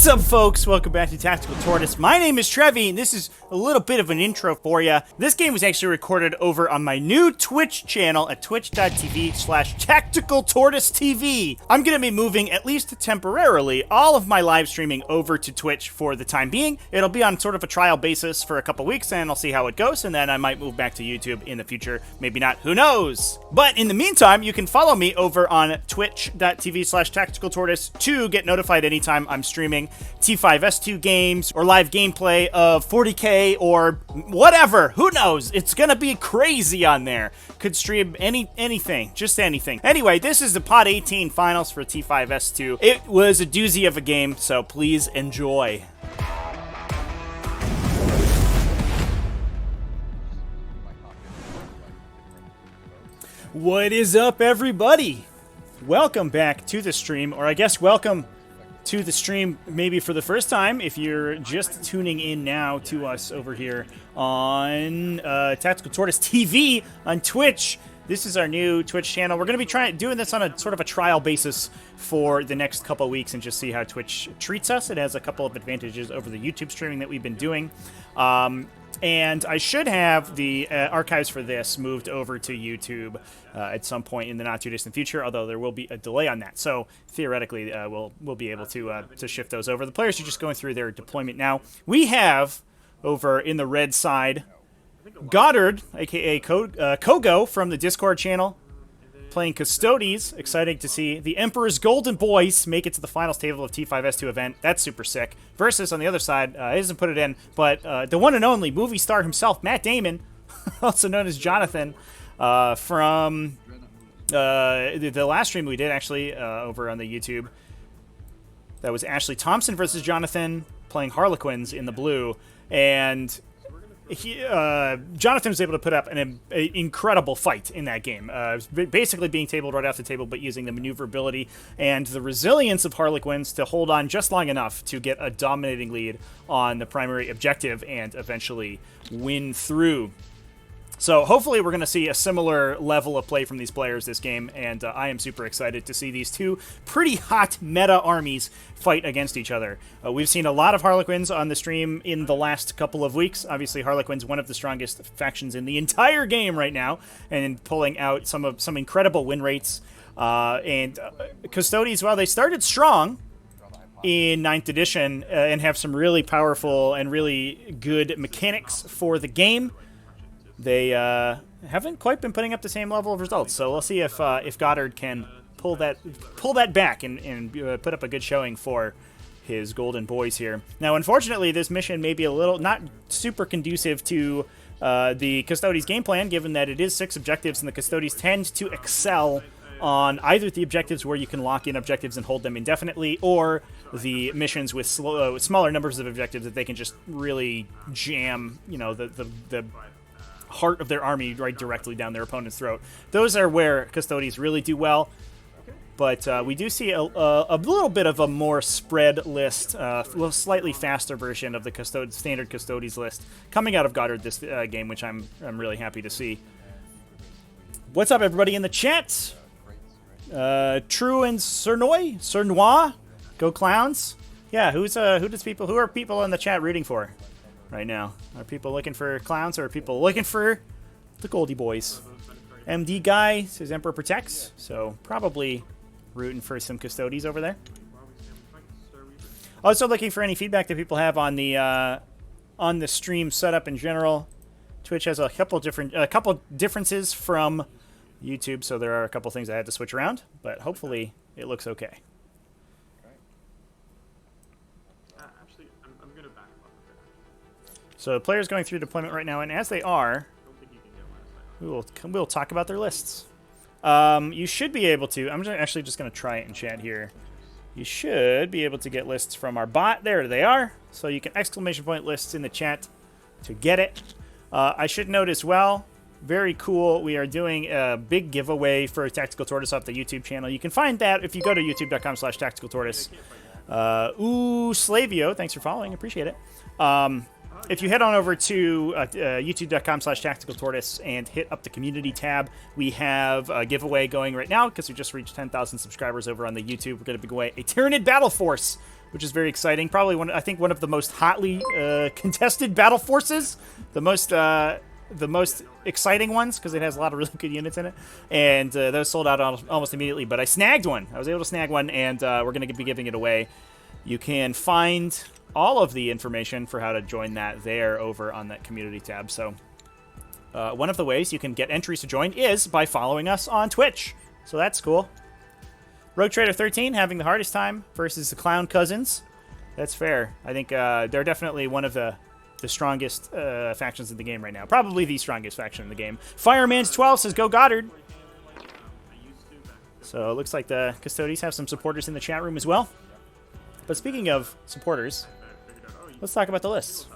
What's up, folks? Welcome back to Tactical Tortoise. My name is Trevi, and this is a little bit of an intro for you. This game was actually recorded over on my new Twitch channel at twitch.tv/tacticaltortoisetv. I'm going to be moving, at least temporarily, all of my live streaming over to Twitch for the time being. It'll be on sort of a trial basis for a couple weeks, and I'll see how it goes, and then I might move back to YouTube in the future. Maybe not, who knows? But in the meantime, you can follow me over on twitch.tv/tacticaltortoise to get notified anytime I'm streaming T5S2 games or live gameplay of 40k or whatever. Who knows? It's gonna be crazy on there. Could stream anything, just anything. Anyway, this is the Pod 18 finals for T5S2. It was a doozy of a game, so please enjoy. What is up, everybody? Welcome back to the stream, or I guess welcome to the stream maybe for the first time if you're just tuning in now to us over here on Tactical Tortoise TV on Twitch. This is our new Twitch channel. We're going to be doing this on a sort of a trial basis for the next couple of weeks and just see how Twitch treats us. It has a couple of advantages over the YouTube streaming that we've been doing. And I should have the archives for this moved over to YouTube at some point in the not-too-distant future, although there will be a delay on that. So theoretically, we'll be able to shift those over. The players are just going through their deployment now. We have, over in the red side, Goddard, a.k.a. Kogo from the Discord channel, playing Custodes. Exciting to see the Emperor's Golden Boys make it to the finals table of T5S2 event. That's super sick. Versus, on the other side, he doesn't put it in, but the one and only movie star himself, Matt Damon, also known as Jonathan, from the last stream we did, actually, over on the YouTube. That was Ashley Thompson versus Jonathan, playing Harlequins in the blue, and Jonathan was able to put up an incredible fight in that game, basically being tabled right off the table, but using the maneuverability and the resilience of Harlequins to hold on just long enough to get a dominating lead on the primary objective and eventually win through. So hopefully we're going to see a similar level of play from these players this game, and I am super excited to see these two pretty hot meta armies fight against each other. We've seen a lot of Harlequins on the stream in the last couple of weeks. Obviously, Harlequins, one of the strongest factions in the entire game right now, and pulling out some incredible win rates. And Custodes, while they started strong in 9th edition and have some really powerful and really good mechanics for the game, they haven't quite been putting up the same level of results. So we'll see if Goddard can pull that back and put up a good showing for his Golden Boys here. Now, unfortunately, this mission may be a little not super conducive to the Custodes game plan, given that it is 6 objectives, and the Custodes tend to excel on either the objectives where you can lock in objectives and hold them indefinitely, or the missions with smaller numbers of objectives that they can just really jam, the heart of their army right directly down their opponent's throat. Those are where Custodes really do well, but we do see a little bit of a more spread list, a slightly faster version of the standard Custodes list coming out of Goddard this game, which I'm really happy to see. What's up, everybody in the chat? True and Cernois, go Clowns. Yeah, who are people in the chat rooting for right now? Are people looking for Clowns, or are people looking for the Goldie Boys? MD Guy says Emperor Protects, so probably rooting for some Custodes over there. Also looking for any feedback that people have on the stream setup in general. Twitch has a couple differences from YouTube, so there are a couple things I had to switch around, but hopefully it looks okay. So players going through deployment right now, and as they are, we'll talk about their lists. You should be able to. I'm actually just going to try it in chat here. You should be able to get lists from our bot. There they are. So you can exclamation point lists in the chat to get it. I should note as well, very cool, we are doing a big giveaway for Tactical Tortoise off the YouTube channel. You can find that if you go to youtube.com/tacticaltortoise. Slavio, thanks for following. Appreciate it. if you head on over to youtube.com/tacticaltortoise and hit up the community tab, we have a giveaway going right now because we just reached 10,000 subscribers over on the YouTube. We're going to give away a Tyranid Battle Force, which is very exciting. Probably I think one of the most hotly contested battle forces, the most exciting ones because it has a lot of really good units in it, and those sold out almost immediately. But I snagged one. I was able to snag one, and we're going to be giving it away. You can find all of the information for how to join that there over on that community tab. So one of the ways you can get entries to join is by following us on Twitch. So that's cool. Rogue Trader 13 having the hardest time versus the Clown Cousins. That's fair. I think they're definitely one of the strongest factions in the game right now. Probably the strongest faction in the game. Fireman's 12 says, go Goddard. So it looks like the Custodes have some supporters in the chat room as well. But speaking of supporters, let's talk about the lists.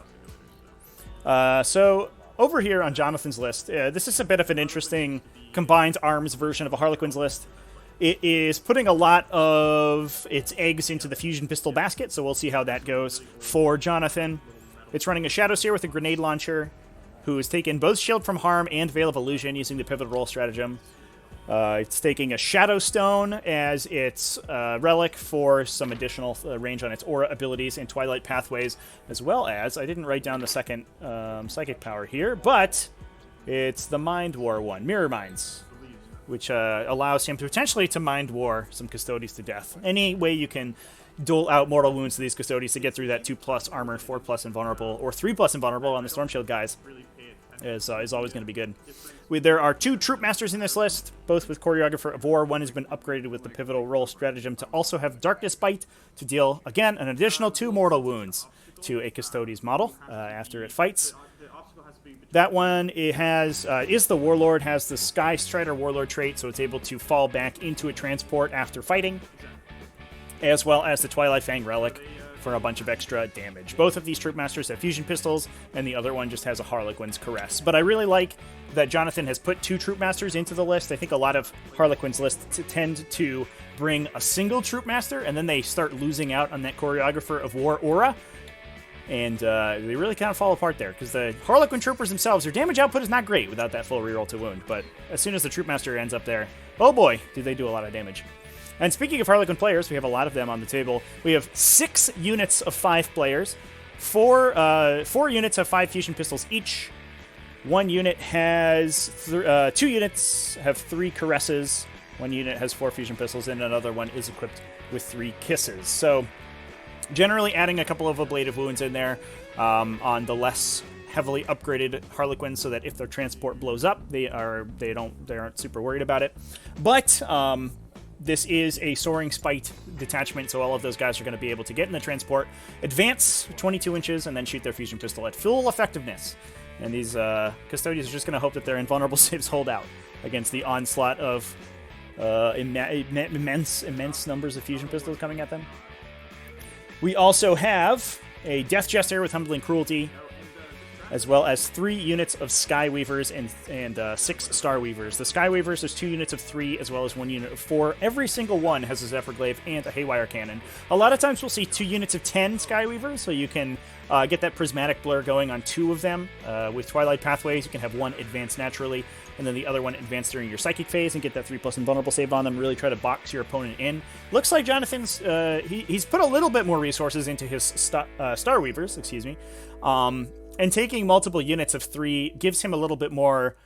So over here on Jonathan's list, this is a bit of an interesting combined arms version of a Harlequins list. It is putting a lot of its eggs into the fusion pistol basket, so we'll see how that goes for Jonathan. It's running a Shadow Seer with a grenade launcher, who has taken both Shield from Harm and Veil of Illusion using the Pivotal Roll stratagem. It's taking a Shadow Stone as its relic for some additional range on its aura abilities and Twilight Pathways, as well as, I didn't write down the second psychic power here, but it's the Mind War one, Mirror Minds, which allows him potentially to Mind War some Custodes to death. Any way you can dole out mortal wounds to these Custodes to get through that 2+ armor, 4+ invulnerable, or 3+ invulnerable on the Storm Shield guys is always going to be good. There are 2 Troop Masters in this list, both with Choreographer of War. One has been upgraded with the Pivotal Roll stratagem to also have Darkness Bite to deal, again, an additional 2 mortal wounds to a Custodes model after it fights. That one is the Warlord, has the Sky Strider Warlord trait, so it's able to fall back into a transport after fighting, as well as the Twilight Fang Relic for a bunch of extra damage. Both of these Troop Masters have fusion pistols, and the other one just has a Harlequin's Caress. But I really like that Jonathan has put 2 Troop Masters into the list. I think a lot of Harlequins lists tend to bring a single Troop Master, and then they start losing out on that Choreographer of War aura, and they really kind of fall apart there, because the Harlequin Troopers themselves, their damage output is not great without that full reroll to wound, but as soon as the Troop Master ends up there, oh boy, do they do a lot of damage. And speaking of Harlequin players, we have a lot of them on the table. We have 6 units of 5 players. 4 units have 5 fusion pistols each. 1 unit has 2 units have 3 caresses. 1 unit has 4 fusion pistols, and another one is equipped with 3 kisses. So generally adding a couple of ablative wounds in there on the less heavily upgraded Harlequins, so that if their transport blows up, they aren't super worried about it. But this is a Soaring Spite detachment, so all of those guys are going to be able to get in the transport, advance 22 inches, and then shoot their fusion pistol at full effectiveness. And these Custodes are just going to hope that their invulnerable saves hold out against the onslaught of immense numbers of fusion pistols coming at them. We also have a Death Jester with Humbling Cruelty, as well as 3 units of Skyweavers and 6 Starweavers. The Skyweavers, there's 2 units of 3, as well as 1 unit of 4. Every single one has a Zephyr Glaive and a Haywire Cannon. A lot of times we'll see 2 units of 10 Skyweavers, so you can get that Prismatic Blur going on 2 of them. With Twilight Pathways, you can have 1 advance naturally, and then the other one advance during your Psychic phase and get that 3+ invulnerable save on them. Really try to box your opponent in. Looks like Jonathan's he's put a little bit more resources into his Starweavers, excuse me. And taking multiple units of 3 gives him a little bit more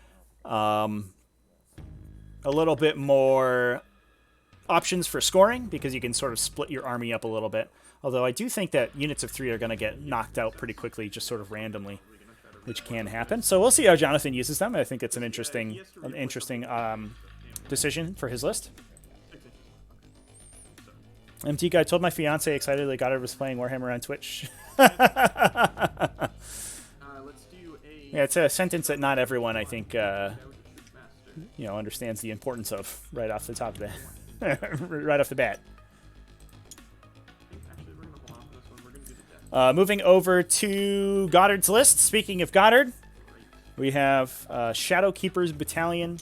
options for scoring, because you can sort of split your army up a little bit. Although I do think that units of 3 are going to get knocked out pretty quickly, just sort of randomly, which can happen. So we'll see how Jonathan uses them. I think it's an interesting decision for his list. MT Guy told my fiance excitedly Goddard was playing Warhammer on Twitch. Yeah, it's a sentence that not everyone, I think, understands the importance of right off the top of right off the bat. Moving over to Goddard's list. Speaking of Goddard, we have Shadow Keepers Battalion,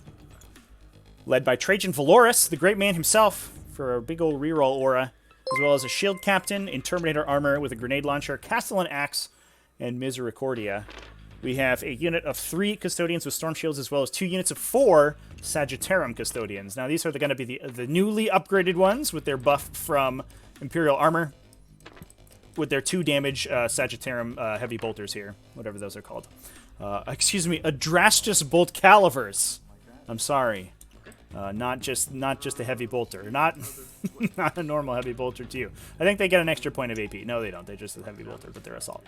led by Trajan Valoris, the great man himself, for a big old reroll aura, as well as a Shield Captain in Terminator armor with a grenade launcher, Castellan Axe, and Misericordia. We have a unit of 3 Custodians with Storm Shields, as well as 2 units of 4 Sagittarum Custodians. Now, these are going to be the newly upgraded ones with their buff from Imperial Armor, with their 2 damage Sagittarum Heavy Bolters here, whatever those are called. Excuse me, Adrastus Bolt Calivers. I'm sorry. Not just a heavy bolter. Not not a normal heavy bolter too. I think they get an extra point of AP. No, they don't. They're just a heavy bolter, but they're assault.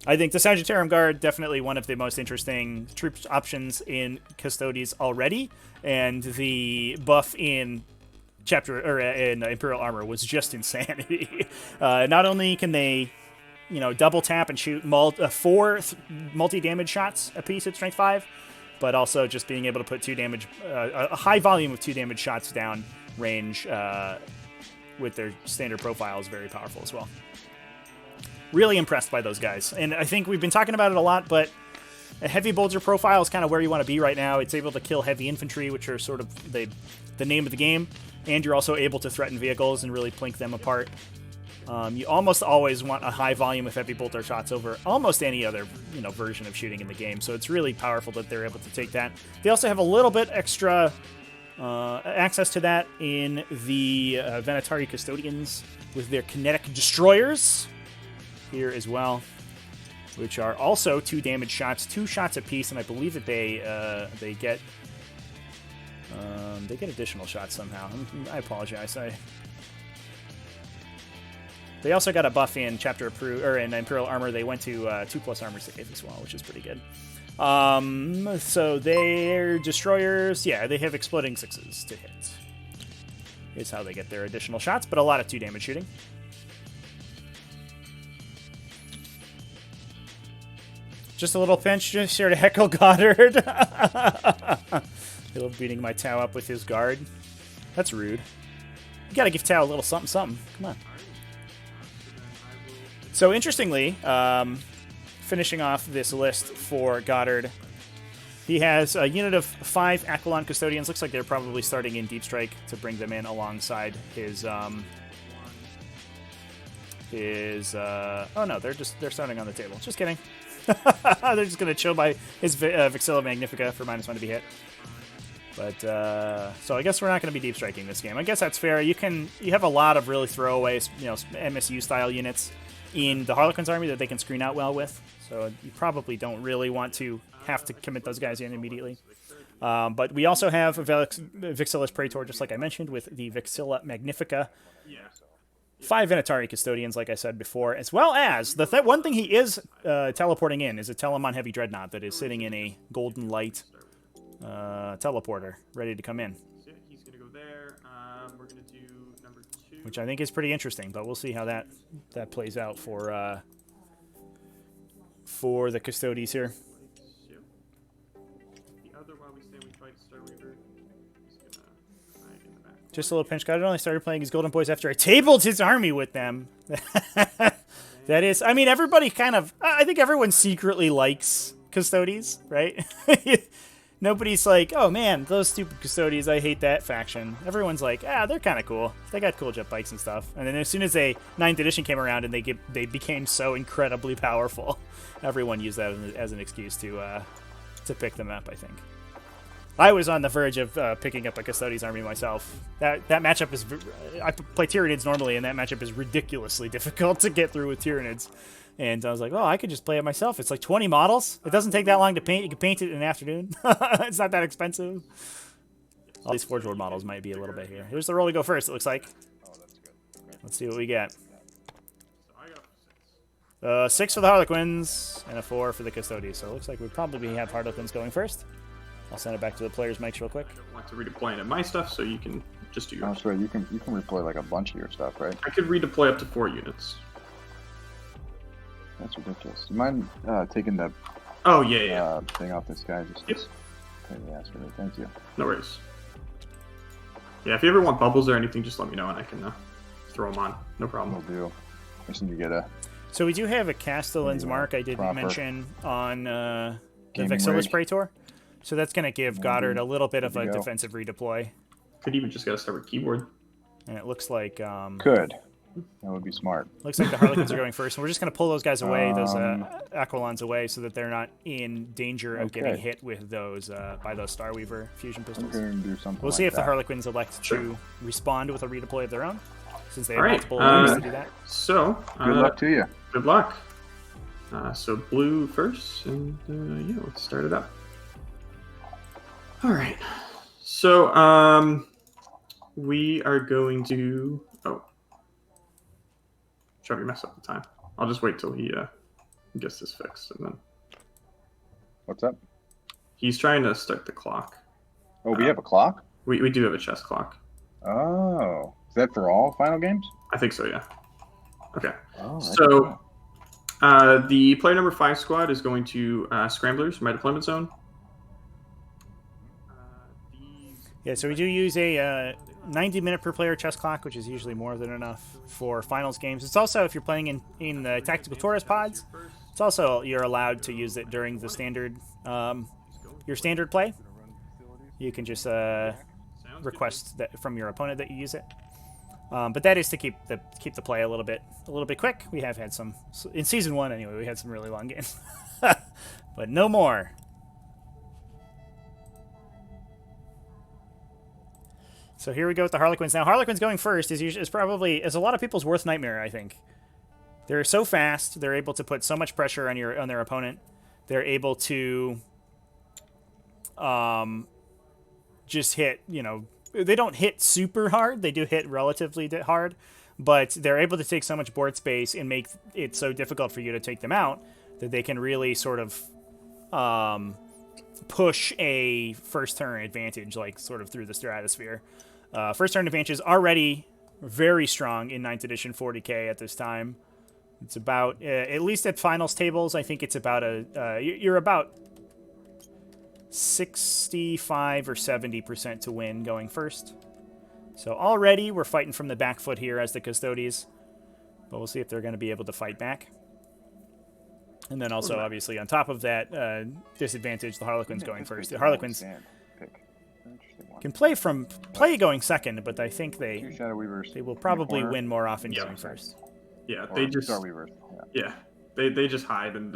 I think the Sagittarium Guard, definitely one of the most interesting troop options in Custodes already, and the buff in in Imperial Armor was just insanity. Not only can they, double tap and shoot 4 multi-damage shots apiece at Strength 5, but also just being able to put 2 damage, a high volume of 2 damage shots down range with their standard profile is very powerful as well. Really impressed by those guys. And I think we've been talking about it a lot, but a heavy bolter profile is kind of where you want to be right now. It's able to kill heavy infantry, which are sort of the name of the game, and you're also able to threaten vehicles and really plink them apart. You almost always want a high volume of heavy bolter shots over almost any other version of shooting in the game, so it's really powerful that they're able to take that. They also have a little bit extra access to that in the Venatari Custodians with their kinetic destroyers here as well, which are also 2 damage shots, 2 shots apiece, and I believe that they get additional shots somehow. I apologize. They also got a buff in in Imperial Armor. They went to 2+ armor save as well, which is pretty good. So their destroyers, they have exploding 6s to hit. Is how they get their additional shots, but a lot of 2 damage shooting. Just a little pinch, just here to heckle Goddard. Beating my Tau up with his guard. That's rude. You gotta give Tau a little something, something. Come on. So interestingly, finishing off this list for Goddard, he has a unit of 5 Aquilon Custodians. Looks like they're probably starting in Deep Strike to bring them in alongside his. Oh no, they're starting on the table. Just kidding. They're just gonna chill by his Vexilla Magnifica for -1 to be hit. But so I guess we're not going to be deep striking this game. I guess that's fair. You have a lot of really throwaway, MSU style units in the Harlequins army that they can screen out well with. So you probably don't really want to have to commit those guys in immediately. But we also have Vixilla's Praetor, just like I mentioned, with the Vexilla Magnifica. 5 Venatari Custodians, like I said before, as well as the one thing he is teleporting in is a Telemon Heavy Dreadnought that is sitting in a golden light teleporter, ready to come in. He's going to go there. We're going to do number 2. Which I think is pretty interesting, but we'll see how that plays out for the Custodes here. The other, while we stand, we fight Star Weaver. He's going to hide in the back. Just a little pinch. Goddard only started playing his Golden Boys after I tabled his army with them. That is, I mean, everybody kind of, I think everyone secretly likes Custodes, right? Nobody's like, oh man, those stupid Custodes, I hate that faction. Everyone's like, they're kind of cool. They got cool jet bikes and stuff. And then as soon as 9th edition came around and they became so incredibly powerful, everyone used that as an excuse to pick them up, I think. I was on the verge of picking up a Custodes army myself. That matchup is... I play Tyranids normally, and that matchup is ridiculously difficult to get through with Tyranids. And I was like, I could just play it myself. It's like 20 models. It doesn't take that long to paint. You can paint it in an afternoon. It's not that expensive. All these Forge Lord models might be a little bit here. Here's the roll to go first, it looks like. Let's see what we get. 6 for the Harlequins, and a 4 for the Custodes. So it looks like we probably have Harlequins going first. I'll send it back to the players' mics real quick. I don't want to redeploy any of my stuff, so you can just do yours. Oh, sorry, you can redeploy like a bunch of your stuff, right? I could redeploy up to 4 units. That's ridiculous. You mind taking the thing off this guy? Just okay, yeah, that's really, thank you. No worries. Yeah, if you ever want bubbles or anything, just let me know and I can throw them on. No problem. Will do. I just need to get a... So we do have a Castellan's mark I didn't mention on the Vexilla's Praetor. So that's going to give Goddard a little bit of a defensive redeploy. Could even just get a separate keyboard. And it looks like... Could. That would be smart. Looks like the Harlequins are going first, and we're just going to pull those guys away, those Aquilons away, so that they're not in danger of getting hit with those by those Starweaver fusion pistols. We'll see if the Harlequins elect to respond with a redeploy of their own, since they have multiple ways to do that. So, good luck to you. Good luck. So blue first, and yeah, let's start it up. All right. So, we are going to. Oh, Trevor, you messed up the time. I'll just wait till he gets this fixed, and then. What's up? He's trying to start the clock. Oh, we have a clock? We do have a chess clock. Oh, is that for all final games? I think so. Yeah. Okay. Oh, so, the player number 5 squad is going to Scramblers, my deployment zone. Yeah, so we do use a 90-minute per player chess clock, which is usually more than enough for finals games. It's also, if you're playing in the tactical tourist pods, it's also, you're allowed to use it during the standard, your standard play. You can just request that from your opponent that you use it. But that is to keep the play a little bit quick. We have had some in season 1 anyway. We had some really long games, but no more. So here we go with the Harlequins. Now, Harlequins going first is probably a lot of people's worst nightmare, I think. They're so fast. They're able to put so much pressure on their opponent. They're able to just hit, they don't hit super hard. They do hit relatively hard, but they're able to take so much board space and make it so difficult for you to take them out that they can really sort of push a first turn advantage, like sort of through the stratosphere. First turn advantage is already very strong in 9th edition 40k at this time. It's about, at least at finals tables, I think it's about you're about 65 or 70% to win going first. So already we're fighting from the back foot here as the Custodes, but we'll see if they're going to be able to fight back. And then also, obviously, on top of that disadvantage, the Harlequins going first. The Harlequins can play going second, but I think they will probably win more often going first. Yeah, they just they just hide and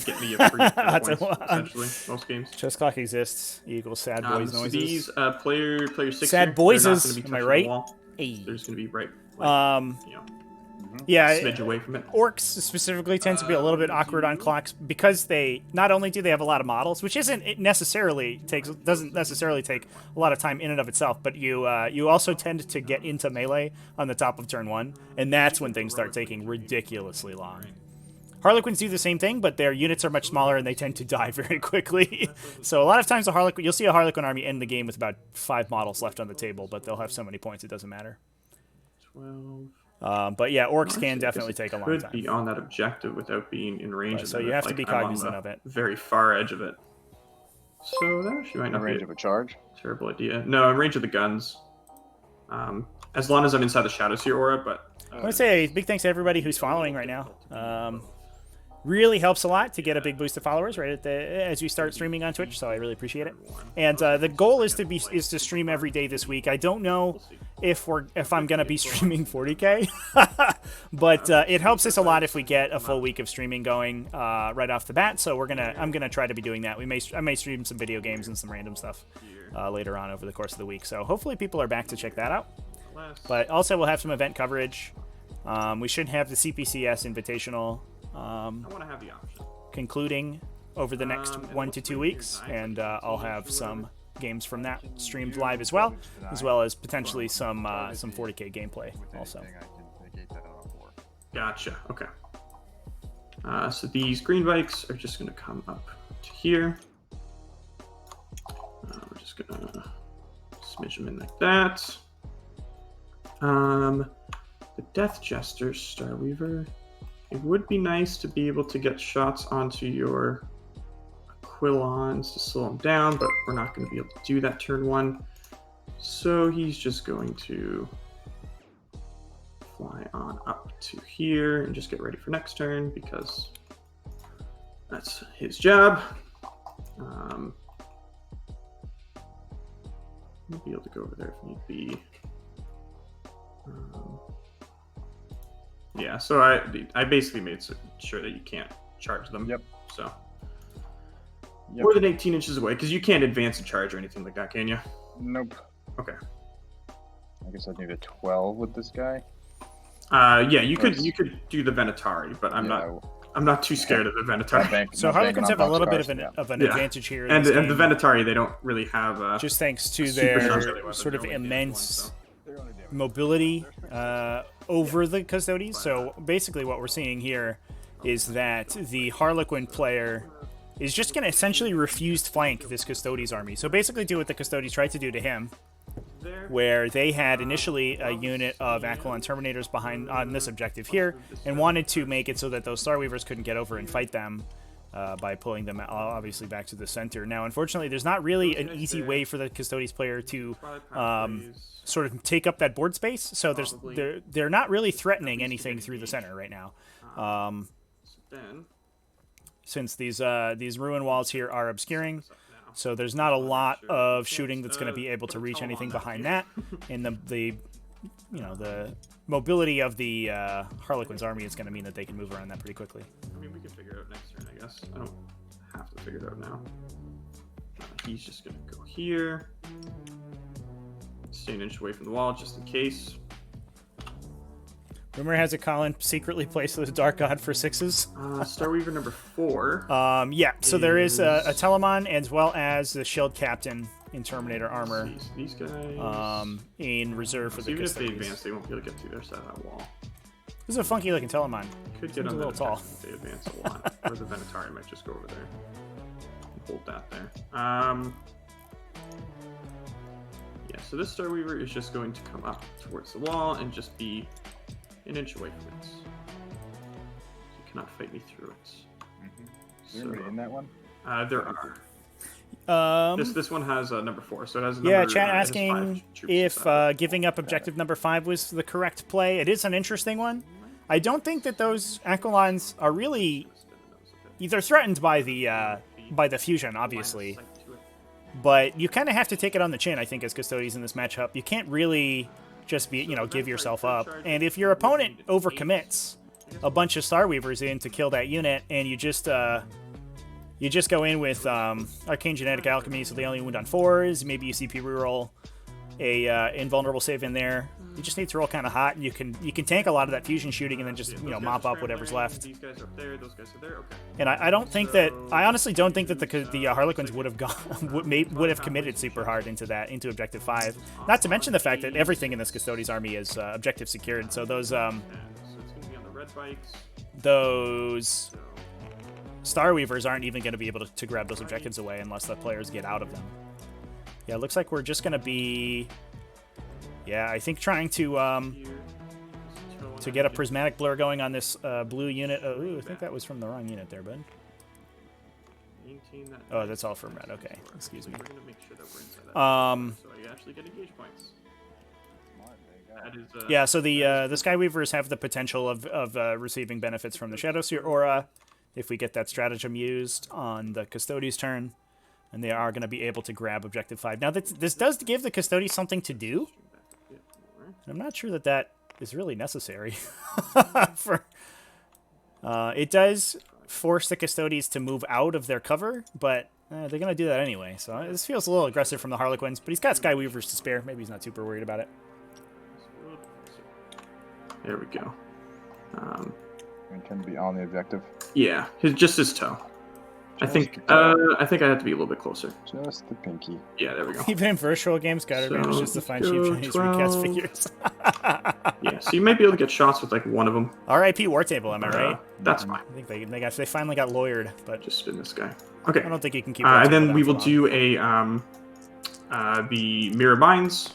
get me a free points, essentially, most games. Chess clock exists equals sad boys noises. So these player 6 sad boyses, am I right? They're just going to be right, yeah, smidge away from it. Orcs specifically tend to be a little bit awkward on clocks because they not only do they have a lot of models, which doesn't necessarily take a lot of time in and of itself, but you also tend to get into melee on the top of turn 1, and that's when things start taking ridiculously long. Harlequins do the same thing, but their units are much smaller and they tend to die very quickly. So a lot of times you'll see a Harlequin army end the game with about 5 models left on the table, but they'll have so many points it doesn't matter. 12. But yeah, orcs can definitely take a long time. Could be on that objective without being in range. Right, so you have to be cognizant of it. Very far edge of it. So that actually might not be range of a charge. Terrible idea. No, in range of the guns. As long as I'm inside the Shadowseer aura, but. I want to say a big thanks to everybody who's following right now. Really helps a lot to get a big boost of followers right as we start streaming on Twitch, so I really appreciate it. And the goal is to stream every day this week. I don't know if I'm gonna be streaming 40k, but it helps us a lot if we get a full week of streaming going right off the bat. So I'm gonna try to be doing that. I may stream some video games and some random stuff later on over the course of the week. So hopefully people are back to check that out. But also we'll have some event coverage. We should have the CPCS Invitational. I want to have the option. Concluding over the next 1 to 2 weeks, and I'll have some games from that streamed live as well as potentially some 40k gameplay also. Gotcha. Okay. So these green bikes are just going to come up to here. We're just going to smidge them in like that. The Death Jester Starweaver. It would be nice to be able to get shots onto your Aquilons to slow them down, but we're not going to be able to do that turn 1. So he's just going to fly on up to here and just get ready for next turn because that's his job. We'll be able to go over there if need be. Yeah, so I basically made sure that you can't charge them. Yep. So more than 18 inches away, because you can't advance a charge or anything like that, can you? Nope. Okay. I guess I'd need a 12 with this guy. Yeah, you could do the Venatari, but I'm not too scared of the Venatari. So Harlequins have a little bit of an advantage here. And the Venatari, they don't really have just thanks to their sort of immense mobility over the Custodes. So basically what we're seeing here is that the Harlequin player is just going to essentially refuse to flank this Custodes army. So basically do what the Custodes tried to do to him, where they had initially a unit of Aquilon Terminators behind on this objective here, and wanted to make it so that those Starweavers couldn't get over and fight them by pulling them obviously back to the center. Now, unfortunately, there's not really an easy way for the Custodes player to sort of take up that board space, so they're not really threatening anything through the center right now. Since these ruin walls here are obscuring, so there's not a lot of shooting that's going to be able to reach anything behind that, and the mobility of the Harlequins army is going to mean that they can move around that pretty quickly. I mean, we can figure it out next turn, I guess. I don't have to figure it out now. He's just going to go here, stay an inch away from the wall just in case. Rumor has it Colin secretly placed the Dark God for 6s. Starweaver number 4. Yeah, so there is a Telemon as well as the Shield Captain in Terminator armor. These guys. In reserve for the even Custodes. if they advance, they won't be able to get to their side of that wall. This is a funky looking Telemon. Could get on a little tall if they advance a lot. Or the Venatari might just go over there. Hold that there. Yeah, so this Starweaver is just going to come up towards the wall and just be an inch away from it. You cannot fight me through it. Is there anybody in that one? There are. This one has number 4, so it has a number. Yeah, chat asking if giving up objective number 5 was the correct play. It is an interesting one. I don't think that those Aquilons are really either threatened by the fusion, obviously, but you kind of have to take it on the chin, I think, as Custodes in this matchup. You can't really just give yourself up. And if your opponent overcommits a bunch of Starweavers in to kill that unit, and you just go in with Arcane Genetic Alchemy, so they only wound on 4s. Maybe you CP reroll a invulnerable save in there. You just need to roll kind of hot, and you can tank a lot of that fusion shooting, and then just mop up whatever's left. These guys are up there. Those guys are there. Okay. And I honestly don't think that the Harlequins would have would have committed super hard into objective 5. Not to mention the fact that everything in this Custodes army is objective secured. So those so it's going to be on the red bikes. Those Starweavers aren't even going to be able to grab those objectives away unless the players get out of them. Yeah, it looks like we're just going to be... Yeah, I think trying to get a prismatic blur going on this blue unit. Oh, ooh, I think that was from the wrong unit there, bud. Oh, that's all from red. Okay, excuse me. So you actually get engage points. Yeah, so the Skyweavers have the potential of receiving benefits from the Shadowseer aura if we get that stratagem used on the Custodes turn, and they are going to be able to grab objective 5. Now, this does give the Custodes something to do. I'm not sure that is really necessary. It does force the Custodes to move out of their cover, but they're going to do that anyway. So this feels a little aggressive from the Harlequins, but he's got Skyweavers to spare. Maybe he's not super worried about it. There we go. And can be on the objective. Yeah, just his toe. I think I have to be a little bit closer. Just the pinky. Yeah, there we go. Even in virtual games, got advantage just to find cheap Chinese recast figures. Yeah, so you might be able to get shots with like one of them. R.I.P. War Table, am I right? That's fine. I think they finally got lawyered, but just spin this guy. Okay. I don't think you can keep. And then we will do the Mirror Mines,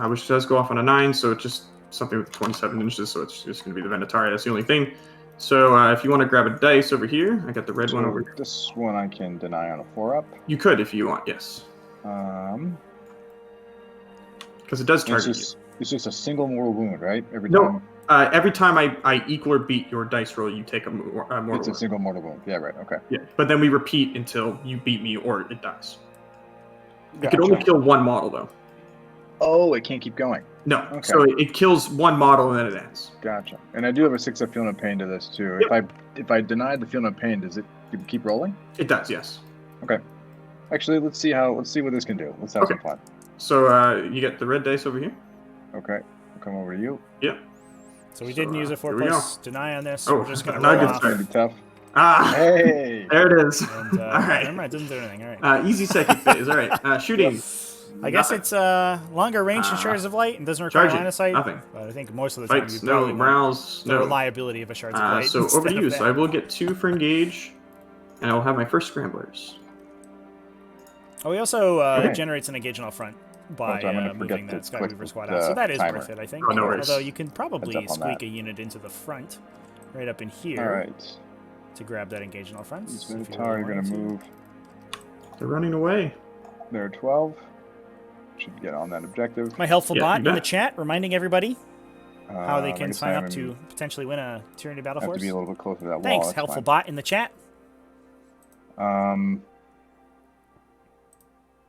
which does go off on a 9, so it's just something with 27 inches, so it's just going to be the Venatari. That's the only thing. So if you want to grab a dice over here, I got the red one over here. This one I can deny on a 4-up. You could if you want, yes. Because it does target you. It's just a single mortal wound, right? Every time I equal or beat your dice roll, you take a mortal wound. It's a single mortal wound. Yeah, right. Okay. Yeah, but then we repeat until you beat me or it dies. Gotcha. You can only kill one model, though. Oh, it can't keep going. No. Okay. So it kills one model and then it ends. Gotcha. And I do have a 6 of Feel No Pain to this too. Yep. If I deny the Feel No Pain, does it keep rolling? It does, yes. Okay. Actually, let's see what this can do. Let's have some fun. So you get the red dice over here. Okay. I'll come over to you. Yep. So we didn't use a 4+ deny on this. Oh, we're just going to not roll good off. It's gonna be tough. Ah, hey! There it is. And, all right. Never mind, it doesn't do anything. All right. Easy second phase. All right. Shooting. I guess it's longer range than Shards of Light and doesn't require charging. line of sight. Nothing. But I think most of the time Fights, you probably no. want Rouse, the no. reliability of a Shards of Light. So over to instead you. of So I will get 2 for engage, and I will have my first scramblers. Oh, he also Okay. generates an engage on all front by I'm gonna moving forget that to click Skyweaver squad the out. So that is timer. worth it, I think. Oh, no worries. Although you can probably Heads up on squeak that. a unit into the front, right up in here, All right. to grab that engage on all fronts. These if you Minotaur really are going to wanted move. They're running away. They're 12. Should get on that objective. My helpful Yeah, bot you in the bet. chat reminding everybody how they I can guess sign I'm up to potentially win a Tyranny Battle have Force. to be a little bit closer to that wall. Thanks, That's helpful fine. bot in the chat.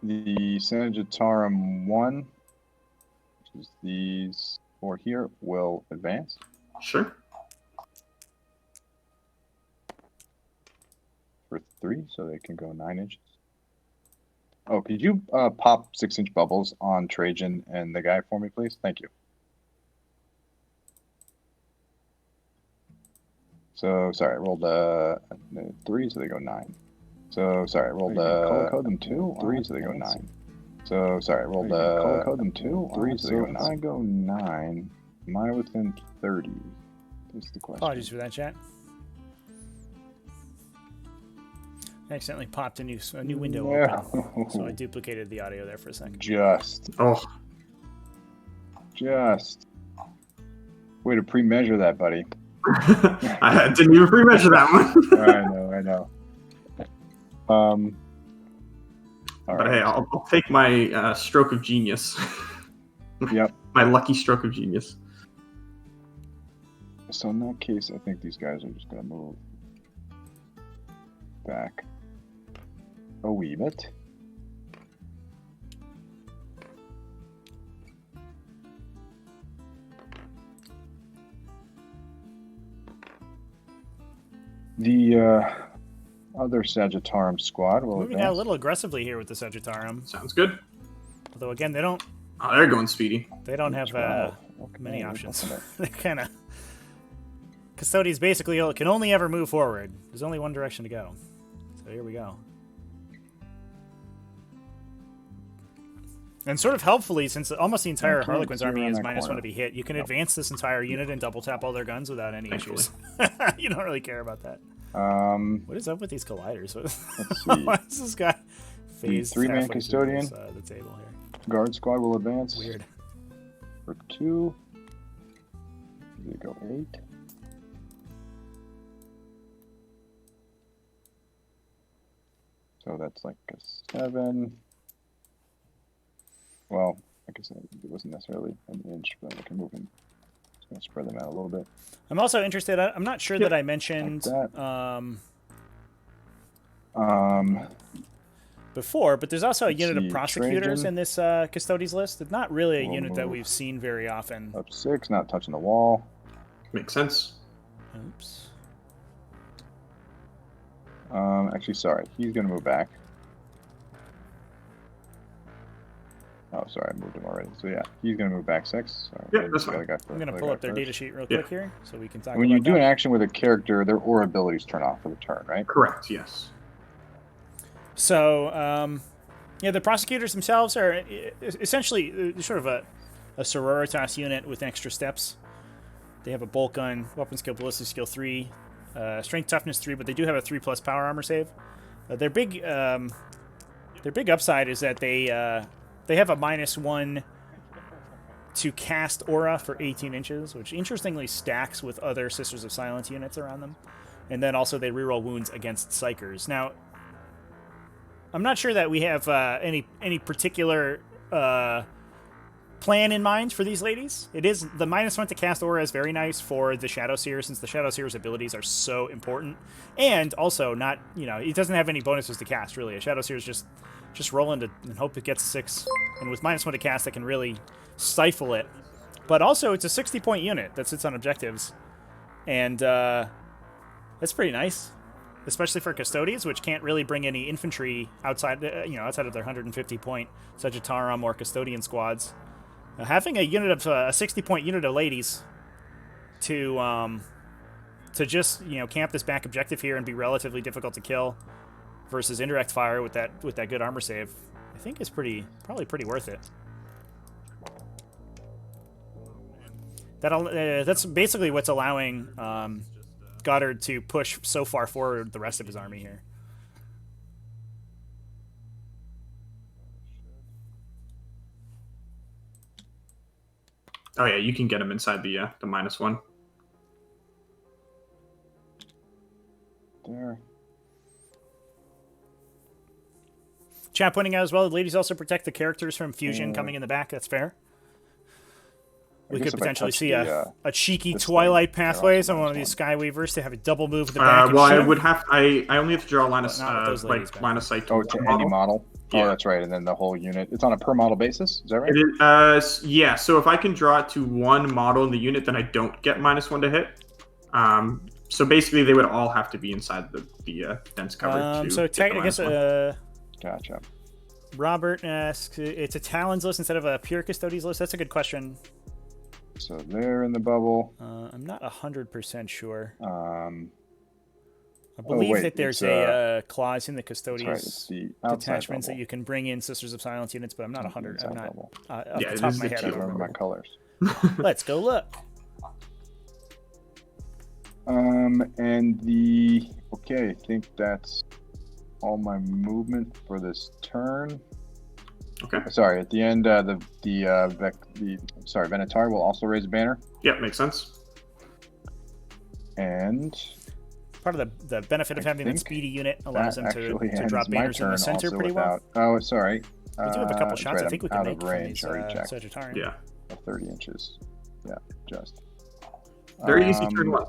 The Sagittarium 1, which is these 4 here, will advance. Sure. For 3, so they can go 9 inches. Oh, could you pop 6-inch bubbles on Trajan and the guy for me, please? Thank you. So, sorry, I rolled 3, so they go 9. So, sorry, I rolled color code them 2, 3, so they go 9. So, sorry, I rolled color code them 2, 3, so they go 9. I go 9. Am I within 30? That's the question. Apologies for that, chat. I accidentally popped a new window open, so I duplicated the audio there for a second. Just way to pre-measure that, buddy. I didn't even pre-measure that one. I know. All But right. hey, I'll take my stroke of genius. Yep. My lucky stroke of genius. So in that case, I think these guys are just going to move back a wee bit. The other Sagittarium squad will Moving advance. out a little aggressively here with the Sagittarium. Sounds good. Although again, they don't Oh, they're going speedy. have 12. many Okay, options. open it. They're kind of Custodes basically can only ever move forward. There's only one direction to go. So here we go. And sort of helpfully, since almost the entire Okay, Harlequins army is that -1 corner. to be hit, you can advance this entire unit and double tap all their guns without any issues. You don't really care about that. What is up with these colliders? Let's Why see. is this guy phased 3-man halfway through custodian. this, the table here? Guard squad will advance. Weird. For 2. They go 8. So that's like a 7. Well, I guess it wasn't necessarily an inch, but I can move them. Just gonna spread them out a little bit. I'm also interested. I'm not sure that I mentioned Like that. before, but there's also a Let's unit of see, prosecutors Trajan. in this Custodes list. It's not really a We'll unit that move we've seen very often. Up 6, not touching the wall. Makes sense. Oops. Actually, sorry. He's gonna move back. Oh, sorry, I moved him already. So yeah, he's gonna move back 6. Sorry, Yeah, that's the other fine. guy I'm going to pull up their data sheet real Yeah. quick here so we can talk When about you do that. an action with a character, their aura abilities turn off for the turn, right? Correct, yes. So, yeah, the prosecutors themselves are essentially sort of a sororitas unit with extra steps. They have a bolt gun, weapon skill, ballistic skill 3, strength toughness 3, but they do have a 3+ power armor save. Their big upside is that they have a -1 to cast aura for 18 inches, which interestingly stacks with other Sisters of Silence units around them. And then also they reroll wounds against Psychers. Now, I'm not sure that we have any particular plan in mind for these ladies. It is the -1 to cast aura is very nice for the Shadow Seer, since the Shadow Seer's abilities are so important, and also not it doesn't have any bonuses to cast really. A Shadow Seer is just just roll into and hope it gets 6. And with -1 to cast, I can really stifle it. But also, it's a 60-point unit that sits on objectives. And that's pretty nice. Especially for Custodes, which can't really bring any infantry outside, outside of their 150-point Sagittarum or Custodian squads. Having a unit of a 60-point unit of ladies to just camp this back objective here and be relatively difficult to kill versus indirect fire with that good armor save, I think is probably pretty worth it. That's basically what's allowing Goddard to push so far forward the rest of his army here. Oh yeah, you can get him inside the -1. There. Chat pointing out as well, the ladies also protect the characters from fusion coming in the back. That's fair. We could potentially see a cheeky Twilight pathways on one of these Skyweavers to have a double move in the back. Well, I only have to draw a line of sight to any model. Yeah. Oh, that's right. And then the whole unit. It's on a per model basis. Is that right? It is, yeah. So if I can draw it to one model in the unit, then I don't get -1 to hit. So basically, they would all have to be inside the dense cover. So I guess gotcha. Robert asks, it's a Talons list instead of a pure Custodes list. That's a good question. So they're in the bubble. I'm not 100% sure. I believe that there's a clause in the Custodes detachments bubble that you can bring in Sisters of Silence units, but I'm not 100. I'm not off the it top is of my head. I don't remember my colors. Let's go look. I think that's all my movement for this turn. Okay. Sorry, at the end, Venatar will also raise a banner. Yeah, makes sense. And part of the benefit of having that speedy unit allows them to drop banners in the center pretty well. Oh, sorry. We do have a couple shots. Right, I think we can make range, from these Sagittarian. Yeah. 30 inches. Yeah, just. Very easy turn 1.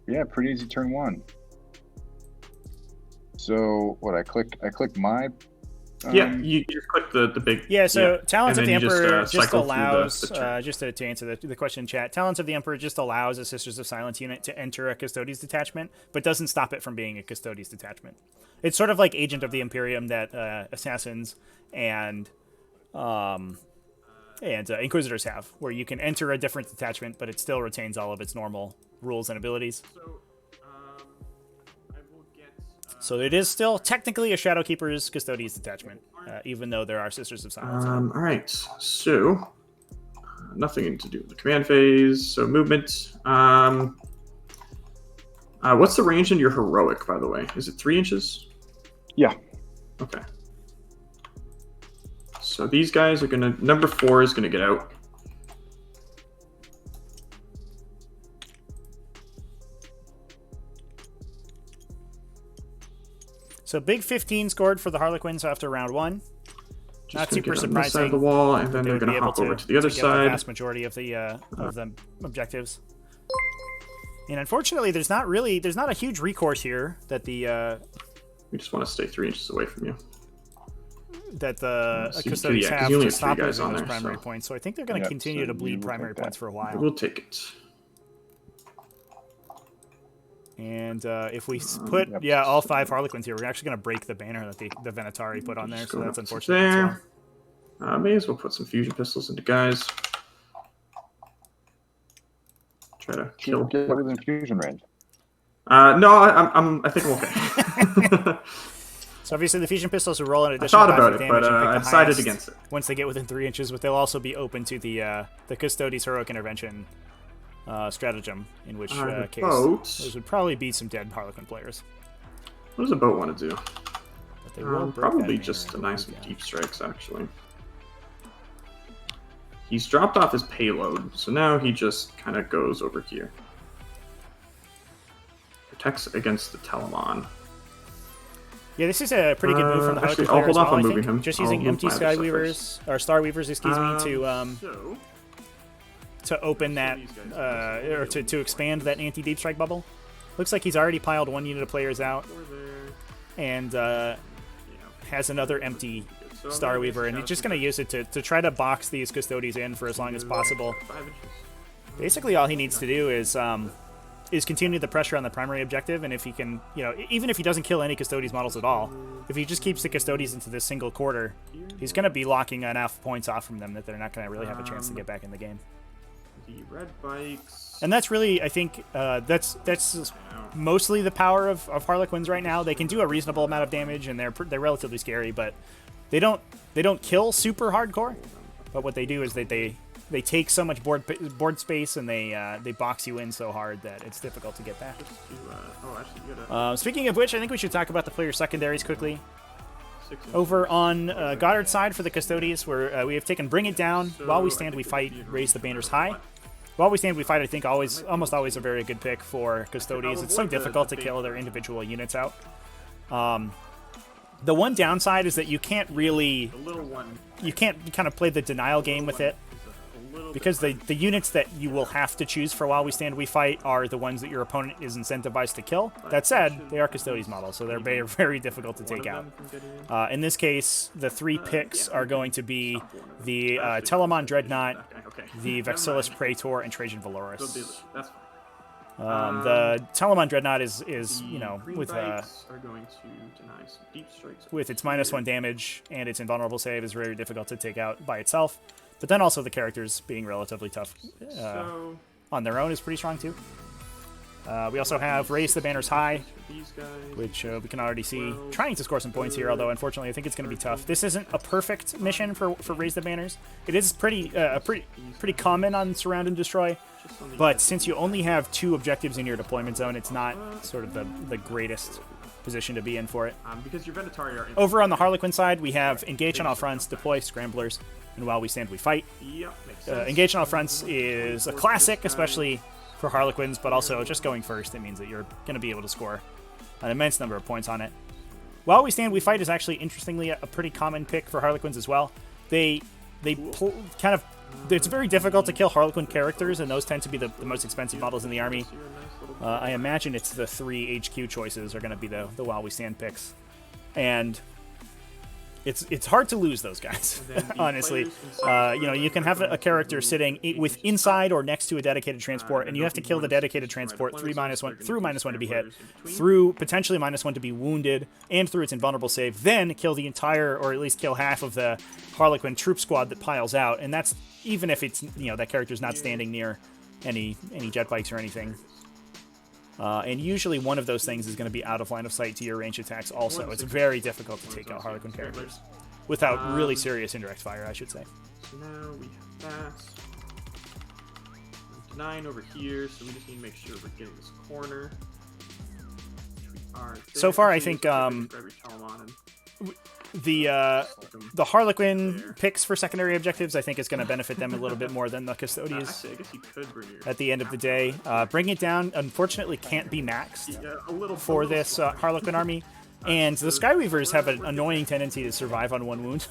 Yeah, pretty easy turn 1. So what I click my. You just click the big. Yeah, so Talons of the Emperor just allows, the just to answer the question in chat, Talons of the Emperor just allows a Sisters of Silence unit to enter a Custodes detachment, but doesn't stop it from being a Custodes detachment. It's sort of like Agent of the Imperium that Assassins and Inquisitors have, where you can enter a different detachment, but it still retains all of its normal rules and abilities. So it is still technically a Shadowkeeper's Custodes detachment, even though there are Sisters of Silence. All right, so nothing to do with the command phase. So movement. What's the range in your heroic, by the way? Is it 3 inches? Yeah. Okay. So these guys are gonna. Number 4 is gonna get out. So big 15 scored for the Harlequins after round 1. Not super surprising. On this side of the wall, and then they're going to hop over to the other side. The vast majority of the objectives. And unfortunately, there's not a huge recourse here that the. We just want to stay 3 inches away from you. That the Custodes have to stop losing those primary points. So I think they're going to continue to bleed primary points for a while. We'll take it. And if we put all 5 Harlequins here, we're actually going to break the banner that the Venatari put on there, so that's unfortunate. There. May as well put some fusion pistols into guys. Try to kill. Get within fusion range. No, I think I'm okay. So obviously the fusion pistols will roll an additional 5 damage. But I decided against it. Once they get within 3 inches, but they'll also be open to the Custodes heroic intervention stratagem, in which case those would probably be some dead Harlequin players. What does a boat want to do? But they will probably just a nice deep strikes, actually. He's dropped off his payload, so now he just kind of goes over here. Protects against the Telemon. Yeah, this is a pretty good move from the Harlequin player as well, I think. Just using empty Skyweavers, or Starweavers, excuse me, to open that, or to expand that anti-deep strike bubble. Looks like he's already piled 1 unit of players out, and has another empty Star Weaver, and he's just going to use it to try to box these Custodes in for as long as possible. Basically, all he needs to do is continue the pressure on the primary objective, and if he can, even if he doesn't kill any Custodes models at all, if he just keeps the Custodes into this single quarter, he's going to be locking enough points off from them that they're not going to really have a chance to get back in the game. The red bikes. And that's really, I think, that's mostly the power of Harlequins right now. They can do a reasonable amount of damage, and they're relatively scary, but they don't kill super hardcore. But what they do is that they take so much board space, and they box you in so hard that it's difficult to get back. Speaking of which, I think we should talk about the player secondaries quickly. Over on Goddard's side for the Custodes, where we have taken Bring It Down, While We Stand We Fight, Raise the Banners High. While We Stand We Fight, I think almost always a very good pick for Custodes. It's so difficult to kill their individual units out. The one downside is that you can't really, you can't kind of play the denial game with it, because the units that you will have to choose for While We Stand We Fight are the ones that your opponent is incentivized to kill. That said, they are Custodes models, so they're very, very difficult to take out. In this case, the 3 picks are going to be the Telamon Dreadnought, the Vexillus Praetor, and Trajan Valoris. The Telamon Dreadnought is with its -1 damage and its invulnerable save is very difficult to take out by itself. But then also the characters being relatively tough on their own is pretty strong too. We also have Raise the Banners High, which we can already see trying to score some points here, although unfortunately I think it's going to be tough. This isn't a perfect mission for Raise the Banners. It is pretty common on Surround and Destroy, but since you only have 2 objectives in your deployment zone, it's not sort of the greatest position to be in for it. Because your Venatari are over on the Harlequin side, we have Engage on All Fronts, Deploy Scramblers, and While We Stand We Fight. Engage on All Fronts is a classic, especially for Harlequins, but also just going first, it means that you're going to be able to score an immense number of points on it. While We Stand We Fight is actually, interestingly, a pretty common pick for Harlequins as well. It's very difficult to kill Harlequin characters, and those tend to be the most expensive models in the army. I imagine it's the 3 HQ choices are going to be the While We Stand picks. And it's hard to lose those guys, honestly. You can have a character sitting inside or next to a dedicated transport, and you have to kill the dedicated transport through -1 to be hit, through potentially -1 to be wounded, and through its invulnerable save, then kill the entire, or at least kill half of the Harlequin troop squad that piles out, and that's even if it's, that character's not standing near any jet bikes or anything. And usually one of those things is going to be out of line of sight to your range attacks also. It's very difficult to take out Harlequin characters without really serious indirect fire, I should say. So now we have that. 9 over here, so we just need to make sure we're getting this corner. So far, I think the Harlequin picks for secondary objectives, I think, is going to benefit them a little bit more than the Custodes. I guess you could bring your... At the end of the day, Bring It Down, unfortunately, can't be maxed for this Harlequin army. And the Skyweavers have an annoying tendency to survive on 1 wound.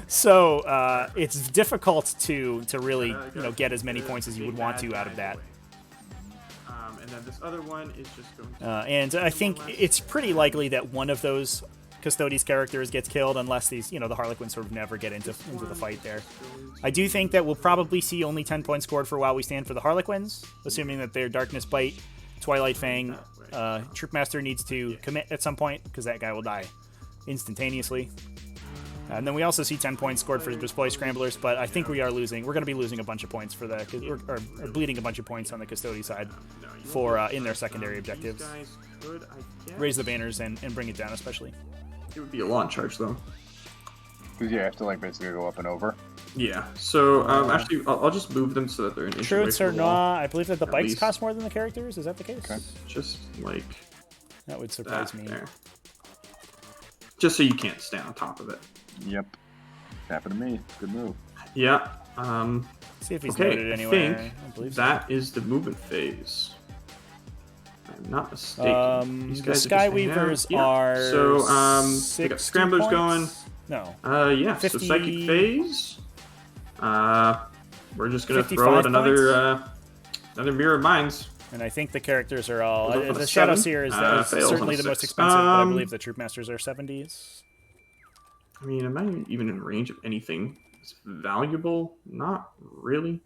So it's difficult to really get as many points as you would want to out of that. And then this other one is just going to... and I think it's pretty likely that one of those Custodes characters gets killed unless these, the Harlequins sort of never get into the fight there. I do think that we'll probably see only 10 points scored for While We Stand for the Harlequins, assuming that their Darkness Bite, Twilight Fang, Troopmaster needs to commit at some point, because that guy will die instantaneously. And then we also see 10 points scored for Display Scramblers, but I think we're going to be losing a bunch of points for or bleeding a bunch of points on the Custodes side for in their secondary objectives. Raise the Banners and Bring It Down, especially. It would be a launch charge, though. Because you have to basically go up and over. Yeah. So actually, I'll just move them so that they're an inch away from the wall. I believe that the bikes cost more than the characters. Is that the case? Okay. Just that would surprise me. There. Just so you can't stand on top of it. Yep. Happened to me. Good move. Yeah. See if he's noted anywhere. I think that is the movement phase. I'm not mistaken. The Skyweavers are so we got Scramblers points? going. No. Yeah. 50... So Psychic Phase. We're just gonna throw out another Mirror of Minds. And I think the characters are all... We'll go for the the Shadow 7. Seer is Fails on certainly the the most 6. expensive, but I believe the Troop Masters are 70s. I mean, am I even in range of anything? It's valuable? Not really.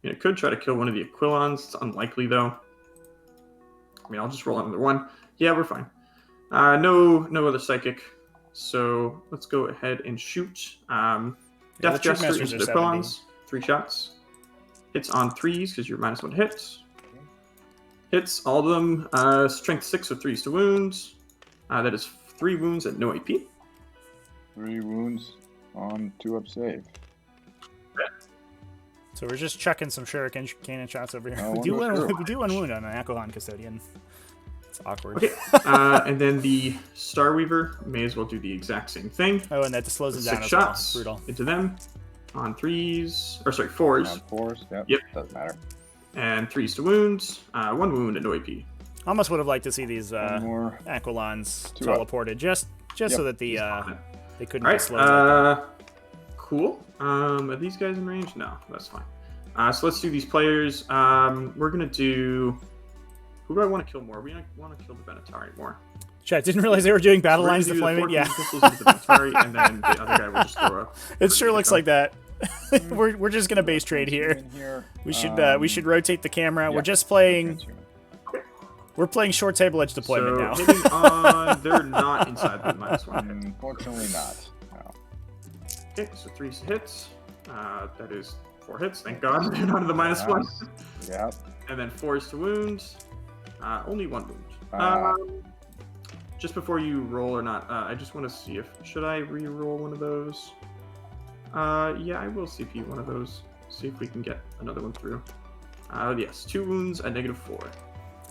I mean, I could try to kill one of the Aquilons. It's unlikely, though. I mean, I'll just roll another one. Yeah, we're fine. No other Psychic. So let's go ahead and shoot. Death Jester into the Aquilons. 3 shots. Hits on 3s because you're -1 hit. Hits all of them. Strength 6 or 3s to wounds. That is 3 wounds at no AP. 3 wounds on 2-up save. So we're just chucking some shuriken cannon shots over here. Oh, we do one wound on an Aquilon Custodian. It's awkward. Okay, and then the Starweaver may as well do the exact same thing. Oh, and that slows them down 6 as shots well. Brutal. into them on 3s, or sorry, 4s. On 4s, Yep. Doesn't matter. And 3s to wounds. 1 wound at no AP. Almost would have liked to see these One more. Aquilons 2-up. teleported, just so that the they couldn't All get slowed. right. Cool. Are these guys in range? No, that's fine. So let's do these players. We're gonna do. Who do I want to kill more? We want to kill the Benatari more. Chat, didn't realize they were doing battle We're gonna lines do the deployment. 14 Yeah, pistols into the Benatari, and then the other guy will just throw a. it sure looks like that. we're just gonna base trade here. We should rotate the camera. Yeah. We're just playing. We're playing short table edge deployment So now. hitting on, they're not inside the -1 hit. Unfortunately not. No. Okay, so 3 hits. That is 4 hits. Thank God they're not in the -1. Yeah. And then 4s to wounds. Only 1 wound. Just before you roll or not, I just want to see if should I re-roll one of those. Yeah, I will CP one of those. See if we can get another one through. Yes, 2 wounds at -4.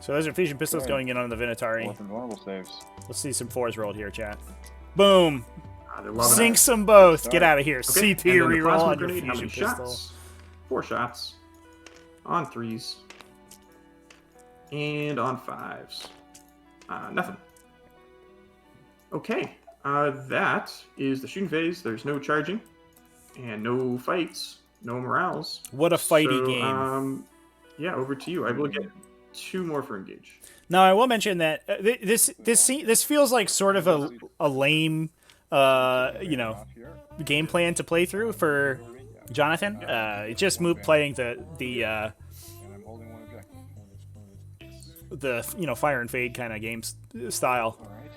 So those are fusion pistols Okay. going in on the Vinatari. Orphan vulnerable saves. Let's see some 4s rolled here, chat. Boom! They're loving Sink it. some both. Sorry. Get out of here. Okay, CP and then the reroll plasma on your grenade, how fusion many pistol. shots? 4 shots. On 3s. And on 5s. Nothing. Okay. That is the shooting phase. There's no charging. And no fights. No morales. What a fighty So, game. Yeah, over to you. I will get 2 more for engage. Now I will mention that this feels like sort of a lame game plan to play through for Jonathan. It's just playing the And I'm holding one objective. Fire and Fade kind of game style, All right.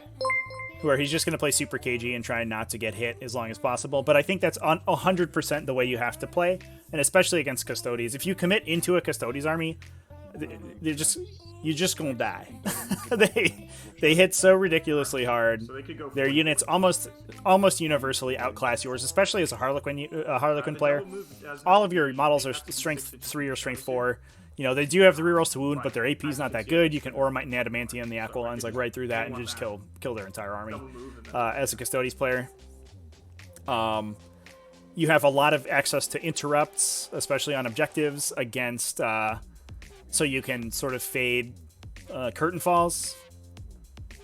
where he's just going to play super cagey and try not to get hit as long as possible. But I think that's 100% the way you have to play, and especially against Custodes. If you commit into a Custodes army, you're just gonna die. they hit so ridiculously hard. So they could go Their units almost universally outclass yours, especially as a Harlequin player. All of your models are strength 3 or strength 4. They do have the rerolls to wound, but their AP is not that good. You can Oromite and Adamantium the Aquilons like right through that and just kill their entire army. As a Custodes player, you have a lot of access to interrupts, especially on objectives against. So you can sort of fade curtain falls,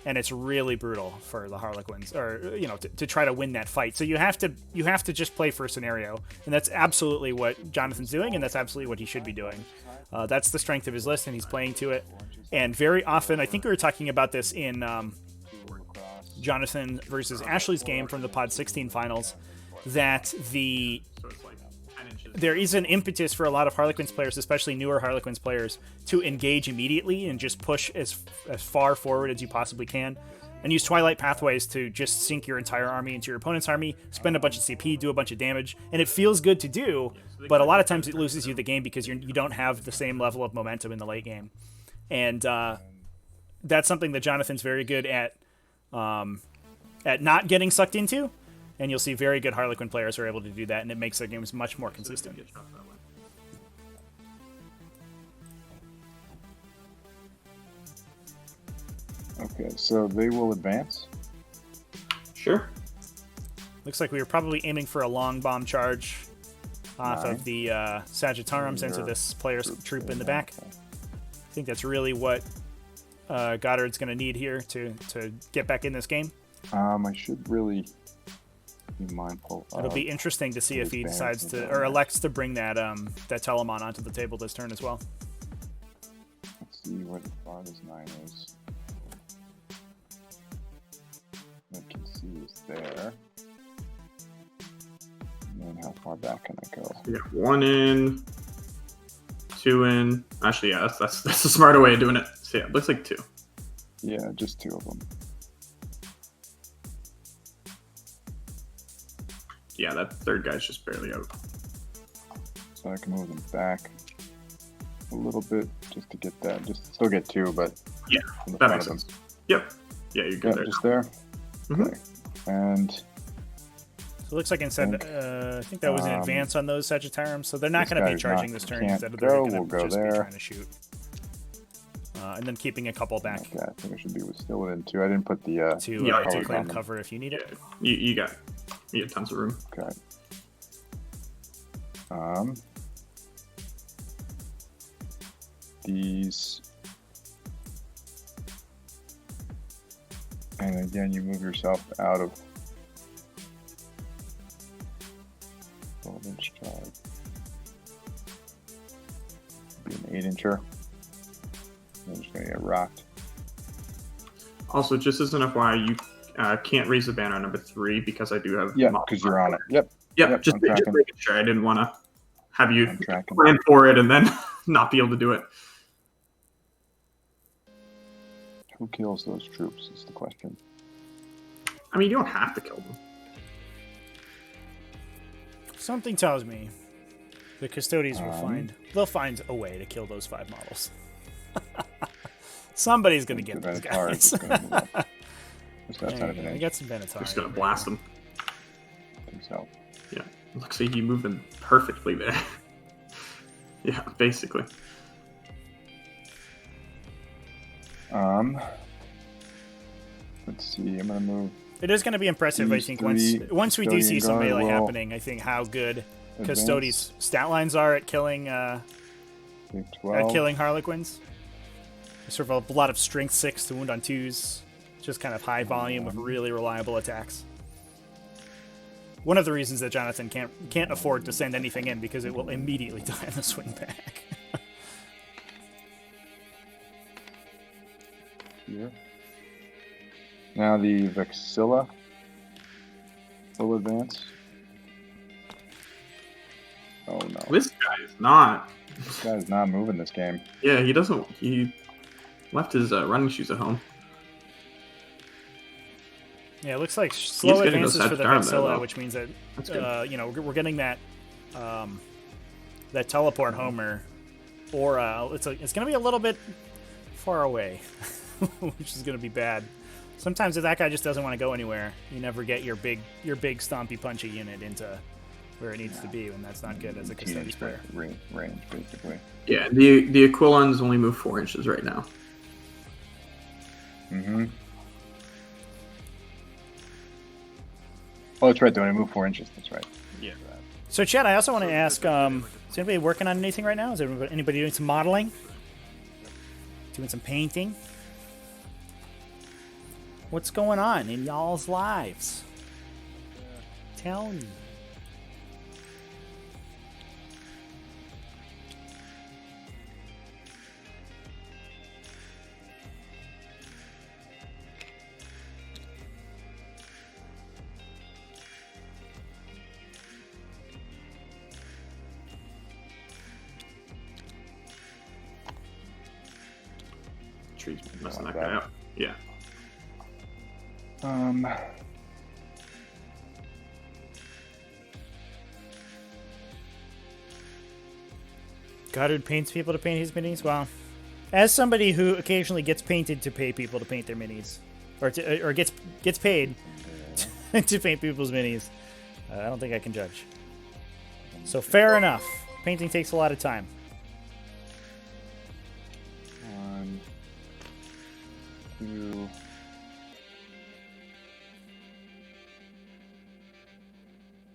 and it's really brutal for the Harlequins, or to try to win that fight. So you have to just play for a scenario, and that's absolutely what Jonathan's doing, and that's absolutely what he should be doing. That's the strength of his list, and he's playing to it. And very often, I think we were talking about this in Jonathan versus Ashley's game from the Pod 16 finals, that So it's like 10 inches. there is an impetus for a lot of Harlequins players, especially newer Harlequins players, to engage immediately and just push as far forward as you possibly can, and use Twilight Pathways to just sink your entire army into your opponent's army, spend a bunch of CP, do a bunch of damage, and it feels good to do, but a lot of times it loses you the game because you don't have the same level of momentum in the late game. And that's something that Jonathan's very good at not getting sucked into, and you'll see very good Harlequin players are able to do that, and it makes their games much more consistent. Okay, so they will advance. Sure. Looks like we were probably aiming for a long bomb charge off of the Sagittarums into this player's troop in the back. I think that's really what Goddard's going to need here to get back in this game. I should really be mindful. It'll be interesting to see if he decides to, or elects to bring that Telemon onto the table this turn as well. Let's see where the farthest 9 is. What I can see is there. And then how far back can I go? Yeah, 1 in, 2 in. Actually, yeah, that's a smarter way of doing it. So yeah, it looks like 2. Yeah, just 2 of them. Yeah, that third guy's just barely out. So I can move them back a little bit just to get that. Just still get 2, but yeah, in the that front makes of them. sense. Yep. Yeah, you're good there. Just there. Mhm. Okay. And So it looks like instead, I think that was an advance on those Sagittariums, so they're not this going to be guy's charging not- this turn. can't Instead of go, they're going we'll to go just be there. trying to shoot. And then keeping a couple back okay, I think I should be still within 2. I didn't put the to colors claim on them. cover if you need it. Yeah, you got tons of room. Okay. These, and again, you move yourself out of 12-inch drive. Be an 8-incher. I'm just gonna get rocked. Also, just as an FYI, you can't raise the banner on number 3 because I do have. Yeah, because you're on it. Yep. Yep, just I'm making tracking. sure. I didn't want to have you I'm tracking. plan for it and then not be able to do it. Who kills those troops is the question. I mean, you don't have to kill them. Something tells me the Custodes will they'll find a way to kill those 5 models. Somebody's going to get those guys. Just outside of an I inch. got some Venator. Just gonna blast them. I think so. Yeah, looks like you moved them perfectly there. Yeah, basically. Let's see. I'm gonna move. It is going to be impressive, I These think, three once we do see Custodian some guard melee will happening. I think how good advance. Custodes' stat lines are at killing Take 12. Harlequins. Sort of a lot of strength 6 to wound on 2s. Just kind of high volume of really reliable attacks. One of the reasons that Jonathan can't afford to send anything in because it will immediately die on the swing back. Here. Now the Vexilla will advance. Oh no. This guy is not. This guy's not moving this game. Yeah, he doesn't. He left his running shoes at home. Yeah, it looks like slow getting advances those for the Sagittarium there, Vexilla, though. which means that That's good. we're getting that that teleport homer, or it's going to be a little bit far away, which is going to be bad. Sometimes if that guy just doesn't want to go anywhere, you never get your big stompy punchy unit into where it needs to be, and that's not good as a Custodes player. Range, basically. Yeah, the Aquilons only move 4 inches right now. Mm-hmm. Oh, that's right. They only move 4 inches. That's right. Yeah. So, Chad, I also want to ask: is anybody working on anything right now? Is anybody doing some modeling? Doing some painting? What's going on in y'all's lives? Tell me. Trees messing Like that guy that. up. Yeah. Goddard paints people to paint his minis. Well, as somebody who occasionally gets painted to pay people to paint their minis, or gets paid to paint people's minis, I don't think I can judge. So fair enough. Painting takes a lot of time. 1, 2.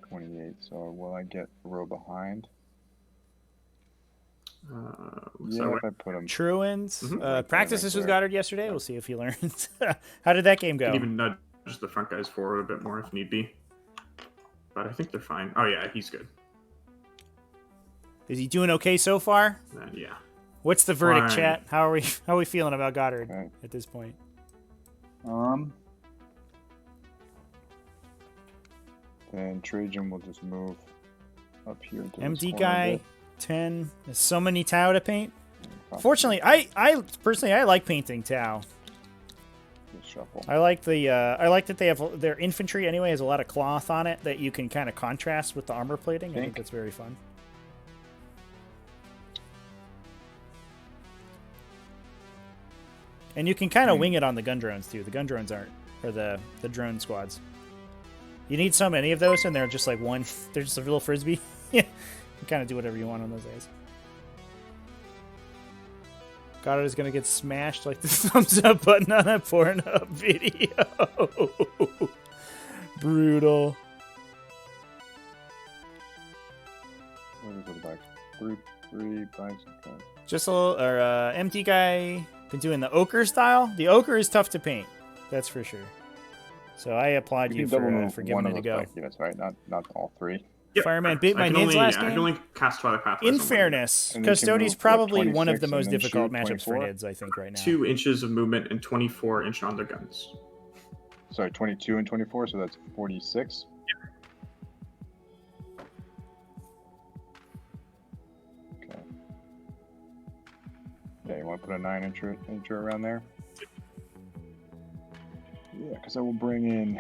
28. So will I get a row behind? Yeah, if I put him. Truants. Mhm. Practice this with Goddard yesterday. We'll see if he learns. How did that game go? Can even nudge the front guys forward a bit more if need be. But I think they're fine. Oh yeah, he's good. Is he doing okay so far? Then yeah. What's the verdict, Fine. chat? How are we feeling about Goddard Okay. at this point? Then Trajan will just move up here. To MD this corner a guy, bit. 10. There's so many Tau to paint. Probably Fortunately, I personally I like painting Tau. just shuffle. I like that they have their infantry anyway has a lot of cloth on it that you can kind of contrast with the armor plating. I think that's very fun. And you can kind of wing it on the gun drones too. The gun drones aren't, or the drone squads. You need so many of those, and they're just like one. They're just a little frisbee. Yeah, you kind of do whatever you want on those days. Goddard is gonna get smashed like the thumbs up button on a Pornhub video. Brutal. Where does it go back? Three bikes. Okay. Just a little, or empty guy been doing the ochre style. The ochre is tough to paint, that's for sure. So I applaud you for giving it a go. Units, right? Not all three. Yep. Fireman beat my I can nids only, last I can game. only cast Twilight Pathway. In fairness, And then can Custodes move, probably what, one of the 26 most and then difficult shoot matchups for 24? nids, I think, right now. 2 inches of movement and 24-inch on their guns. Sorry, 22 and 24, so that's 46. Okay. Yeah, you want to put a 9-incher around there? Yeah, because I will bring in.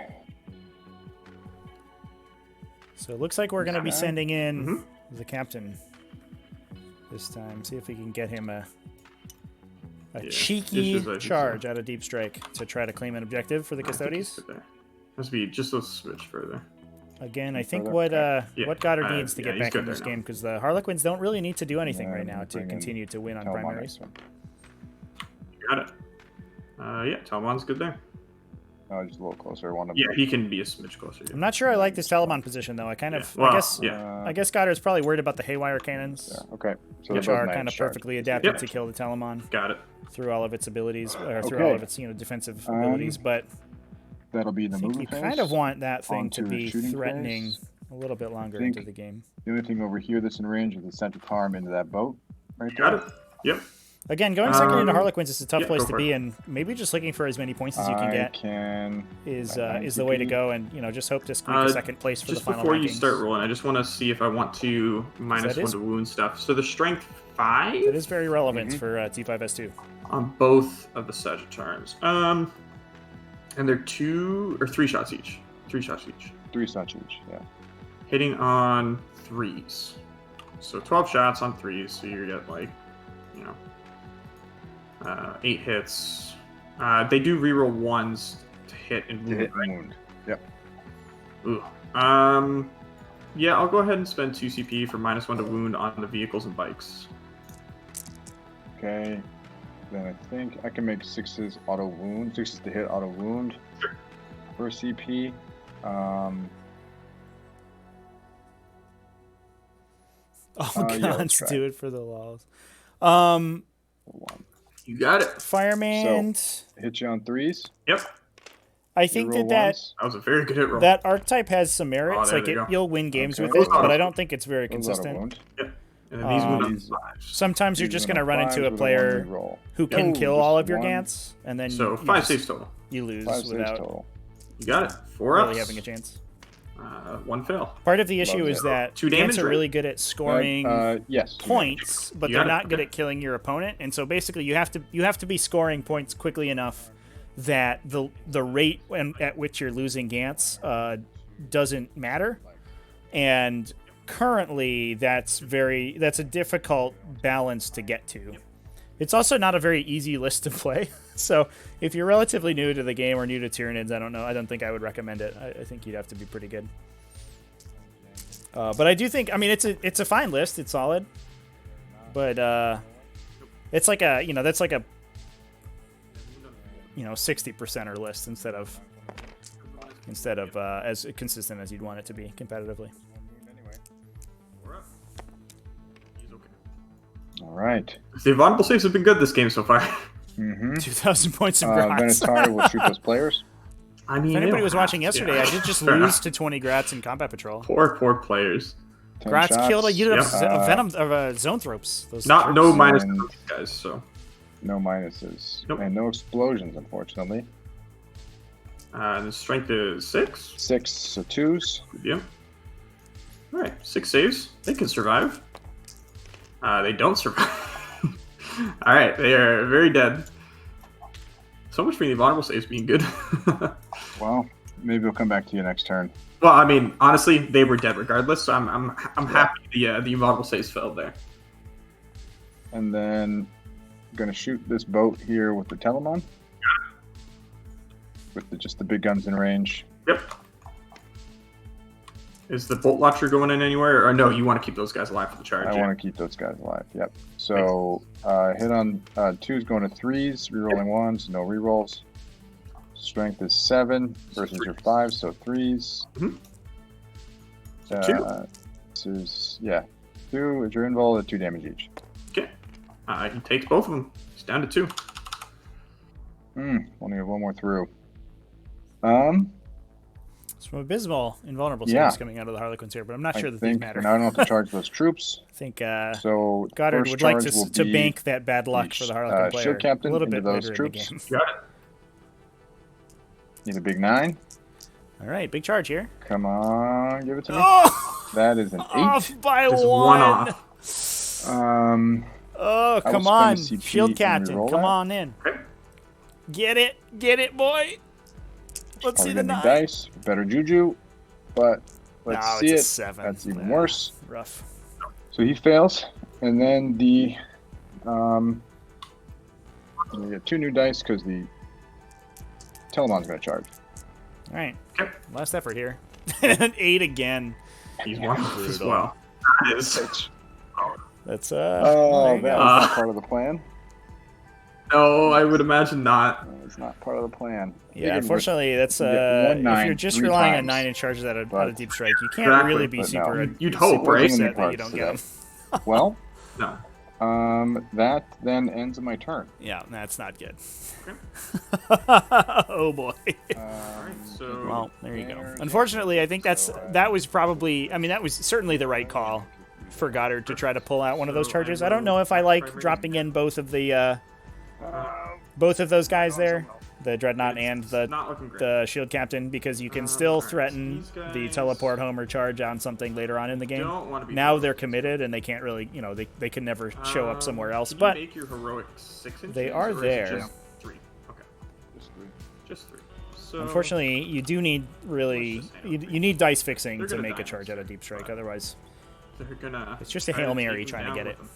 So it looks like we're going to be Okay. sending in Mm-hmm. the captain this time. See if we can get him a Yeah, cheeky issues, I think charge so. out of deep strike to try to claim an objective for the I think Custodes. it's there. Has to be just a switch further. Again, I think Further? what Goddard Yeah, needs to get he's back good in there this now. game because the Harlequins don't really need to do anything Yeah, right now to bring in continue to win on Talmon primaries. next Got it. Yeah, Talmon's good there. Oh, just a little closer. One of Yeah, he can be a smidge closer. I'm not sure I like this Taliban position though. I kind of, Yeah. Well, I guess, yeah. I guess Goddard's probably worried about the haywire cannons, Yeah, okay. So which they're both are nine kind of charge. perfectly adapted Yep. to kill the Taliban Got it. through all of its abilities, or through Okay. all of its defensive abilities. But That'll be in the I think moving you phase. kind of want that thing to onto the be shooting threatening phase. a little bit longer Think- into the game. The only thing over here that's in range is the central arm into that boat. Right there. Got it. Yep. Again, going second into Um, Harlequins is a tough yeah, place go to for be, it. and maybe just looking for as many points as you can I get can. is my the way to 9 go, and just hope to squeak a second place for Just the final before rankings. you start rolling, I just want to see if I want to minus that 1 is- to wound stuff. So the strength 5 That is very relevant Mhm. for T5S2. on both of the Sagittarians. And they're 2 or 3 shots each. 3 shots each. 3 shots each. Yeah. Hitting on 3s. So 12 shots on 3s. So you get 8 hits. They do reroll 1s to hit and To wound. hit right? and wound. Yep. Ooh. Yeah, I'll go ahead and spend 2 CP for minus 1 to wound on the vehicles and bikes. Okay. Then I think I can make 6s auto wound. 6s to hit auto wound. Sure. For CP. Oh, yeah, let's guns try. do it for the laws. One. You got it. Fireman. Hit you on 3s. Yep. I think Reroll that ones. That was a very good hit roll. that archetype has some merits. there Like you go. you'll win games Okay. with it, Those but are- I don't think it's very Those auto consistent. wound. And then these wound on these- 5s. Sometimes you're These just went going to on run into 5s a with player one reroll. who can Oh, kill just all of your one. Gants, and then So you 5 just- saves total. you lose 5 saves without total. You got it. 4 really ups. having a chance. 1 fail. Part of the issue Love is it. that 2 Gants damage, are right? really good at scoring Yes. points, but You they're got it, not good okay. at killing your opponent. And so basically, you have to be scoring points quickly enough that the rate at which you're losing Gants doesn't matter. And currently, that's a difficult balance to get to. It's also not a very easy list to play. So if you're relatively new to the game or new to Tyranids, I don't know. I don't think I would recommend it. I think you'd have to be pretty good. But I do think, I mean, it's a fine list. It's solid. But it's like that's like a 60%er list instead of as consistent as you'd want it to be competitively. 4 up. He's okay. All right. The vulnerable saves have been good this game so far. Mm-hmm. 2,000 points of grats. Venetar will shoot those players. I mean, If they anybody don't was have watching to. yesterday, I did just Fair lose enough. to 20 grats in Combat Patrol. Poor players. 10 Gratz shots. killed a unit Yep. of venom of zone thropes. Those No troops. minus And- to these guys, so. No minuses. Nope. And no explosions, unfortunately. The strength is 6. 6, so 2s. Yep. All right, 6 saves. They can survive. They don't survive. All right, they are very dead. So much for the vulnerable saves being good. Well, maybe we'll come back to you next turn. Well, I mean, honestly, they were dead regardless. So I'm happy the invulnerable saves failed there. And then I'm going to shoot this boat here with the Telemon. With just the big guns in range. Yep. Is the bolt launcher going in anywhere, or no? You want to keep those guys alive for the charge? I want to keep those guys alive. Yep. So hit on 2s going to 3s, rerolling 1s, no rerolls. Strength is 7 versus your 5, so 3s. Mhm. 2. This is 2. Is your invul at 2 damage each. Okay. He takes both of them. He's down to 2. Only have one more through. Some abysmal invulnerable Yeah. saves coming out of the Harlequins here, but I'm not sure I that these think matter. now I don't have to charge those troops. I think So Goddard first would like charge will to be bank that bad luck for the Harlequin player shield captain a little into bit those later in the troops. game. Got it. Need a big 9. All right, big charge here. Come on, give it to me. Oh, That is an 8. off by Just one. one off. Oh, will come spend on, a CP shield and captain, reroll come that. on in. Okay. Get it, boy. Let's see Probably the gonna 9. need dice, better juju, but let's No, see it's a it. 7. That's even Yeah, worse. Rough. So he fails, and then the we get 2 new dice because the Telemon's going to charge. All right, Okay. last effort here. An 8 again. He's one off as Brutal. well. That is. That's Oh, there that you was go. not part of the plan. No, I would imagine not. No, it's not part of the plan. Yeah, Figured unfortunately, that's you get one if 9 you're just 3 relying on times. 9 and charges out of But- deep strike, you can't Exactly, really be but no. super. You'd hope, super right? upset that you Parts don't get today. them. Well, No. that then ends my turn. Yeah, that's not good. Okay. Oh boy. So Well, there you go. there's- Unfortunately, I think so, that was probably. I mean, that was certainly the right call for Goddard to try to pull out one of those charges. I don't know if I like dropping in both of those guys there, the Dreadnought and not looking great. the Shield Captain, because you can still alright, so threaten these guys the teleport home or charge on something later on in the game. Don't want to be Now heroic. they're committed and they can't really, they can never show up somewhere else. Can you But make your heroic 6 inches, they are or is it there. Just 3. Okay. Just 3. So unfortunately, you do need really you need dice fixing They're to gonna make die a charge out of deep strike. Otherwise, they're gonna. it's just a try Hail to Mary take trying to down get with it. them.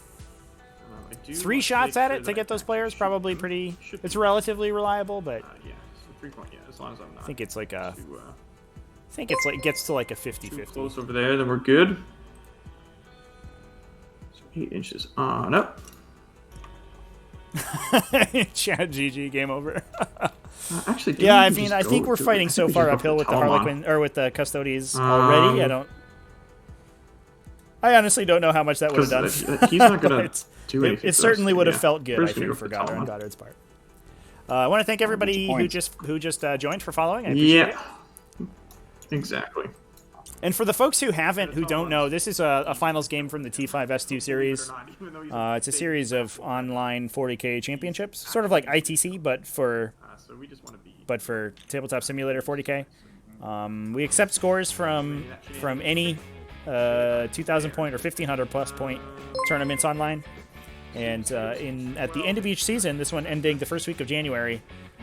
I do 3 want to shots make at sure it to that get those I players should probably be- pretty. should It's be. relatively reliable, but Yeah, so 3 point. Yeah, as long as I'm not. I think it's like a. too, I think it's like gets to like a too 50-50. close over there, then we're good. So 8 inches on up. Chat GG game over. Actually, Yeah, I didn't we mean, just I think go we're to- fighting I so think we far just uphill go with to the Telemon. Harlequin or with the Custodes already. I honestly don't know how much that would have done. Because he's not gonna It's- do anything. it certainly would have felt good, We're I just gonna think, go for for Goddard on Telemon. Goddard's part. I want to thank everybody who point. just joined for following. I appreciate it. Yeah, exactly. And for the folks who don't know, this is a finals game from the T5S2 series. It's a series of online 40K championships, sort of like ITC, but for So we just want to be. Tabletop Simulator 40K. We accept scores from any 2,000 point or 1,500 plus point tournaments online. And at the end of each season, this one ending the first week of January,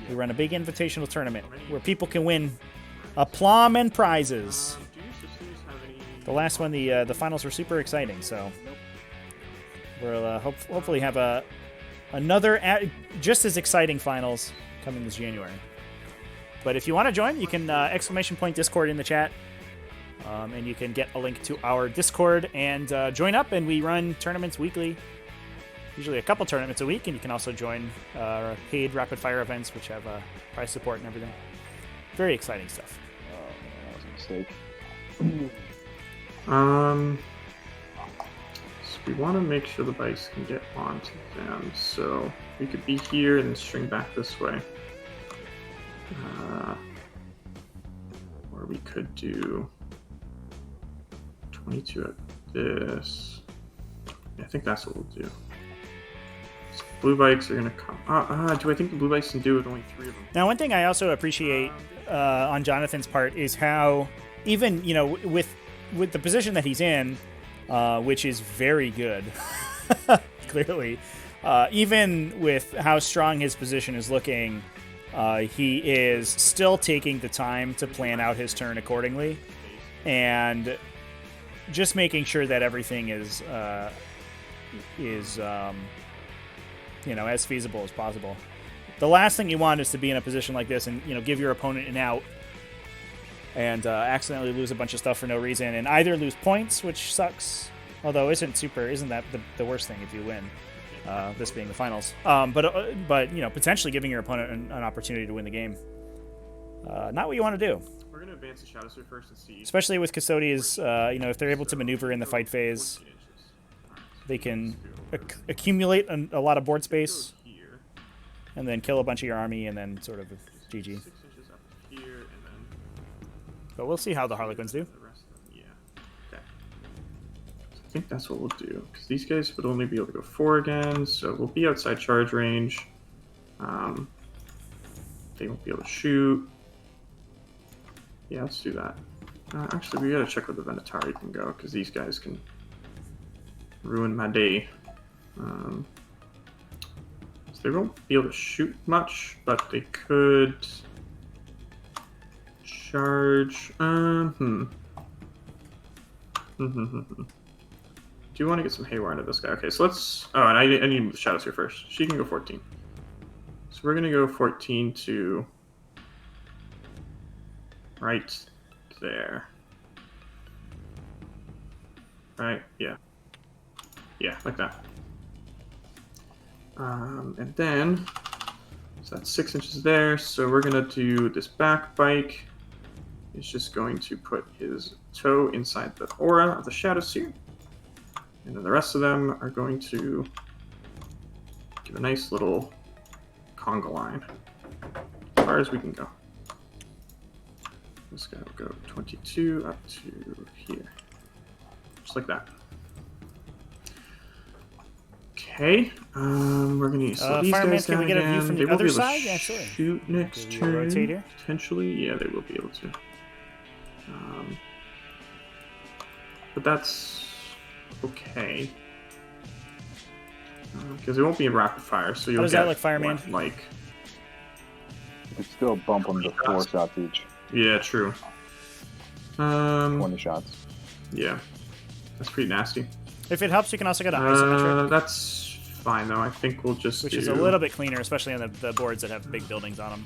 we run a big invitational tournament where people can win aplomb and prizes. Do your sisters have any? The last one, the finals were super exciting, so we'll hopefully have another just as exciting finals coming this January. But if you want to join, you can ! Discord in the chat, and you can get a link to our Discord and join up. And we run tournaments weekly, usually a couple tournaments a week, and you can also join paid rapid fire events, which have prize support and everything. Very exciting stuff. That was a mistake. So we want to make sure the bikes can get onto them. So we could be here and string back this way. Or we could do 22 at this. Yeah, I think that's what we'll do. So blue bikes are gonna come. Do I think the blue bikes can do with only 3 of them? Now, one thing I also appreciate on Jonathan's part is how even with the position that he's in, which is very good, clearly, even with how strong his position is looking, he is still taking the time to plan out his turn accordingly, and just making sure that everything is as feasible as possible. The last thing you want is to be in a position like this and give your opponent an out and accidentally lose a bunch of stuff for no reason, and either lose points, which sucks. Although isn't that the worst thing if you win? This being the finals, but potentially giving your opponent an opportunity to win the game. Not what you want to do. We're gonna advance the Shadow Sphere first and see. Especially with Custodes, if they're able to maneuver in the fight phase, they can accumulate a lot of board space, and then kill a bunch of your army, and then sort of GG. But we'll see how the Harlequins do. I think that's what we'll do, because these guys would only be able to go 4 again, so we'll be outside charge range. They won't be able to shoot. Yeah, let's do that. Actually, we gotta check where the Venatari can go, because these guys can ruin my day. So they won't be able to shoot much, but they could charge. Do you want to get some haywire into this guy? Okay, so let's... Oh, and I need to move the Shadow Sphere first. She can go 14. So we're going to go 14 to... right there. Right? Yeah. Yeah, like that. And then... So that's 6 inches there. So we're going to do this back bike. He's just going to put his toe inside the aura of the Shadow Sphere. And then the rest of them are going to give a nice little conga line as far as we can go. This guy will go 22 up to here. Just like that. Okay, we're going to use these Fireman, guys can down we get a view again. from They the will be other able to side? Actually, shoot next Can we turn. rotate here? Potentially, yeah, they will be able to. But that's okay. Because it won't be a rapid fire, so you'll How does get that look, Fireman? like... You can still bump them to 4 shots each. Yeah, true. 20 shots. Yeah. That's pretty nasty. If it helps, you can also get a isometric, That's fine, though. I think we'll just which do... is a little bit cleaner, especially on the boards that have big buildings on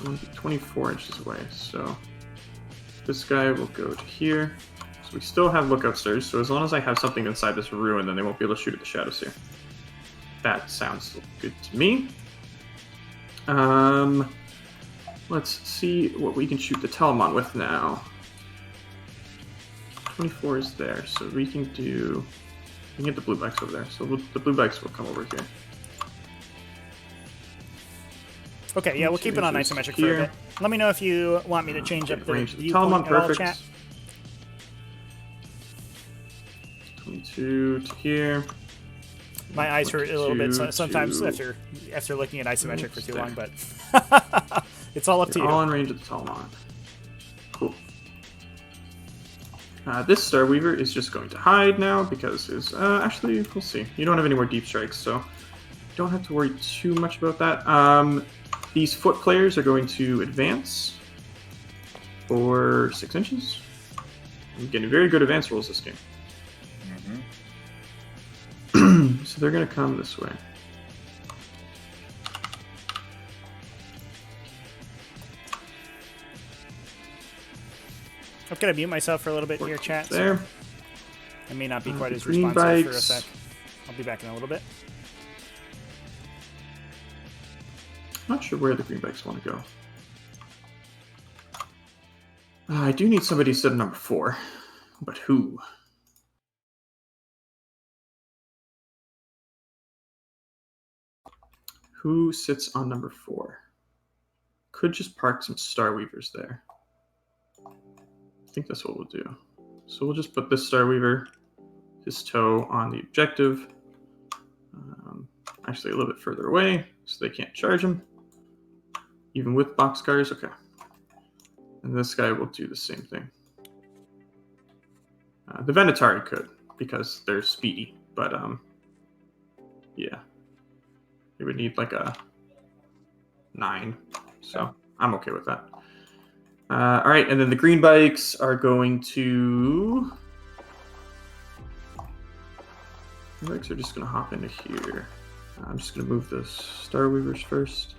them. 24 inches away, so... This guy will go to here. So we still have lookout stairs, so as long as I have something inside this ruin, then they won't be able to shoot at the Shadows here. That sounds good to me. Let's see what we can shoot the Telemon with now. 24 is there, so we can do... We can get the blue bikes over there, so the blue bikes will come over here. Okay, yeah, we'll keep it on isometric for a bit. Let me know if you want me to change up the range of the viewpoint Telemon, at all, perfect. chat. 22 to here. My eyes hurt a little bit 22 sometimes to- after looking at isometric for too there. long, but it's all up to They're you. all in range of the Telemon. Cool. This Star Weaver is just going to hide now because his... actually, we'll see. You don't have any more deep strikes, so don't have to worry too much about that. These foot players are going to advance for 6 inches. I'm getting very good advance rolls this game. So they're going to come this way. I'm gonna mute myself for a little bit here, chat. So There. I may not be quite the as green responsive for a bikes. sec. I'll be back in a little bit. Not sure where the green bikes want to go. I do need somebody to sit at number 4, but who? Who sits on number 4? Could just park some Star Weavers there. I think that's what we'll do. So we'll just put this Star Weaver, his toe on the objective. Actually, a little bit further away, so they can't charge him. Even with boxcars, okay. And this guy will do the same thing. The Venatari could, because they're speedy, but yeah. It would need like a 9, so I'm okay with that. All right, and then the green bikes are going to... Green bikes are just going to hop into here. I'm just going to move the Star Weavers first.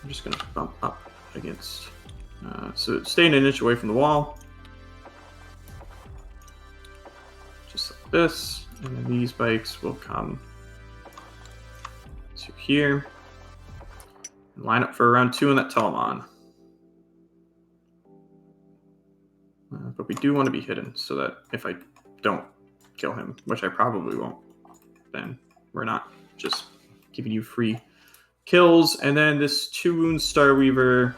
I'm just going to bump up against... so staying an inch away from the wall. Just like this. And then these bikes will come to here. And line up for round 2 on that Telemon. But we do want to be hidden so that if I don't kill him, which I probably won't, then we're not just giving you free kills. And then this 2 wound Star Weaver,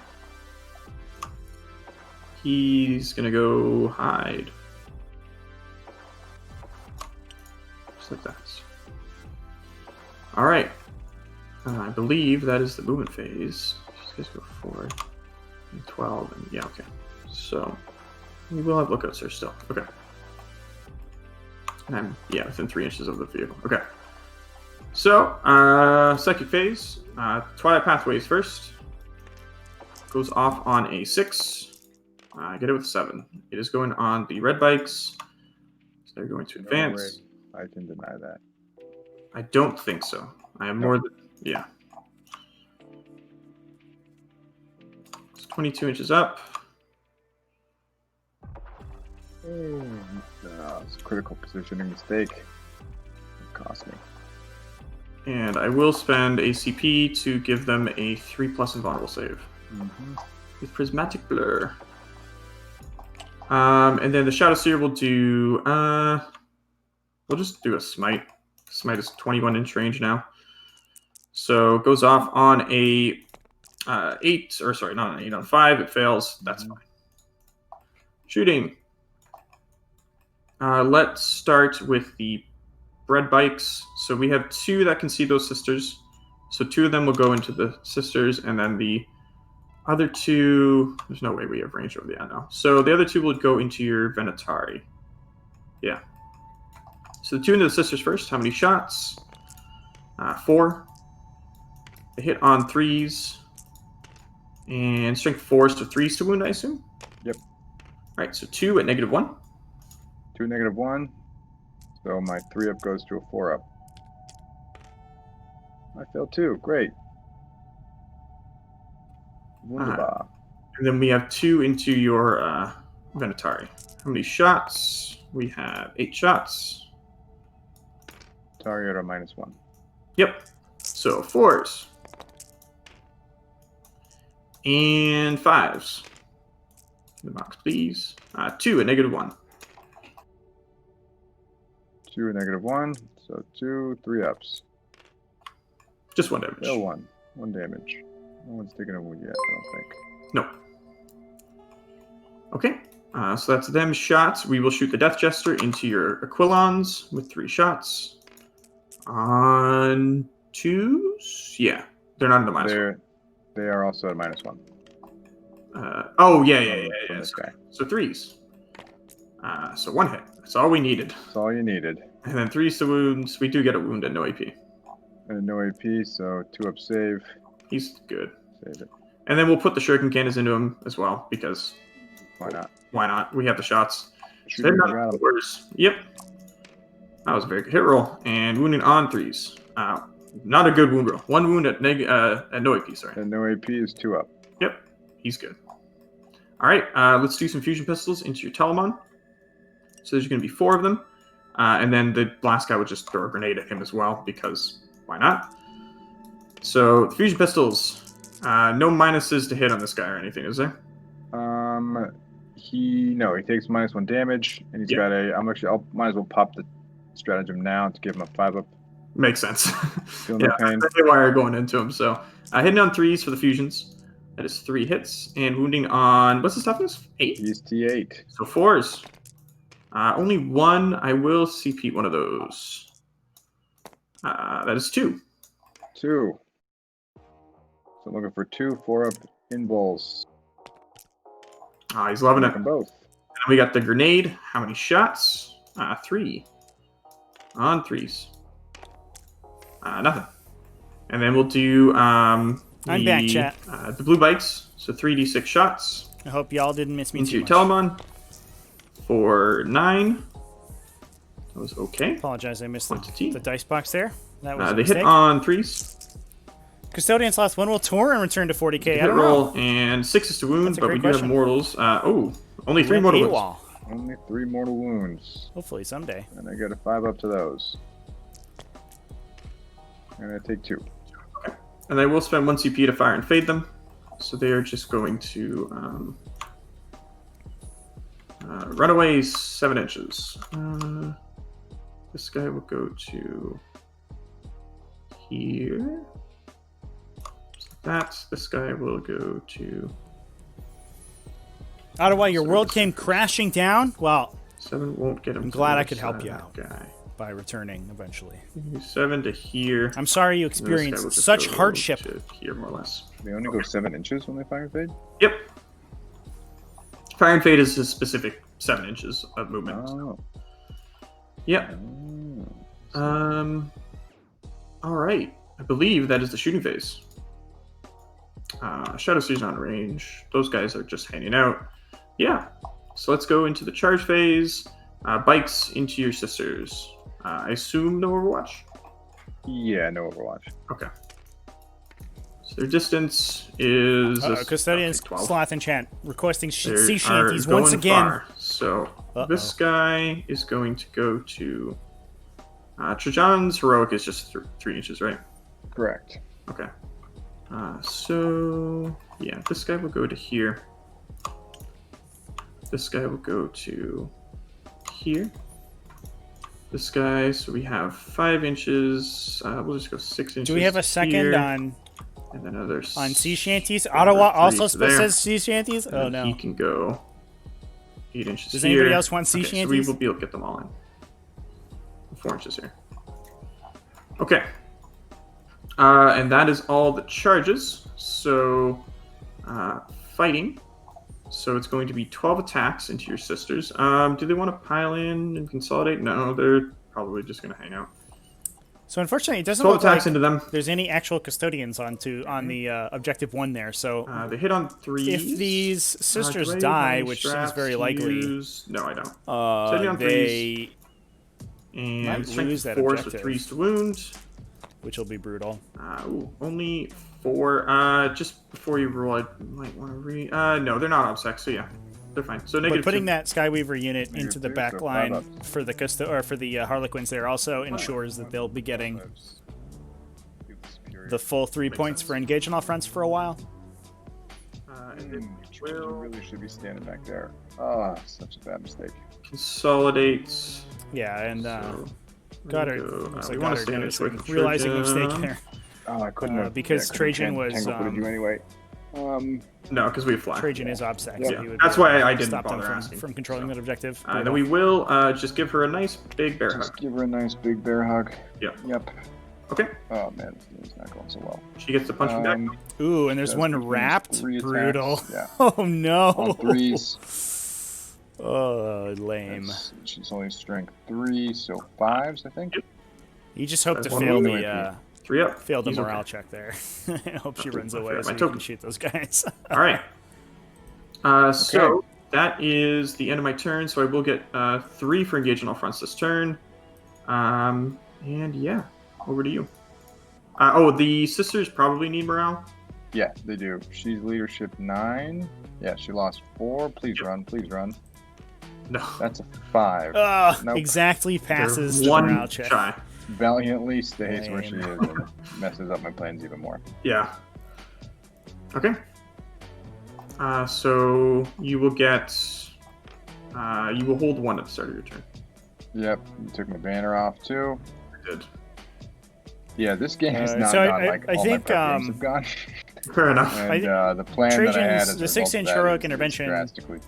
he's going to go hide. Just like that. All right. I believe that is the movement phase. These guys go forward. And 12. And yeah, okay. So we will have lookouts here still. Okay. And I'm, yeah, within 3 inches of the vehicle. Okay. So, second phase. Twilight Pathways first. Goes off on a 6. Get it with 7. It is going on the red bikes. So they're going to advance. No way I can deny that. I don't think so. I am more than... Yeah. It's 22 inches up. It's a critical positioning mistake. It cost me. And I will spend a CP to give them a 3+ invulnerable save. Mm-hmm. With Prismatic Blur. And then the Shadow Seer will do... we'll just do a Smite. Smite is 21 inch range now. So it goes off on a 8, or sorry, not an 8, on 5. It fails. That's fine. Shooting. Let's start with the red bikes. So we have 2 that can see those sisters. So 2 of them will go into the sisters, and then the other 2... There's no way we have range over the no. So the other 2 will go into your Venatari. Yeah. So the 2 into the sisters first. How many shots? 4. They hit on 3s. And strength 4, so 3s to wound, I assume? Yep. All right, so 2 at -1. 2 -1. So my 3-up goes to a 4-up. I failed 2. Great. Wunderbar. And then we have 2 into your Venatari. How many shots? We have 8 shots. Target a -1. Yep. So 4s. And 5s. The box, please. 2 at -1. 2 at -1. So 2 3-ups. Just 1 damage. Fail 1. 1 damage. No one's taken a wound yet, I don't think. No. Okay. So that's them shots. We will shoot the Death Jester into your Aquilons with 3 shots. On 2s? Yeah. They're not in the -1. They are also at -1. Oh, yeah. So 3s. So 1 hit. That's all we needed. That's all you needed. And then 3s to wounds. We do get a wound at no AP. And no AP, so 2-up save. He's good. Save it. And then we'll put the shuriken cannons into him as well, because... Why not? Why not? We have the shots. Shoot They're him not around. the worst. Yep. That was a very good hit roll. And wounding on 3s. Not a good wound roll. 1 wound at no AP, sorry. And no AP is 2-up. Yep. He's good. All right. Let's do some fusion pistols into your Telemon. So there's going to be 4 of them. And then the blast guy would just throw a grenade at him as well, because why not? So the fusion pistols. No minuses to hit on this guy or anything, is there? He takes -1 damage, and he's got a. I'll might as well pop the stratagem now to give him a 5-up. Makes sense. Feel no pain. That's the wire going into him. So hitting on 3s for the fusions. That is 3 hits. And wounding on, what's his toughness? 8? He's T8. So 4s. Only 1. I will CP one of those. That is 2. 2. So looking for 2 4-up invols. He's loving it. Them both. And we got the grenade. How many shots? 3. On 3s. Nothing. And then we'll do I'm back, chat. The blue bikes. So 3d6 shots. I hope y'all didn't miss me Into too your much. Telemon. For 9. That was okay. Apologize, I missed Quantity. the dice box there. That was a They hit mistake. on 3s. Custodians lost 1 will tour and return to 40k. I Hit don't roll know. and 6 to wound, That's a but we great do have question. mortals. Only 3 Went mortal wounds. AWOL. Only 3 mortal wounds. Hopefully someday. And I get a 5-up to those. And I take 2. Okay. And I will spend 1 CP to fire and fade them. So they are just going to run away 7 inches. This guy will go to here. Just like that. This guy will go to Ottawa, your world came crashing down. Well, 7. Won't get him. I'm to glad the I other could help side you of out. that guy. by returning eventually. 7 to here. I'm sorry you And this guy will experienced just such go hardship. to here, more or less. They only go 7 inches when they fire and fade? Yep. Fire and fade is a specific 7 inches of movement. Oh. Yep. All right. I believe that is the shooting phase. Shadow Seer's on range. Those guys are just hanging out. Yeah. So let's go into the charge phase. Bikes into your sisters. I assume no Overwatch? Yeah, no Overwatch. Okay. So their distance is... Custodians, 12. Sloth and Chant requesting They sea are shanties going once again. far. So this guy is going to go to... Trajan's heroic is just 3 inches, right? Correct. Okay. So yeah, this guy will go to here. This guy will go to here. This guy, so we have 5 inches. We'll just go 6 inches. Do we have a second here, on and then another sea shanties? Ottawa also there. says sea shanties? And Oh then no. He can go 8 inches. Does here. anybody else want sea So we shanties? will be able to get them all in. 4 inches here. Okay. And that is all the charges. So, fighting. So it's going to be 12 attacks into your sisters. Do they want to pile in and consolidate? No, they're probably just going to hang out. So unfortunately, it doesn't 12 look attacks like into them. there's any actual custodians on the objective 1 there. So They hit on 3s. if these sisters do I die, have which seems straps very to likely, use? No, I don't. Setting on they And might strength lose that 4s with objective. 3s to wound. which will be brutal. Only 4. Just before you roll, I might want to no, they're not obsec, so yeah, they're fine. So But negative putting 2. that Skyweaver unit into the -2, back so line 5 for the Harlequins there also ensures that they'll be getting the full 3 points for engage on all fronts for a while. And then You really should be standing back there. Oh, such a bad mistake. consolidate. Yeah, and So Goddard, we go- looks we like wanna Goddard stand noticing, with realizing a mistake Trajan. there. Oh, I couldn't have. Because couldn't Trajan have was, tangle footed you anyway. No, because we have fly. Trajan is obsec, Yeah. so he would That's be able why to I didn't stop them bother from, asking. from controlling that objective. Then we will just give her a nice big bear Just hug. give her a nice big bear hug. Yep. Yep. Okay. Oh man, it's not going so well. She gets to punch me back. Ooh, and there's Does one confuse wrapped. 3 attacks. Brutal. Yeah. Oh no. On 3s. Oh, lame. She's only strength 3, so 5s, I think. You just hope That's to one fail wound. the 3 up. fail the He's morale okay. check there. I hope she runs I away forgot so my you can token. shoot those guys. All right. So that is the end of my turn. So I will get 3 for engage on all fronts this turn. And yeah, over to you. The sisters probably need morale. Yeah, they do. She's leadership 9. Yeah, she lost 4. Please run, please run. No. That's a 5. Nope. Exactly passes They're the one morale check. shy. Valiantly stays where she is Lame. and messes up my plans even more. Yeah. Okay. So you will get. You will hold 1 at the start of your turn. Yep, you took my banner off too. Good. Yeah, this game has So not gone like I all think, my prep games have gone. Fair enough. And the plan that I had Trajan's as a the result 6-inch of that heroic is intervention drastically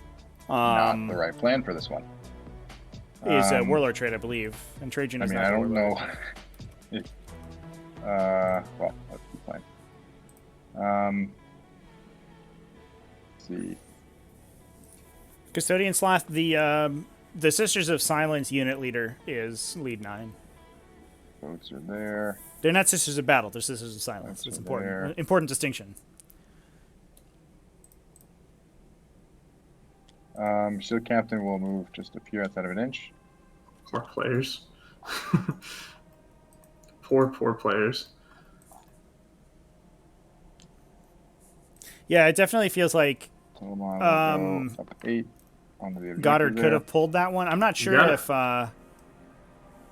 not the is right plan for this one. a warlord trait, I believe, and Trajan I is mean, not I a don't warlord. know. If, well, that's the plan. Let's see. Custodian Sloth, the Sisters of Silence unit leader is lead 9. Folks are there. They're not Sisters of Battle, they're Sisters of Silence. Folks It's are important. there. Important distinction. Shield Captain will move just a few outside of an inch. Poor players. Poor players. Yeah, it definitely feels like Total model will go up 8 onto the objective Goddard could there. have pulled that one. I'm not sure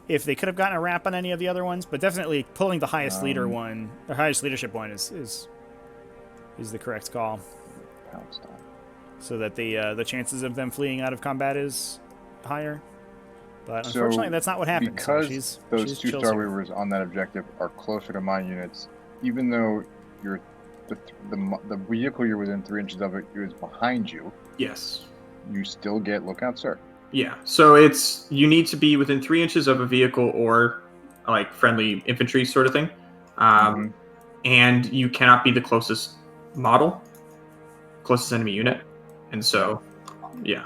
if they could have gotten a wrap on any of the other ones, but definitely pulling the highest leader one, the highest leadership one is the correct call. Pounced on. So that the chances of them fleeing out of combat is higher. But So, unfortunately, that's not what happened. Because she's those two chill Star here. Weavers on that objective are closer to my units, even though you're the vehicle you're within 3 inches of it is behind you, Yes. you still get lookout, sir. Yeah. So you need to be within 3 inches of a vehicle or like friendly infantry sort of thing, and you cannot be the closest model, closest enemy unit, and so yeah.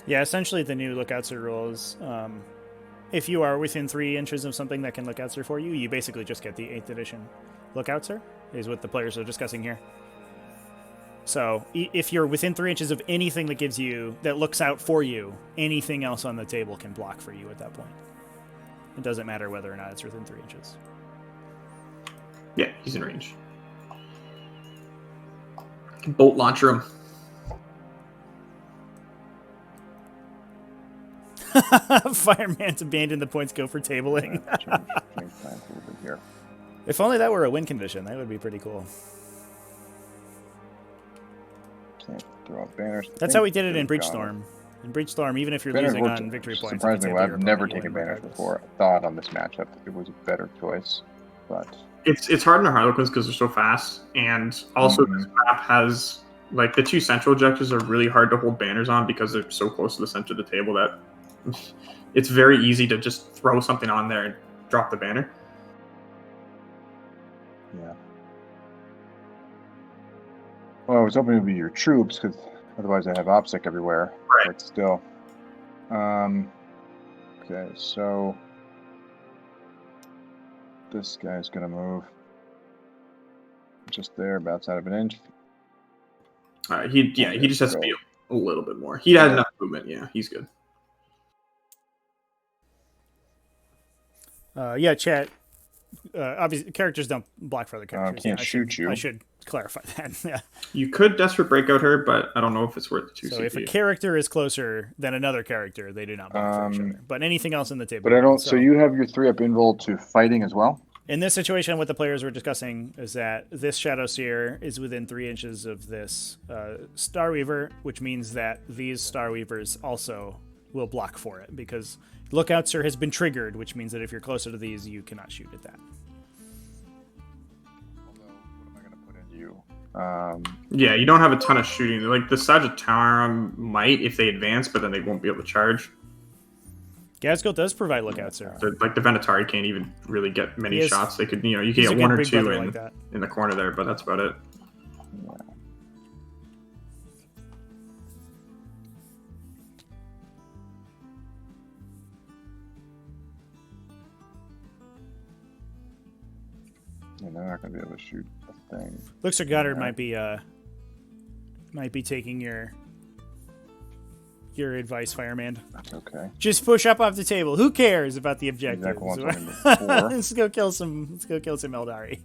Yeah, essentially the new lookout sir rule is if you are within 3 inches of something that can look out sir for you, you basically just get the 8th edition lookout sir, is what the players are discussing here. So if you're within 3 inches of anything that looks out for you, anything else on the table can block for you at that point. It doesn't matter whether or not it's within 3 inches. Yeah, he's in range. Bolt launcher him. Fireman's abandoned the points, go for tabling. Change plans a little bit here. If only that were a win condition, that would be pretty cool. Can't throw out banners. That's how we did it in Breachstorm. In Breachstorm, even if you're Banners losing worked on victory points, surprisingly well. you I've can never table your taken opponent banners regardless. before. I thought on this matchup that it was a better choice, but It's hard in the Harlequins because they're so fast, and also this map has like the 2 central objectives are really hard to hold banners on because they're so close to the center of the table that it's very easy to just throw something on there and drop the banner. yeah. Well, I was hoping it would be your troops, because otherwise I have OPSEC everywhere. Right. But still. Okay, so this guy's gonna move just there, about outside of an inch. He just has to be a little bit more. He had enough movement. Yeah, he's good. Yeah, chat. Obviously, characters don't block for other characters. Can't shoot you. I should clarify that. Yeah. You could desperate breakout her, but I don't know if it's worth the 2 So CP. if a character is closer than another character, they do not block for each other. But anything else in the table. But I don't. So you have your 3-up invul to fighting as well. In this situation, what the players were discussing is that this Shadow Seer is within 3 inches of this Starweaver, which means that these Starweavers also will block for it, because Lookout Sir has been triggered, which means that if you're closer to these, you cannot shoot at that. Although, what am I going to put in you? Yeah, you don't have a ton of shooting. Like the Sagittarium might if they advance, but then they won't be able to charge. Gazgul does provide Lookout Sir. Like the Venatari can't even really get many He is- shots. They could, you can he's a get good 1 or big 2 brother in, like that. in the corner there, but that's about it. Yeah, they're not going to be able to shoot a thing. Looks like Goddard might be taking your advice, Fireman. That's okay. Just push up off the table. Who cares about the objectives? Exactly what's on the 4. Let's go kill some Eldari.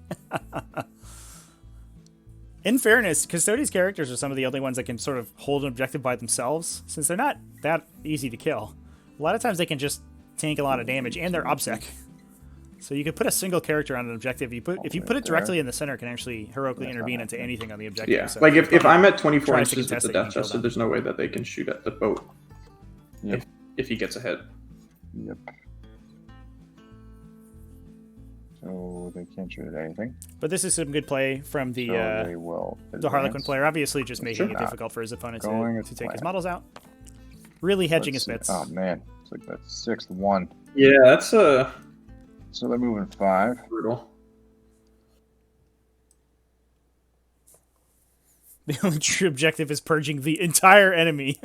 In fairness, Custodes characters are some of the only ones that can sort of hold an objective by themselves, since they're not that easy to kill. A lot of times they can just tank a lot of damage, and they're OBSEC. So you could put a single character on an objective. If you put it directly in the center, it can actually heroically intervene into anything on the objective. Yeah, So like if I'm at 24 tries to inches with contest the it, you Death can kill Jester, them. there's no way that they can shoot at the boat. Yep. If he gets ahead. Yep. So they can't shoot at anything. But this is some good play from the So they will the Harlequin advance. player, obviously just making it not difficult for his opponent going to as take his planned. models out. Really hedging Let's his bits. see. Oh man, it's like that 6th one. Yeah, that's So they're moving 5. brutal. The only true objective is purging the entire enemy.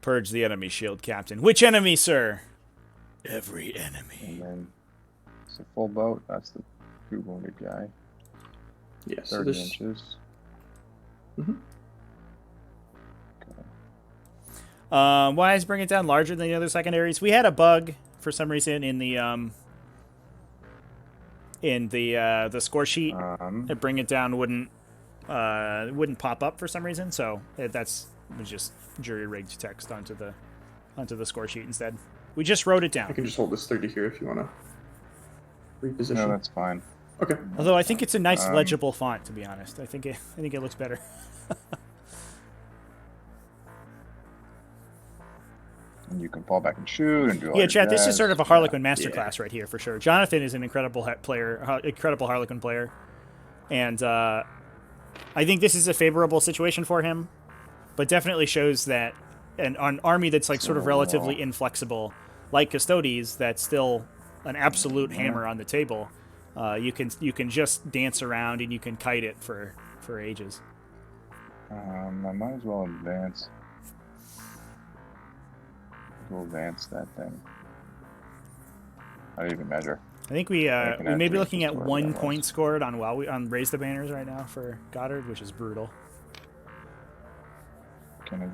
Purge the enemy, shield captain. Which enemy, sir? Every enemy. And then it's a full boat. That's the 2 wounded guy. Yeah, so 30 this. inches. Mhm. Why is bring it down larger than the other secondaries? We had a bug for some reason in the score sheet. That bring it down wouldn't pop up for some reason. So was just jury rigged text onto the score sheet instead. We just wrote it down. I can just hold this 30 here if you want to reposition. No, that's fine. Okay. Although I think it's a nice legible font, to be honest. I think it looks better. And you can fall back and shoot and do all Yeah, your chat. This is jazz. sort of a Harlequin masterclass right here for sure. Jonathan is an incredible incredible Harlequin player, and I think this is a favorable situation for him. But definitely shows that an army that's like sort of relatively inflexible, like Custodes, that's still an absolute hammer on the table. You can just dance around and you can kite it for ages. I might as well advance. Go advance that thing. I didn't even measure. I think we may be looking at 1 that point was. scored on Raise the Banners right now for Goddard, which is brutal. Can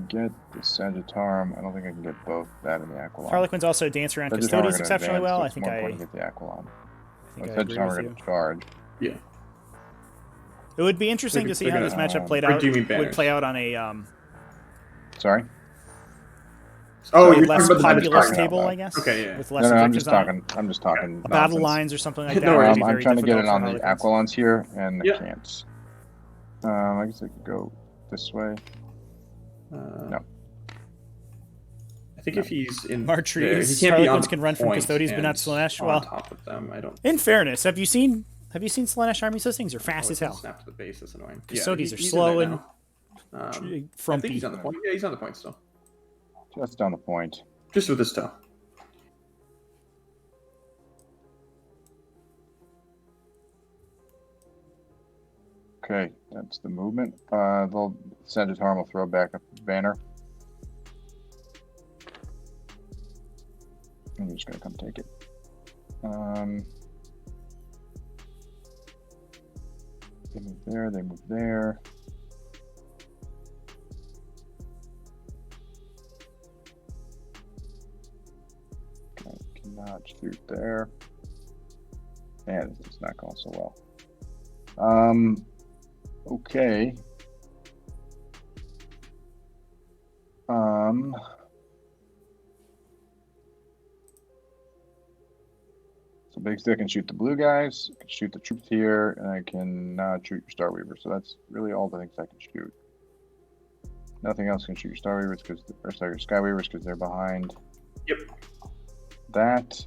get the Sagittarum. I don't think I can get both that and the Aquilon. Harlequins also dance around Sagittarum Custodes are gonna exceptionally advance, well. so I it's think more I important to get the Aquilon. think I Well, agree Sagittarum with are you. going to charge. Yeah. It would be interesting to see how this matchup played Or out. do you mean Would banners? play out on a Sorry? Oh, you're less talking about the populous Sagittarum. table, I guess. Okay, yeah. With No, less I'm objectives just on it. talking. I'm just talking. Battle nonsense. lines or something like that. No would worries. be I'm very trying to get difficult it on for the Harlequins. Aquilons here, and Yeah. I can't. I guess I could go this way. No. I think if he's in March there, trees. he can't be on Harlequins the can run from point Custodes, but not and Slanesh. on Well, top of them. I don't. in fairness, have you seen Slanesh armies? Those things are fast as hell. Snap to the base. That's annoying. Custodes are he's in slow there and now. I think frumpy. he's on the point. Yeah, he's on the point still. Just down the point. Just with this toe. Okay, that's the movement. The Sagittarum will throw back a banner. I'm just gonna come take it. They move there, they move there. Okay, cannot shoot there. And it's not going so well. Okay. So Big Stick can shoot the blue guys, can shoot the troops here, and I can shoot your Star Weaver. So that's really all the things I can shoot. Nothing else can shoot your Star Weavers your Sky Weavers because they're behind. Yep. That.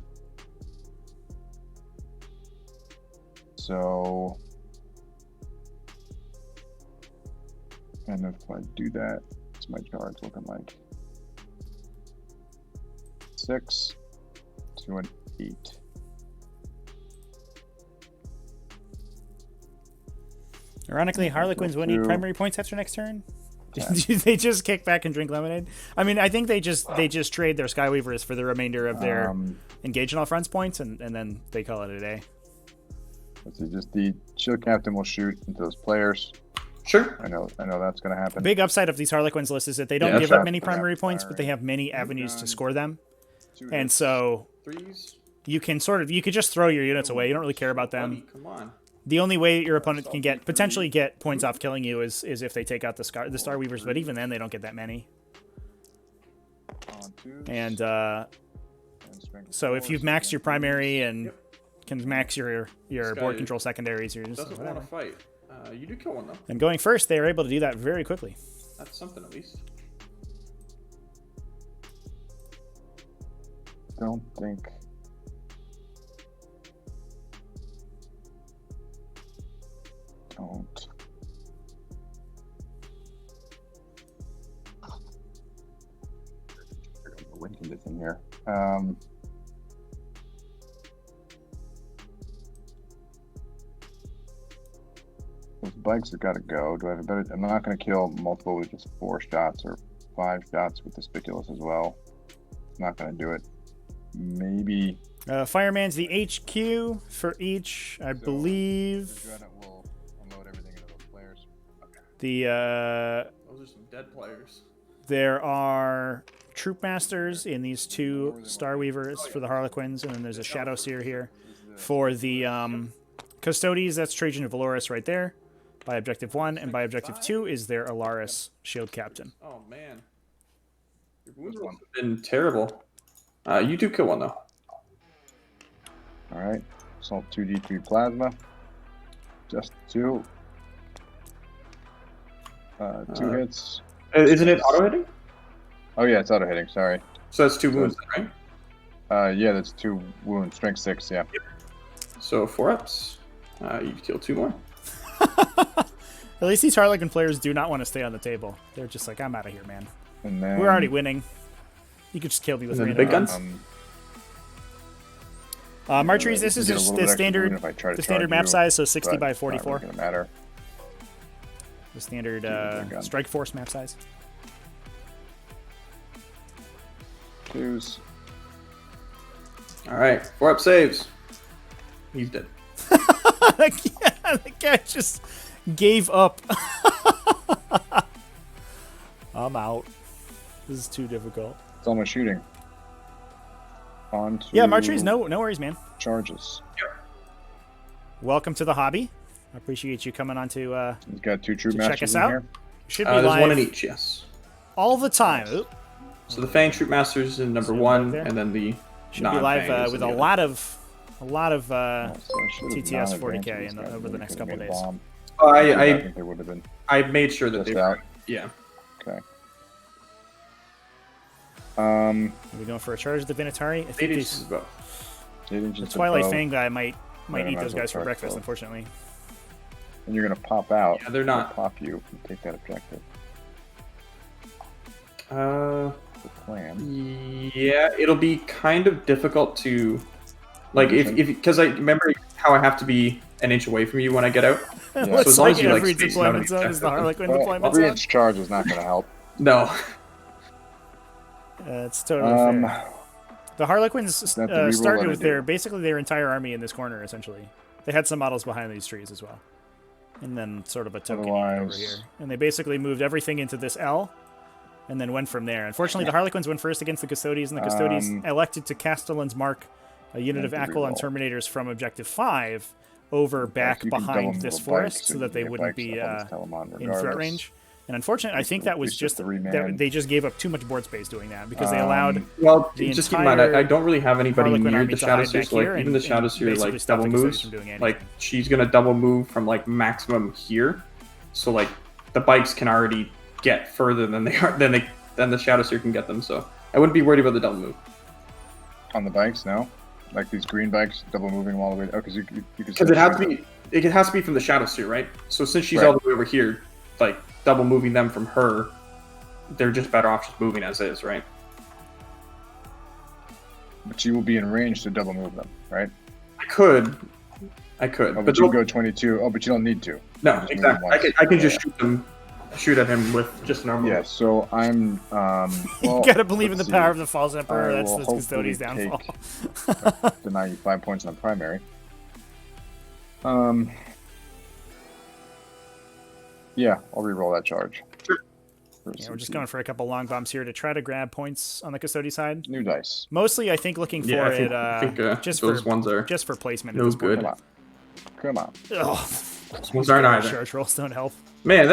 So. And if I do that, what's my charge looking like? 6 to an 8. Ironically, Harlequins won't need through. primary points after next turn. Yeah. They just kick back and drink lemonade. I mean, I think they just trade their Skyweavers for the remainder of their engage in all fronts points, and then they call it a day. Let's see, just the shield captain will shoot into those players. Sure. I know that's going to happen. Big upside of these Harlequins lists is that they don't Yeah, give that's up many right. primary points, but they have many avenues to score them, and so Threes. you can just throw your units away. You don't really care about them. Come on. The only way your opponent can potentially get points off killing you is if they take out the Star Weavers, but even then they don't get that many. On twos, And strength so if fours, you've maxed your primary and Yep. can max your This board guy control secondaries, you're just Doesn't want whatever. to fight. You do kill one though. And going first, they are able to do that very quickly. That's something at least. don't think. Don't. Wind condition here. Those bikes have got to go. Do I have a better? I'm not going to kill multiple with just 4 shots or 5 shots with the spiculous as well. Not going to do it. Maybe. Fireman's the HQ for each, I believe. The Dreadnought will unload everything into those players. Okay. Those are some dead players. There are Troop Masters in these 2 Star Weavers for the Harlequins, and then there's a Shadow Seer here for the Custodes. That's Trajan and Valoris right there by Objective 1, and by Objective 2 is their Alaris Shield Captain. Oh man, your wounds have been terrible. You do kill one though. All right, Assault 2d3 plasma. Just 2. 2 hits. Isn't it auto hitting? Oh yeah, it's auto hitting. Sorry. So that's 2 wounds, right? Yeah, that's 2 wounds. Strength 6. Yeah. Yep. So 4 ups. You kill 2 more. At least these Harlequin players do not want to stay on the table. They're just like, I'm out of here, man. And then We're already winning. You could just kill me with the random big guns. Marcheries, this is just the standard map size, so 60 by 44. Not matter. The standard Strike Force map size. 2s. All right, 4 up saves. He's dead. The guy just gave up. I'm out. This is too difficult. It's almost shooting. On to Yeah, Marcheries, no worries, man. charges. Welcome to the hobby. I appreciate you coming on to He's got 2 troop check masters us in out. here. Should be There's live 1 in each, yes. all the time. Oop. So the Fang Troop Masters in number See 1, there? and then the Should be non-Fang live is with in a the lot of So I should've TTS not 40K advanced these guys. over the next Could've couple made a days. bomb. other. I think they would have been I made sure that just they out. were. Yeah. Okay. Are we going for a charge of the Vinatari? I 8 think inches these, above. the Twilight Fang guy might Yeah, eat might those as well guys for charge breakfast, both. unfortunately. And you're gonna pop out. Yeah, they're They'll not. pop you and take that objective. Uh, The plan. yeah, it'll be kind of difficult to, like, if because I remember how I have to be an inch away from you when I get out. Looks So as long like as you, like, every space deployment out each zone is the sector. Harlequin Well, deployment 3 zone. inch charge is not gonna help. No. It's totally fair. The Harlequins That the reroll started that I with do. basically their entire army in this corner, essentially. They had some models behind these trees as well. And then sort of a token over Otherwise- here. And they basically moved everything into this L, and then went from there. Unfortunately, the Harlequins went first against the Custodes, and the Custodes elected to Castellan's mark a unit of And the Aquilon reroll. Terminators from Objective 5 over back You can double behind move this a bike forest so you that can they get wouldn't bikes be up on this Telemon in threat regardless. range. And unfortunately, I think that was It's just just a that three-man. they just gave up too much board space doing that because they allowed Well, the just keep in mind, I entire don't really have anybody Harlequin near army the to Shadow hide Seer, back so like, here even and- the Shadow and Seer basically like stop double the Custodes moves. from doing anything. Like she's gonna double move from like maximum here, so like the bikes can already get further than they are than the Shadow Seer can get them. So I wouldn't be worried about the double move. On the bikes, no? Like these green bikes, double moving them all the way. Oh, because you could. Because it has to be, it has to be from the Shadow Seer, right? So since she's Right. all the way over here, like double moving them from her, they're just better off just moving as is, right? But you will be in range to double move them, right? I could, Oh, but but you don't- can go 22. Oh, but you don't need to. no, just move exactly. them once. I can Yeah, just shoot at him with just normal. Yeah. So I'm. Well, you gotta believe in the let's power see. of the False Emperor. I That's will the hopefully Custodes' downfall. Deny you 5 points on the primary. Yeah, I'll re-roll that charge. Sure. Yeah, we're just going for a couple long bombs here to try to grab points on the Custodes side. New dice. Mostly, I think looking for Yeah, it I think just those for ones are just for placement. no at this point. good. Come on. Ugh. Those ones aren't either. Charge rolls don't help. Man,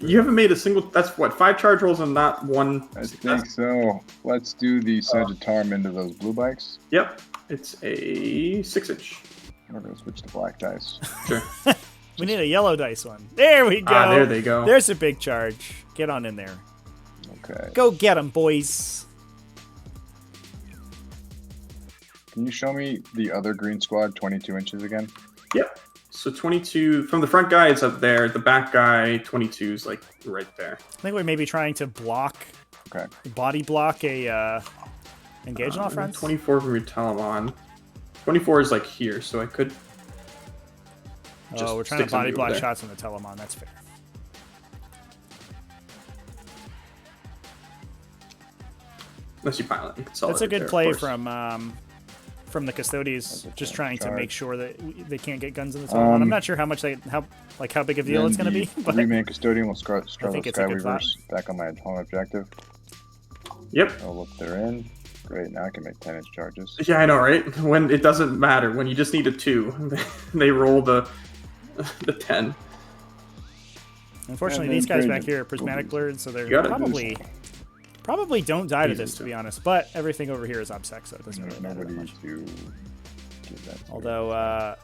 you haven't made a single. That's what 5 charge rolls and not one. I think so. Let's do the Sagittarium into those blue bikes. Yep, it's a 6-inch. We're going to switch to black dice. Sure. We need a yellow dice one. There we go. There they go. There's a big charge. Get on in there. Okay. Go get 'em, boys. Can you show me the other green squad, 22 inches again? Yep. So 22 from the front guy is up there. The back guy, 22 is like right there. I think we're maybe trying to block, body block a engage off fronts. 24 from your Telemon. 24 is like here, so I could. Oh, we're trying to body block shots on the Telemon. That's fair. Unless you pilot. That's a good play from the Custodes, just trying to make sure that they can't get guns in the Telemon. I'm not sure how much how big of a deal it's going to be. But 3-man Custodian will start the Skyweavers back on my home objective. Yep. Oh, look, they're in. Great, now I can make 10-inch charges. Yeah, I know, right? When it doesn't matter, when you just need a 2, they roll the 10. Unfortunately, these guys back here are prismatic blurred, so they're probably don't die to this, to be honest. But everything over here is obsec, so it doesn't really matter that much. Although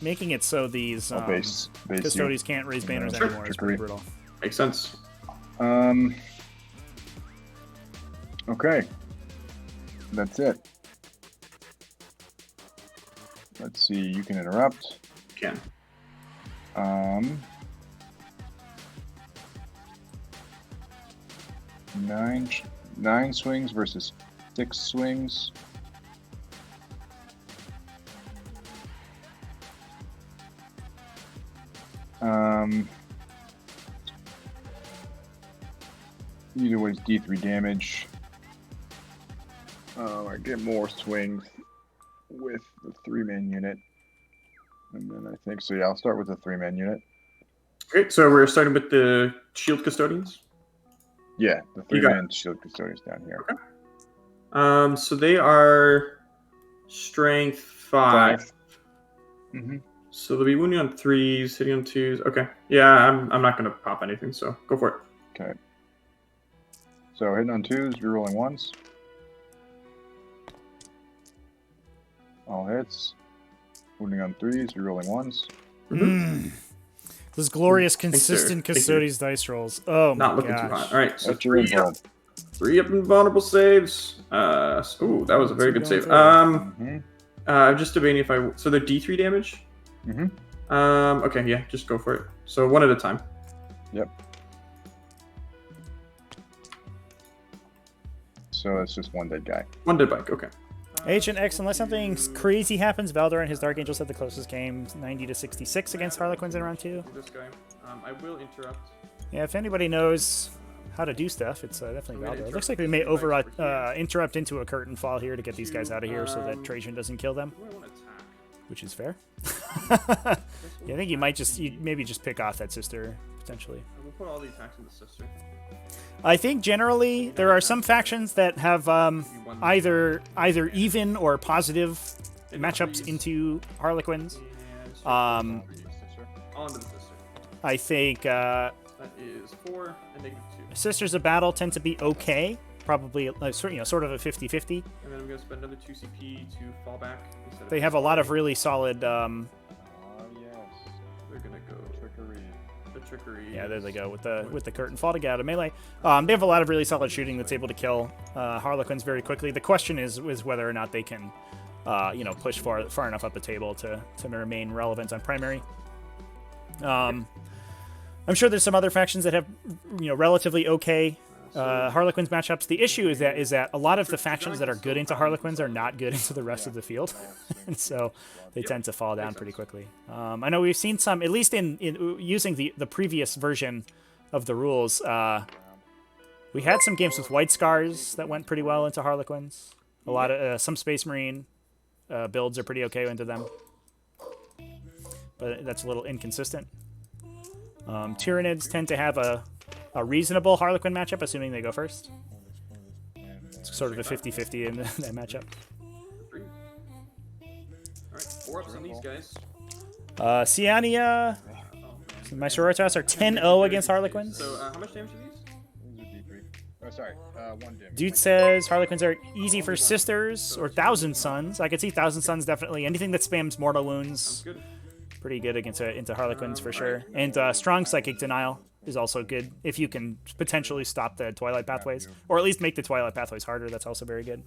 making it so these Custodes can't raise banners anymore is pretty brutal. Makes sense. Okay. That's it. Let's see. You can interrupt. Can. 9 swings versus 6 swings. Either way, it's D3 damage. I get more swings with the 3-man unit. And then I think, so yeah, I'll start with the 3-man unit. Great, so we're starting with the Shield Custodians? Yeah, the 3-man Shield Custodians down here. Okay. So they are strength 5. Mm-hmm. So they'll be wounding on 3s, hitting on 2s. Okay. Yeah, I'm not going to pop anything, so go for it. Okay. So hitting on 2s, you're rolling 1s. All hits. Wounding on 3s, you're rolling 1s. Mm-hmm. Those glorious, consistent Custodes dice rolls. Oh my gosh. Not looking too hot. All right, so that's your info. 3 up invulnerable saves. Ooh, that was a very good save. Just debating if I. So they're D3 damage. Mm-hmm. Okay, yeah, just go for it. So 1 at a time. Yep. So it's just 1 dead guy. 1 dead bike. Okay. Agent X, unless something crazy happens, Valdor and his Dark Angels had the closest game, 90-66 against Harlequins in round 2. This guy. I will interrupt. Yeah, if anybody knows how to do stuff, it's definitely Valdor. It looks like we may interrupt into a curtain fall here to get these guys out of here so that Trajan doesn't kill them, which is fair. Yeah, I think you might maybe just pick off that sister, potentially. We'll put all the attacks on the sister. I think generally there are some factions that have either even or positive matchups into Harlequins. I think that is 4 and -2. Sisters of Battle tend to be okay, probably sort of a 50-50. And then I'm going to spend another 2 CP to fall back. They have a lot of really solid. Yes, they're going to go trickery. The trickery. Yeah, there they go with the curtain fall to get out of melee. They have a lot of really solid shooting that's able to kill Harlequins very quickly. The question is whether or not they can, push far enough up the table to remain relevant on primary. I'm sure there's some other factions that have, relatively okay Harlequins matchups. The issue is that a lot of the factions that are good into Harlequins are not good into the rest of the field, and so they tend to fall down pretty quickly. I know we've seen some, at least in using the previous version of the rules. We had some games with White Scars that went pretty well into Harlequins. A lot of some Space Marine builds are pretty okay into them, but that's a little inconsistent. Tyranids tend to have a reasonable Harlequin matchup, assuming they go first. It's sort of a 50-50 in that matchup. Alright, 4 ups on these guys. Siania, my Sororitas are 10-0 against Harlequins. So, how much damage are these? Oh, sorry, 1 damage. Dude says Harlequins are easy for Sisters or Thousand Suns. I could see Thousand Suns definitely. Anything that spams mortal wounds. Pretty good into Harlequins for sure. And strong Psychic Denial is also good if you can potentially stop the Twilight Pathways, or at least make the Twilight Pathways harder. That's also very good.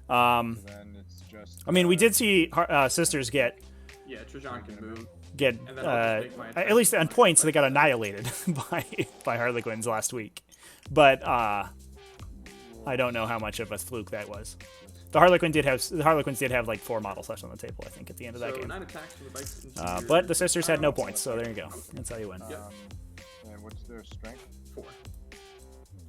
Then it's just. I mean, we did see Sisters get Yeah, Trajan can move. And then I'll just make my at least on points they got annihilated by Harlequins last week, but I don't know how much of a fluke that was. The Harlequins did have like 4 models left on the table, I think, at the end of that game. 9 attacks for the bikes. But the Sisters had no points, so there you go. That's how you win. And what's their strength? 4.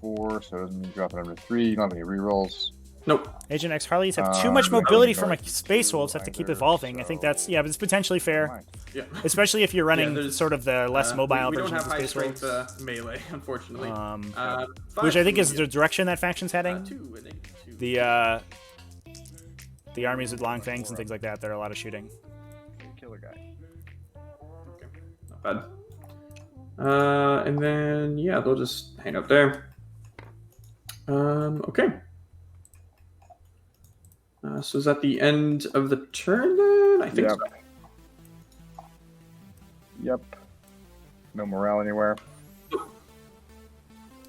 4, so it doesn't mean drop it under 3. You don't have any rerolls. Nope. Agent X Harleys have too much mobility for my Space Wolves, have to keep evolving. I think that's, but it's potentially fair. Yeah. Especially if you're running sort of the less mobile we version don't of have the high Space Wolves. strength melee, unfortunately. Which I think is the direction that faction's heading. 2, I think. 2. The armies with long fangs and things like that, there are a lot of shooting. Killer guy. Okay. Not bad. And then, yeah, they'll just hang out there. Okay. So is that the end of the turn then? I think so. Yep. No morale anywhere.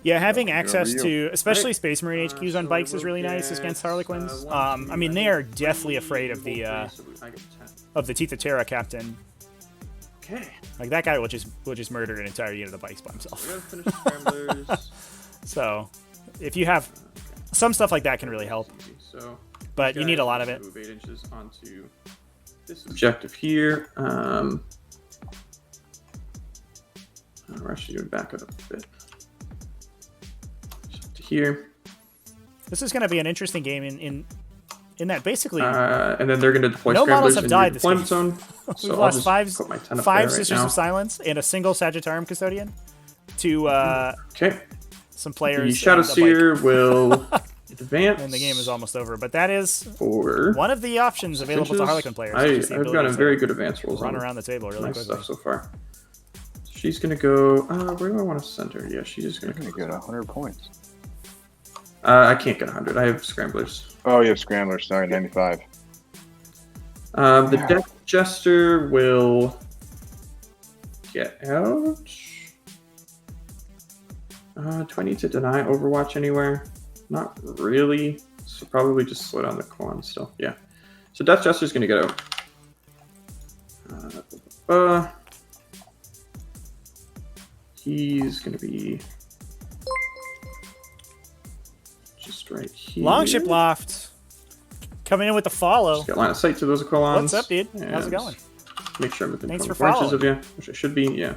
Yeah, having access you. to, especially Space Marine HQs on bikes is really nice against Harlequins. I mean, they are deathly afraid of the Teeth of Terra captain. Okay. Like, that guy will just murder an entire unit of bikes by himself. We gotta finish scramblers. So, if you have some stuff like that can really help. So, but you need a lot of it. Move 8 inches onto this objective here. We're actually going to back it up a bit. Just to here. This is going to be an interesting game in that basically. And then they're going to deploy no models scramblers have in died your this deployment game. zone. So We've I'll lost just put my 10 up five there Sisters right of Silence and a single Sagittarium Custodian to okay. some players. The Shadow Seer will advance. And the game is almost over. But that is for one of the options available to Harlequin players. I've got a very good advance rolls. Run around the table really nice quickly. stuff so far. She's going to go... where do I want to send her? Yeah, she's just going to get 100 points. I can't get 100. I have scramblers. Oh, you have scramblers. Sorry, 95. The Death Jester will get out. Do I need to deny Overwatch anywhere? Not really. So probably just slow down the Quan still. Yeah. So Death Jester's going to get out. He's going to be just right here. Longship Loft coming in with the follow. Just got line of sight to those Aquilons. What's up, dude? How's it going? Make sure I'm within Thanks for 24 inches following. of you, which I should be, yeah.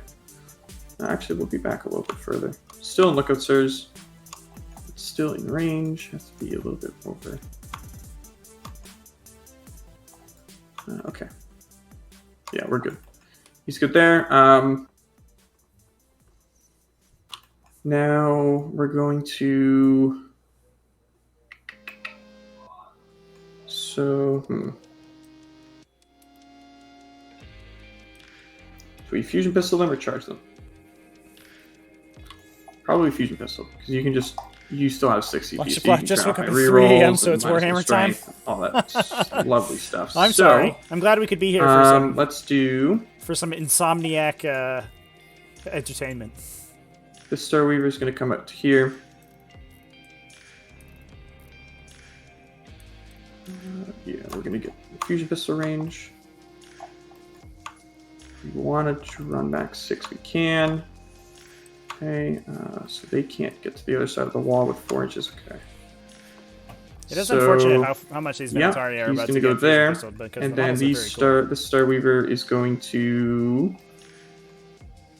Actually, we'll be back a little bit further. Still in lookout, sirs. It's still in range. Has to be a little bit over. Okay. Yeah, we're good. He's good there. Now we're going to... So, Do we fusion pistol them or charge them? Probably fusion pistol, because you can just... You still have 60 Watch feet. the So you clock can just turn woke off up my at 3 a.m., rerolls so it's and minus Warhammer my strength, all that lovely stuff. I'm So, sorry. I'm glad we could be here for let's do... some insomniac entertainment. This Star Weaver is going to come up to here. Yeah, we're going to get fusion pistol range. If we wanted to run back 6, we can. Okay, so they can't get to the other side of the wall with 4 inches. Okay. It is unfortunate how much these Venatari are about to go get there. pistol, because And the then models are very cool. the Star Weaver is going to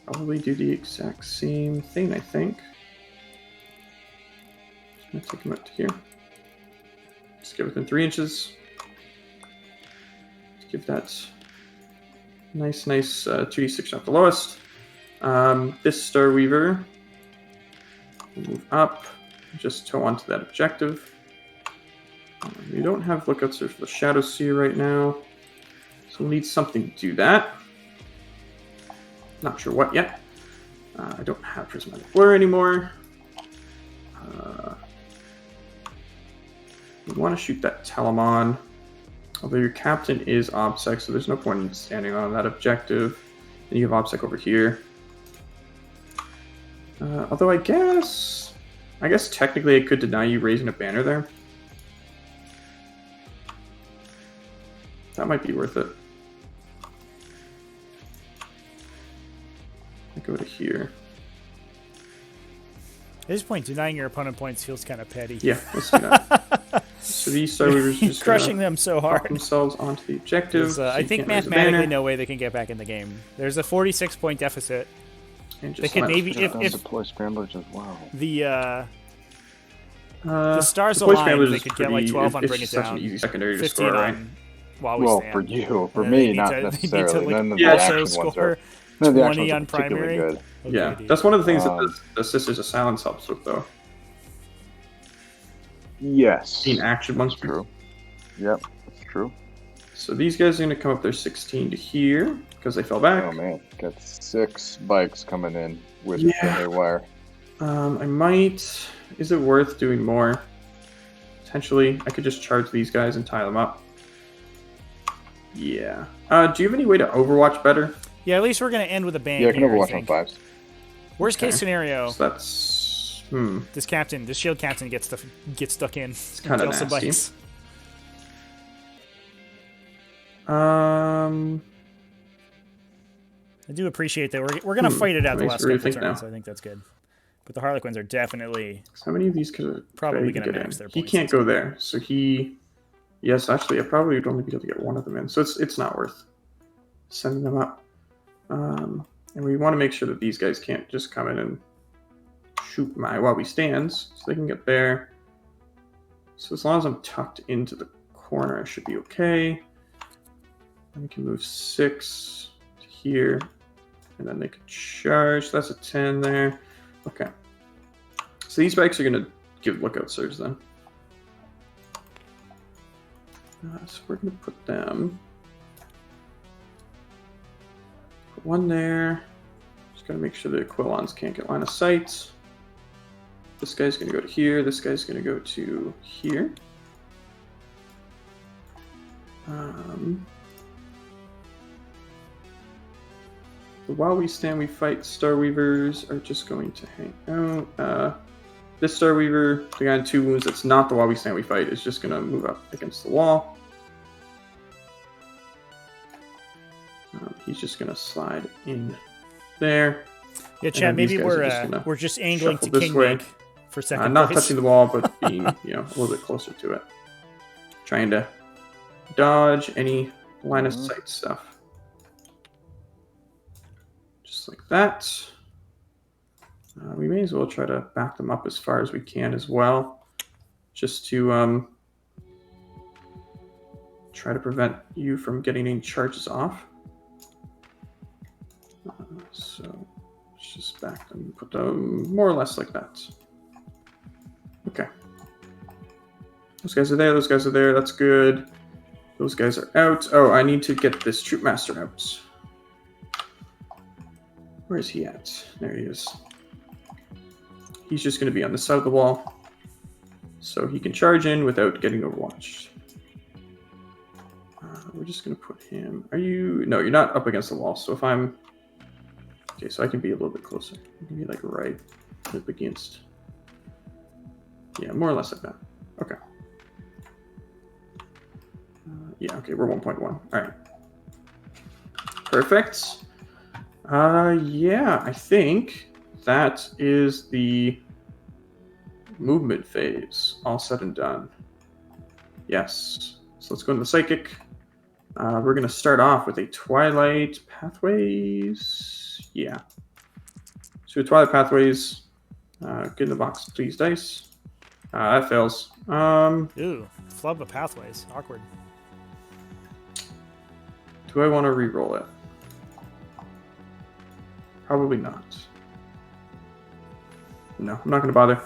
probably do the exact same thing, I think. Just going to take him up to here. Just get within 3 inches. Let's give that nice 2d6 at the lowest. This Star Weaver will move up, just toe onto that objective. We don't have lookouts for the Shadow Seer right now, so we'll need something to do that. Not sure what yet. I don't have Prismatic Blur anymore. We want to shoot that Telemon, although your captain is OBSEC, so there's no point in standing on that objective. And you have OBSEC over here. Although I guess technically I could deny you raising a banner there. That might be worth it. I go to here. At this point, denying your opponent points feels kind of petty. Yeah, let's do that. So these Star Weavers just crushing them so hard. themselves onto the objective. So I think mathematically no way they can get back in the game. There's a 46-point deficit. And They could maybe if deploy scramblers as well. The stars deploy aligned, scramblers they is could get like pretty- 12 on it's Bring It such Down, an easy secondary to 15 score, right? on While We Well, Stand. for you, for And me, they not need to necessarily. like, None of the also action ones score are. None of the action 20 ones on are particularly primary. good. Okay, Yeah, dude. that's one of the things that the Sisters of Silence helps with, though. Yes. Being action ones. That's true. Yep, that's true. So these guys are going to come up there 16 to here because they fell back. Oh man, got 6 bikes coming in with Yeah. the haywire. I might. Is it worth doing more? Potentially, I could just charge these guys and tie them up. Yeah. Do you have any way to Overwatch better? Yeah, at least we're going to end with a bang. Yeah, I can here, overwatch on think. 5s. Worst case Okay. scenario, So that's this shield captain gets stuck in. It's kind of Kill some nasty. bikes. I do appreciate that we're going to fight it out the makes last me really couple think turns. now. I think that's good. But the Harlequins are definitely How many of these could Probably could I gonna get max in? their He points. can't go there, so he. Yes, actually, I probably would only be able to get one of them in, so it's not worth sending them up. And we want to make sure that these guys can't just come in and shoot my while we stands, so they can get there. So as long as I'm tucked into the corner, I should be okay. And we can move 6 to here, and then they could charge. That's a 10 there. Okay. So these bikes are going to give lookout surge then. So we're going to put them. Put one there. Just got to make sure the Aquilons can't get line of sight. This guy's going to go to here. This guy's going to go to here. While we stand, we fight. Star Weavers are just going to hang out. This Star Weaver, the guy in 2 wounds, that's not the while we stand, we fight, is just going to move up against the wall. He's just going to slide in there. Yeah, Chad, maybe these guys are just we're just angling to shuffle this king way. make for second Not place. touching the wall, but being a little bit closer to it. Trying to dodge any line of sight stuff. Just like that. We may as well try to back them up as far as we can as well, just to try to prevent you from getting any charges off. So let's just back them, put them more or less like that. Okay. Those guys are there, those guys are there, that's good. Those guys are out. Oh, I need to get this Troop Master out. Where is he at? There he is. He's just going to be on the side of the wall, so he can charge in without getting overwatched. We're just going to put him... Are you... No, you're not up against the wall, so if I'm... Okay, so I can be a little bit closer. I can be like right up against... Yeah, more or less like that. Okay. Yeah, okay, we're 1.1. All right. Perfect. Yeah, I think that is the movement phase all said and done. Yes. So let's go into the Psychic. We're going to start off with a Twilight Pathways. Yeah. So Twilight Pathways. Get in the box, please, dice. That fails. Ooh, flub of pathways. Awkward. Do I want to re-roll it? Probably not. No, I'm not going to bother.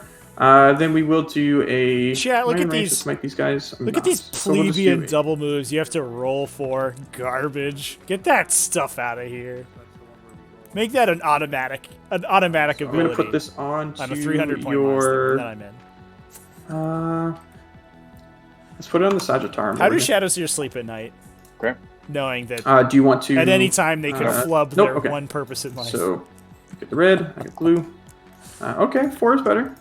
Then we will do a... Chat, look Am I at in range to these- Smite these guys. I'm Look not. at these So we'll just plebeian do double moves you have to roll for. Garbage. Get that stuff out of here. Make that an automatic ability. I'm going to put this on a to 300-point your... monster. Then I'm in. Let's put it on the Sagittarium. How do order. Shadowseers sleep at night? Okay. Knowing that Do you want to... at any time they can flub nope, their okay. one purpose in life. So, get the red, I get blue. Okay, 4 is better.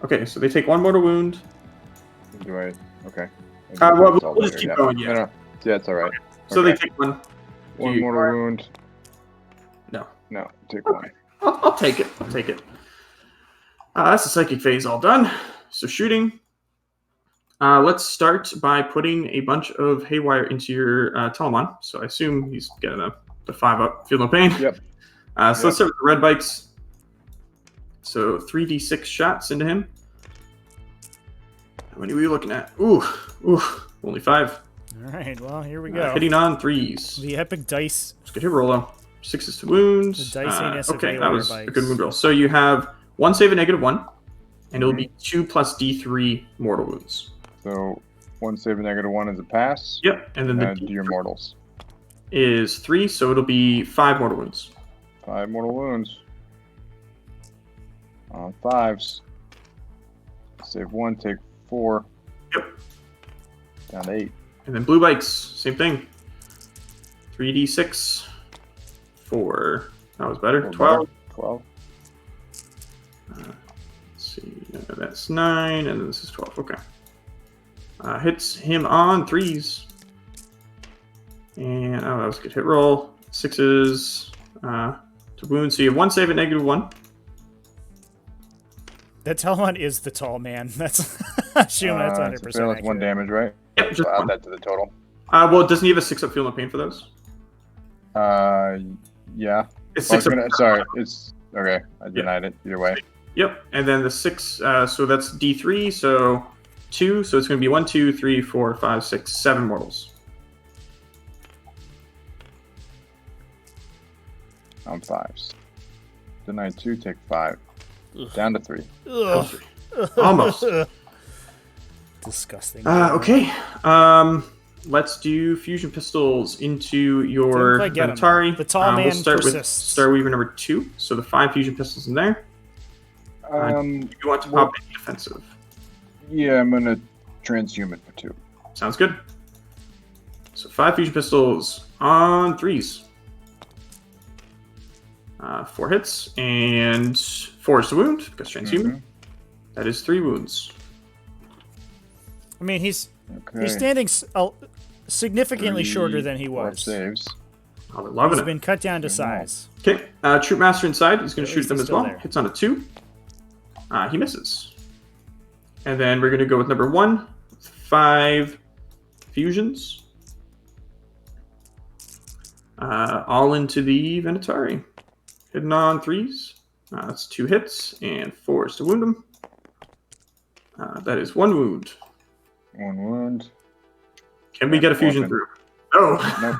Okay, so they take 1 mortal wound. Do I? Okay. Well, It's all we'll just there, keep yeah. going, yeah. No, yeah, it's all right. So they take one. One mortal wound. No. No, take one. I'll take it. I'll take it. That's the psychic phase all done. So shooting. Let's start by putting a bunch of haywire into your Telemon. So I assume he's getting the 5-up. Feel no pain. Yep. So let's start with the red bikes. So 3d6 shots into him. How many were you looking at? Ooh, only 5. All right, well, here we go. Hitting on 3s. The epic dice. Let's get hit roll though. 6s to wounds. The diciness of okay, that haywire was bikes. a good wound roll. So you have 1 save at -1, and it'll be 2 plus d3 mortal wounds. So 1 save a -1 is a pass. Yep, and then the do your mortals. is 3, so it'll be 5 mortal wounds. 5 mortal wounds. On 5s. Save 1, take 4. Yep. Down to 8. And then blue bikes, same thing. 3d6. 4. That was better. 12. 12. Let's see. That's 9, and then this is 12. Okay. Hits him on 3s. And that was a good hit roll. 6s to wound. So you have 1 save at -1. That Telemon is the tall man. That's assume that's 100% So accurate. 1 damage, right? Yep, just Add 1. that to the total. Well, doesn't he have a 6-up feel no pain for those? Yeah. It's I was 6-up. gonna, sorry, it's okay. I denied it either way. Yep, and then the 6, so that's d3, so 2, so it's going to be 1, 2, 3, 4, 5, 6, 7 mortals. On 5s. Denied 2, take 5. Ugh. Down to 3. Ugh. Almost. Disgusting. Okay, let's do fusion pistols into your Didn't quite get him. Atari. The tall man We'll start persists. with Starweaver number 2, so the 5 fusion pistols in there. You want to pop any defensive? Yeah, I'm gonna transhuman for 2. Sounds good. So 5 fusion pistols on 3s. 4 hits, and 4 is to wound, because transhuman. That is 3 wounds. I mean, he's Okay. standing significantly 3, shorter than he 4 was. saves. Oh, they're loving He's it. been cut down to size. Okay, Troop Master inside. He's going At to shoot least them he's as still well. there. Hits on a 2. He misses. And then we're going to go with number 1. 5 fusions. All into the Venatari. Hitting on 3s. That's 2 hits and 4 is to wound him. That is 1 wound. 1 wound. Can we get a fusion weapon. through? Oh. Nope.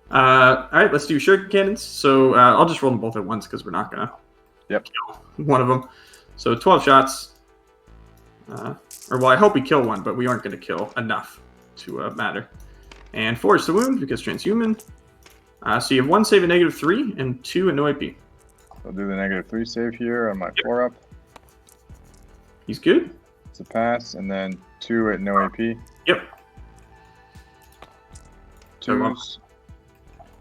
All right, let's do shuriken cannons. So I'll just roll them both at once because we're not going to kill one of them. So 12 shots. Or, well, I hope we kill one, but we aren't going to kill enough to matter. And 4 is to wound because transhuman. So you have 1 save at -3 and 2 at no AP. I'll do the -3 save here on my 4-up. He's good. It's a pass, and then 2 at no AP. Yep. 2s.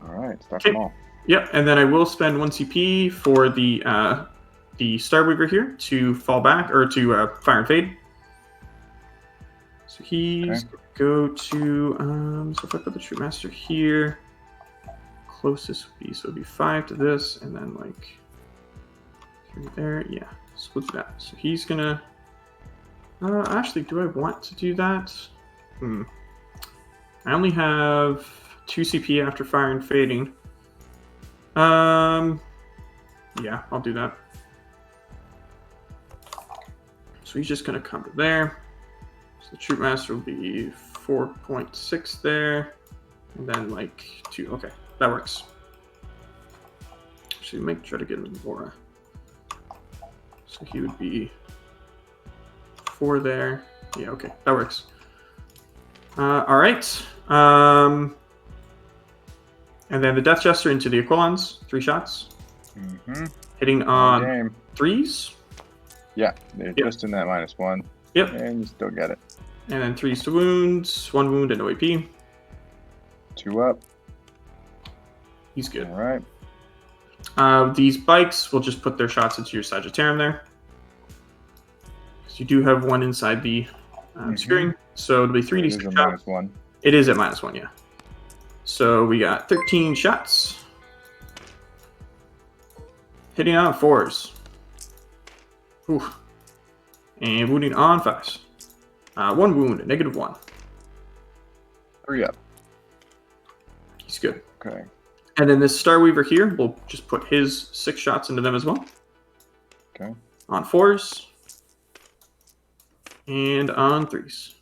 Alright, start Okay. them all. Yep, and then I will spend 1 CP for the Starweaver here to fall back, or to fire and fade. So he's going to go to, so if I put the Troop Master here, closest would be, so it'd be 5 to this, and then like 3 there, yeah, so we'll do that. So he's going to, actually, do I want to do that? I only have 2 CP after fire and fading. Yeah, I'll do that. So he's just going to come to there. So the Troop Master will be 4.6 there. And then like 2. Okay, that works. Actually, try to get him more. So he would be 4 there. Yeah, okay, that works. All right. And then the Death Jester into the Aquilons, 3 shots. Hitting on Game. 3s. Yeah, they're just in that -1. Yep. And you still get it. And then 3s to wounds, 1 wound and no AP. 2 up. He's good. Alright. These bikes will just put their shots into your Sagittarium there. Because you do have 1 inside the obscuring. So it'll be 3d6 It is a shots. -1. It is at -1, yeah. So we got 13 shots. Hitting on 4s. Ooh. And wounding on 5s. 1 wound, -1. 3 up. He's good. Okay. And then this Starweaver here, we'll just put his 6 shots into them as well. Okay. On 4s. And on 3s.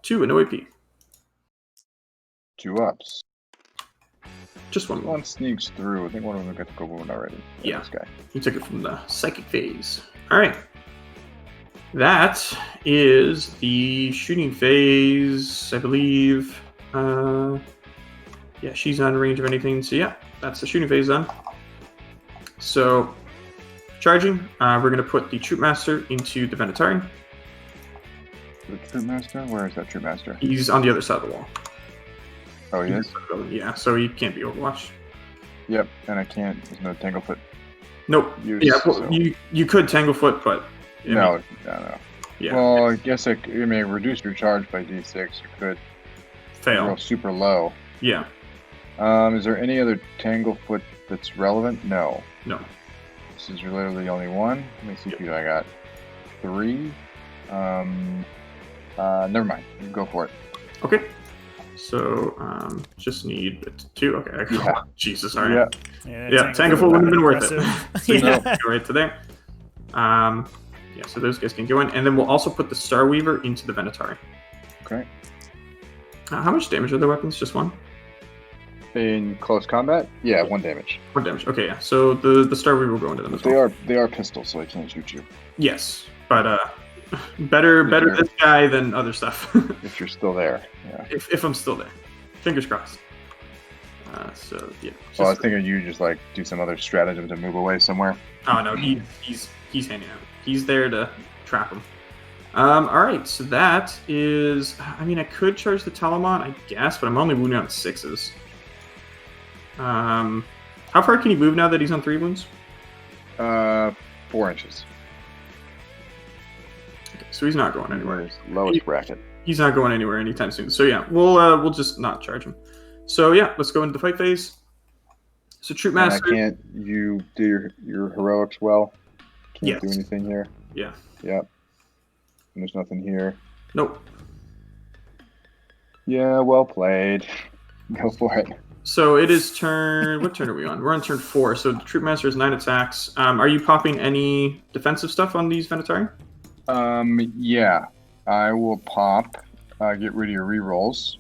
2 and no AP. 2 ups. Just 1 wound. One sneaks through. I think one of them got to go wound already. Yeah. This guy. He took it from the psychic phase. Alright. That is the shooting phase, I believe. Yeah, she's on range of anything. So yeah, that's the shooting phase done. So, charging, we're going to put the Troop Master into the Venatari. The Troop Master? Where is that Troop Master? He's on the other side of the wall. Oh, he is? Yeah, so he can't be Overwatch. Yep, and I can't. There's no Tanglefoot. Nope. Use, yeah, well, so. you could Tanglefoot, but... No. Yeah. Well, I guess you may reduce your charge by D6. You could Fail. roll super low. Yeah. Is there any other Tanglefoot that's relevant? No. No. This is literally only one. Let me see if I got 3. Never mind. You can go for it. Okay. So, just need 2. Okay. Yeah. Jesus, all right. Yeah. Tanglefoot wouldn't have been worth it. So Yeah. go right to there. Yeah, so those guys can go in. And then we'll also put the Starweaver into the Venatari. Okay. How much damage are their weapons? Just 1? In close combat? Yeah, 1 damage. 1 damage. Okay, yeah. So the Starweaver will go into them as well. They are pistols, so they can't shoot you. Yes, but better this guy than other stuff. If you're still there. Yeah. If I'm still there. Fingers crossed. So yeah. Well, I was thinking you just like do some other stratagem to move away somewhere. Oh no, he's hanging out. He's there to trap him. All right, so that is. I mean, I could charge the Talamon, I guess, but I'm only wounding on 6s. How far can he move now that he's on 3 wounds? 4 inches. Okay, so he's not going anywhere. Lowest bracket. He's not going anywhere anytime soon. So yeah, we'll just not charge him. So yeah, let's go into the fight phase. So Troop Master. And can't you do your heroics well? Can't Yes. do anything here. Yeah. Yep. And there's nothing here. Nope. Yeah, well played. Go for it. So it is turn. What turn are we on? We're on turn 4. So the Troop Master has 9 attacks. Are you popping any defensive stuff on these Venatari? Yeah. I will pop. Get rid of your rerolls.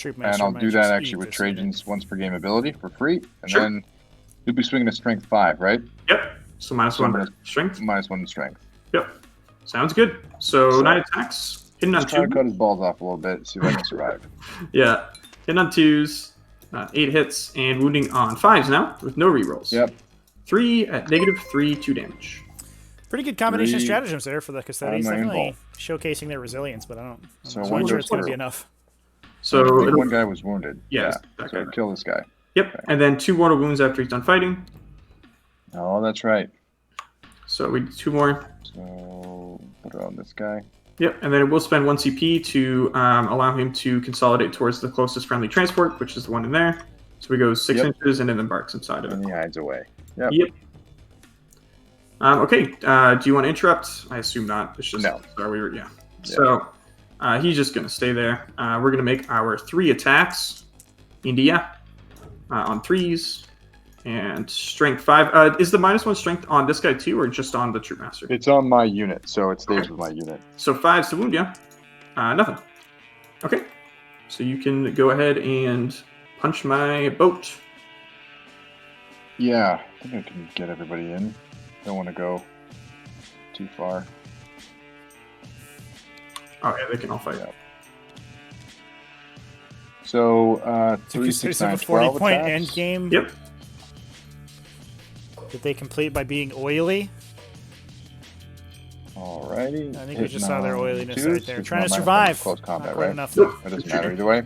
And I'll do that actually with Trajan's once per game ability for free. And then you'll be swinging a strength 5, right? Yep. So -1 to strength. -1 to strength. Yep. Sounds good. So 9 attacks. Hitting on 2. Try to cut his balls off a little bit, see if I can survive. Yeah. Hitting on 2s. 8 hits and wounding on 5s now with no rerolls. Yep. 3 at -3, 2 damage. Pretty good combination of 3 stratagems there for the Custodes. on my Definitely invuln. showcasing their resilience, but I'm So not one sure goes it's going to be through. enough. So I think one guy was wounded. Yeah, Yeah. that So guy. kill this guy. Yep. Okay. And then 2 mortal wounds after he's done fighting. Oh, that's right. So we do 2 more. So put it on this guy. Yep. And then it will spend 1 CP to allow him to consolidate towards the closest friendly transport, which is the one in there. So we go 6 inches and then embarks inside of it. And he hides away. Yep. Yep. Okay. Do you want to interrupt? I assume not. It's just No. Yeah. So he's just going to stay there. We're going to make our 3 attacks. India on 3s and strength 5. Is the -1 strength on this guy too, or just on the Troop Master? It's on my unit, so it stays with my unit. So 5s to wound you. Nothing. Okay. So you can go ahead and punch my boat. Yeah, I think I can get everybody in. Don't want to go too far. Oh yeah, they can all fight. Yeah. So, So 3, you 6, have 9, a 12 40-point attacks. end game Yep. that they complete by being oily. Alrighty. I think we just saw their oiliness twos, right there. which Trying to is not survive. Close combat, Not quite right? enough. Nope. That doesn't matter either way.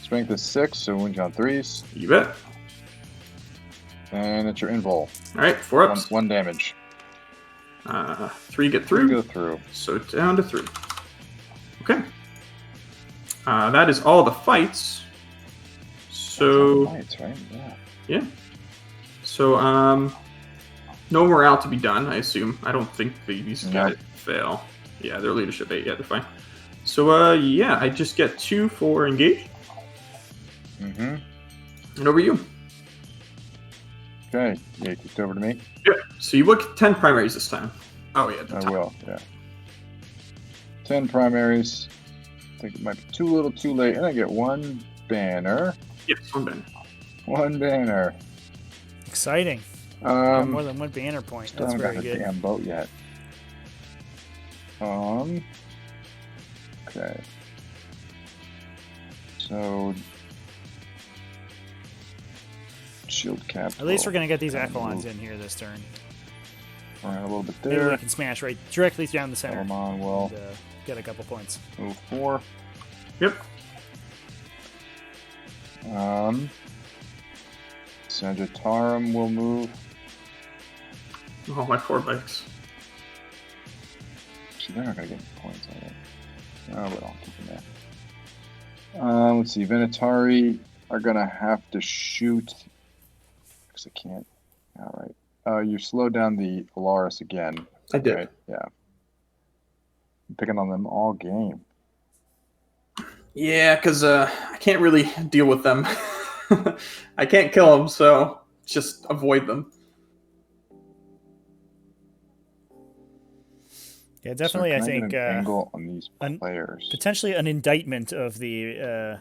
Strength is 6, so wound you on 3s. You bet. And it's your invul. All right, 4 ups. 1 damage. 3 get 3 through. go through. So down to 3. Okay. That is all the fights. So Knights, right? Yeah. yeah. So no morale to be done, I assume. I don't think these guys fail. Yeah, they're leadership 8. Yeah, they're fine. So yeah, I just get 2 for engage. Mm-hmm. And over you. Okay. Yeah, it's over to me. Yeah. So you look at 10 primaries this time. Oh yeah, I will. Yeah. 10 primaries. I think it might be too little, too late, and I get 1 banner. Yes, 1 banner. 1 banner. Exciting. Got more than 1 banner point. Still That's haven't very got the good. damn boat yet. Okay. So shield cap. At least we're gonna get these Echelons in here this turn. Around a little bit Maybe there. we can smash right directly down the center. Telemon will And, get a couple points. move 4. Yep. Sagittarum will move. Oh, my 4 bikes. Actually, they're not going to get any points, are they? Oh, but I'll keep them there. Let's see. Venatari are going to have to shoot. Because I can't. All right. You slowed down the Alaris again. I did. Right? Yeah. I'm picking on them all game. Yeah, because I can't really deal with them. I can't kill them, so just avoid them. Yeah, definitely. So I think an angle on these players. potentially an indictment of the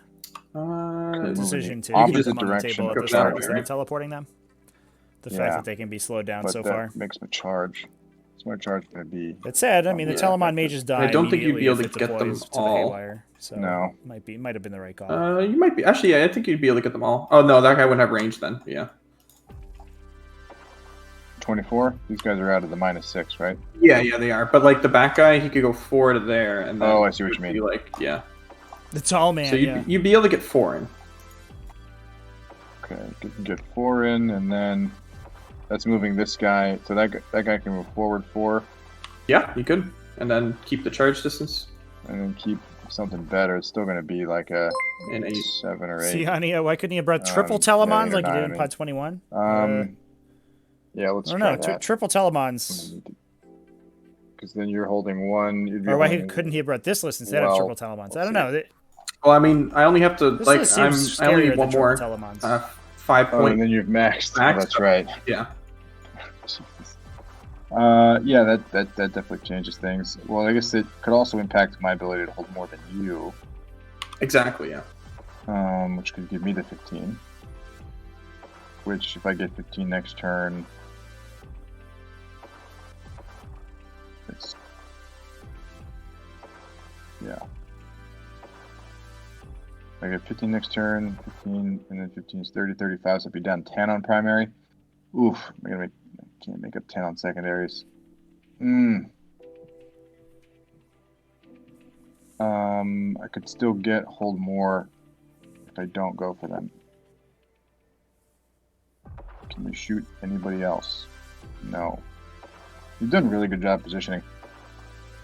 decision to keep them on the table at the start instead of teleporting them. The fact that they can be slowed down so far makes them a charge. What's my charge going to be? That said, I mean the Telemon mages die. I don't think you'd be able to if it get them deploys to all. the haywire, so No. might have been the right call. You might be. Actually, yeah, I think you'd be able to get them all. Oh no, that guy wouldn't have range then. Yeah. 24. These guys are out of the -6, right? Yeah, they are. But like the back guy, he could go 4 to there, and then I see what you mean. Like, yeah. The tall man. So you'd be able to get 4 in. Okay, get 4 in, and then that's moving this guy. So that guy can move forward 4. Yeah, you could, and then keep the charge distance. And then keep something better. It's still going to be like a 7 or 8. See, honey, why couldn't you have brought triple Telemons like you did in Pod 21? Yeah, let's try try that. Triple Telemons. Because then you're holding 1. Or why couldn't he have brought this list instead of triple Telemons? I don't know. Well, I mean, I only have to I only need 1 more 5 point. And then you've maxed. Oh, that's right. Yeah. Yeah, that definitely changes things. Well, I guess it could also impact my ability to hold more than you. Exactly, yeah. Which could give me the 15. Which, if I get 15 next turn, it's yeah. I get 15 next turn, 15, and then 15 is 30, 35. So I'd be down 10 on primary. Oof, can't make up 10 on secondaries. I could still hold more if I don't go for them. Can you shoot anybody else? No. You've done a really good job positioning.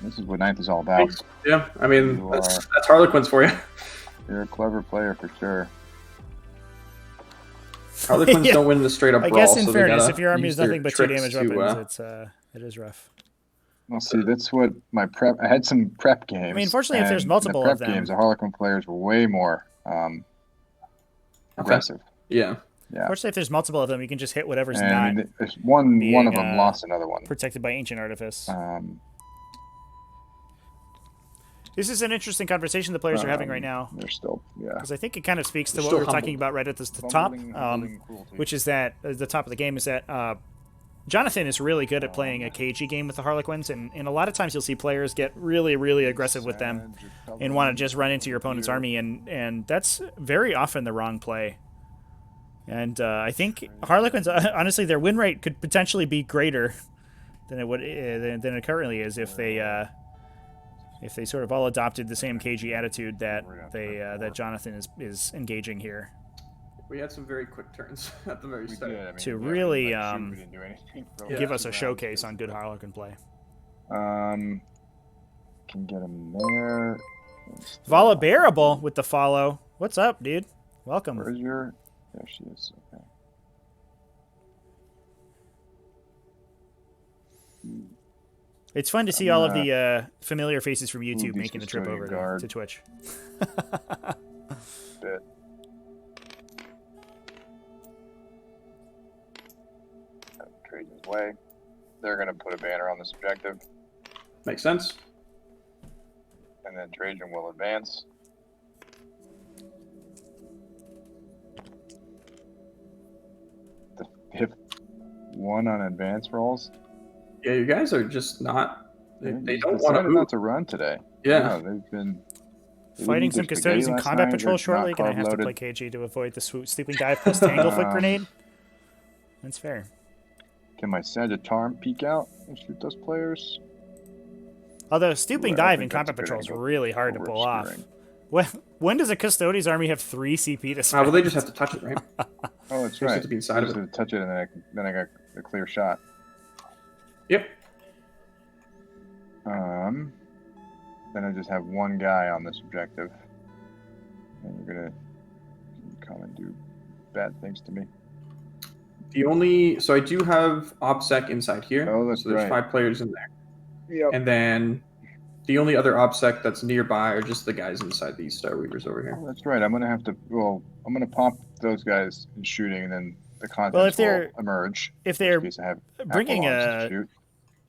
This is what 9th is all about. Thanks. Yeah, I mean, that's Harlequins for you. You're a clever player for sure. Harlequins don't win the straight up brawl. I guess in so fairness, if your army is nothing but 2 damage weapons, it is rough. Well, see, that's what my prep. I had some prep games. I mean, unfortunately, if there's multiple of them, games, the Harlequin players were way more aggressive. Yeah. Unfortunately, if there's multiple of them, you can just hit whatever's not. One of them lost another one. Protected by Ancient Artifice. This is an interesting conversation the players are having right now. They're still, because I think it kind of speaks to what we were talking about right at the top, which is that the top of the game is that Jonathan is really good at playing a cagey game with the Harlequins, and a lot of times you'll see players get really, really aggressive with them and want to just run into your opponent's army, and that's very often the wrong play. And I think Harlequins, honestly, their win rate could potentially be greater than it currently is if they sort of all adopted the same cagey attitude that Jonathan is engaging here. We had some very quick turns at the very start. To really give us a showcase on good Harlequin play. Can get him there. Vala Bearable with the follow. What's up, dude? Welcome. Where's your There she is. Okay. It's fun to see all of the familiar faces from YouTube making the trip over to Twitch. Bit. Trajan's way. They're going to put a banner on this objective. Makes sense. And then Trajan will advance. If one on advance rolls. Yeah, you guys are just not. They don't want to not to run today. Yeah, no, they've been fighting some Custodes in combat patrol shortly. Gonna have to play KG to avoid the sleeping dive plus Tanglefoot grenade. That's fair. Can my Sagittarm peek out and shoot those players? Although stooping dive in combat patrol is really hard to pull off. When does a Custodes army have 3 CP to spend? Well, they just have to touch it, right? Oh, that's right. Have to be inside of it. Touch it, and then I got a clear shot. Yep. Then I just have one guy on this objective, and you're gonna come and do bad things to me. So I do have OBSEC inside here. Oh, that's so there's right. 5 players in there. Yep. And then the only other OBSEC that's nearby are just the guys inside these Star Weavers over here. Oh, that's right. I'm gonna pop those guys in shooting, and then the contents will emerge. If they're bringing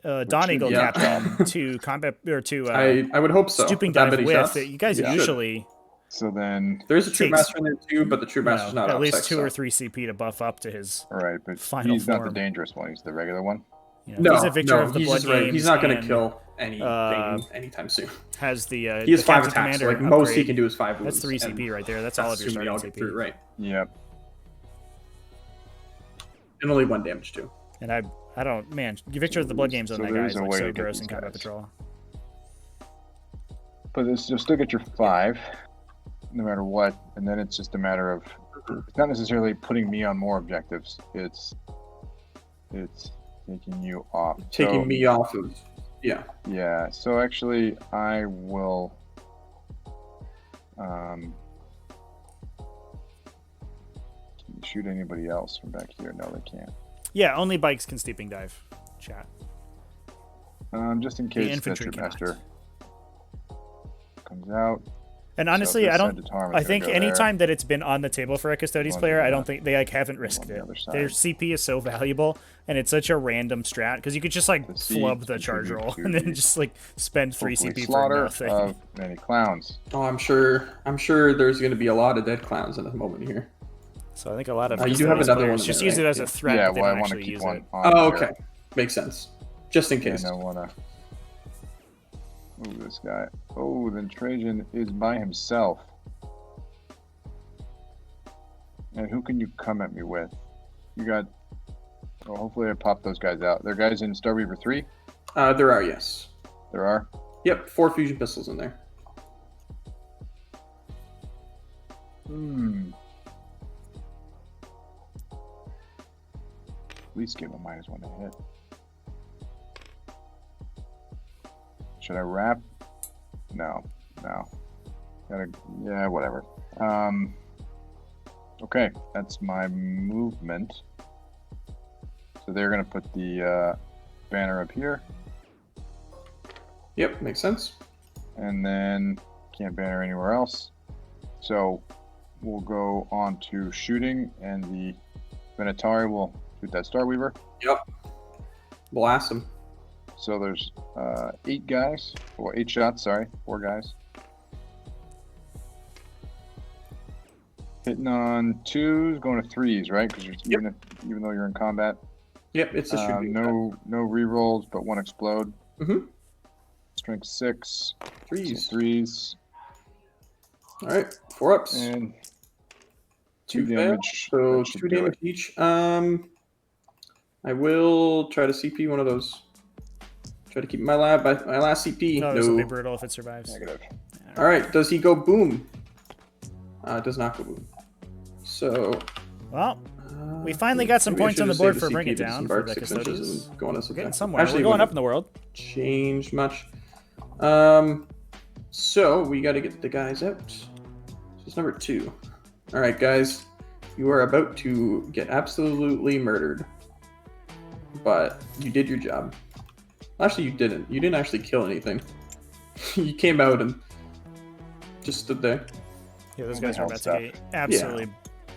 Dawn Eagle captain to combat or to I would hope so. Stooping dive with you guys usually. So then there's a Troop Master in there too, but the Troop Master's not at least OBSEC, 2 or 3 CP to buff up to his but final he's form. not the dangerous one. He's the regular one. He's a victor of the blood games. He's not going to kill anything anytime soon. Has the he has 5 attacks. Commander Like most he can do is 5 wounds. That's 3 CP right there. That's all of your starting CP. Right. Yep. And only 1 damage too. And I don't, man, victor of the blood games on that guy is like so gross in combat patrol. But you'll still get your 5, no matter what, and then it's just a matter of, it's not necessarily putting me on more objectives. It's taking you off. Taking me off of, yeah. Yeah. So actually, I will. Can you shoot anybody else from back here? No, they can't. Yeah, only bikes can steeping dive. Chat. Just in case the Troop Master comes out. And honestly, I think anytime that it's been on the table for a Custodes player, I don't think they haven't risked it. Their CP is so valuable, and it's such a random strat because you could just flub the charge roll and then just spend 3 CP for nothing. Of many clowns. Oh, I'm sure there's going to be a lot of dead clowns in a moment here. So I think a lot of you do have another one. Just use it as a threat. Yeah, well, I want to keep one on. Oh, okay, makes sense. Just in case. And I want to. Oh, this guy. Oh, then Trajan is by himself. And who can you come at me with? You got. Well, hopefully I pop those guys out. There are guys in Star Weaver 3? There are, yes. There are? Yep, 4 fusion pistols in there. At least give him a -1 to hit. Should I wrap? No. Yeah, whatever. Okay, that's my movement. So they're gonna put the banner up here. Yep, makes sense. And then can't banner anywhere else. So we'll go on to shooting, and the Venatari will shoot that Star Weaver. Yep. Blast him. So there's 8 guys, or 8 shots, sorry, 4 guys. Hitting on 2s, going to 3s, right? Because even though you're in combat. Yep, it's a shooting. No rerolls, but 1 explode. Mm-hmm. Strength 6. 3s. So 3s. All right, 4 ups. And 2 damage. So 2 damage each. I will try to CP one of those. Try to keep my last CP. No, this will be brutal if it survives. Negative. All right, does he go boom? It does not go boom. So. Well, we finally got some points on the board for Bring It Down for the Custodes. We're getting somewhere. We're going up in the world. Changed much. So we got to get the guys out. So it's number 2. All right, guys. You are about to get absolutely murdered. But you did your job. Actually, you didn't. You didn't actually kill anything. You came out and just stood there. Yeah, those guys are about to get absolutely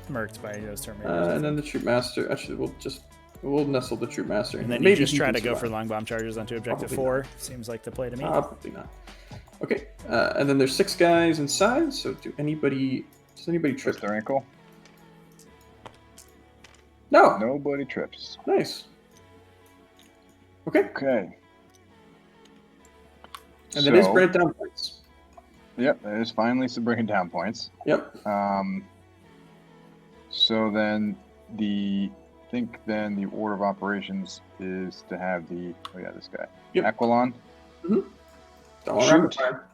murked by those Terminators. And then the Troop Master. Actually, we'll nestle the Troop Master. And then maybe you just try to go survive. for long bomb charges onto Objective Probably 4. not. Seems like the play to me. Probably not. Okay, and then there's 6 guys inside. So does anybody trip? Their ankle? No. Nobody trips. Nice. Okay. Okay. And then is Brand down points. Yep, that is finally some bringing down points. Yep. So then the order of operations is to have this guy. Yep. Aquilon. All Shoot. rapid fire.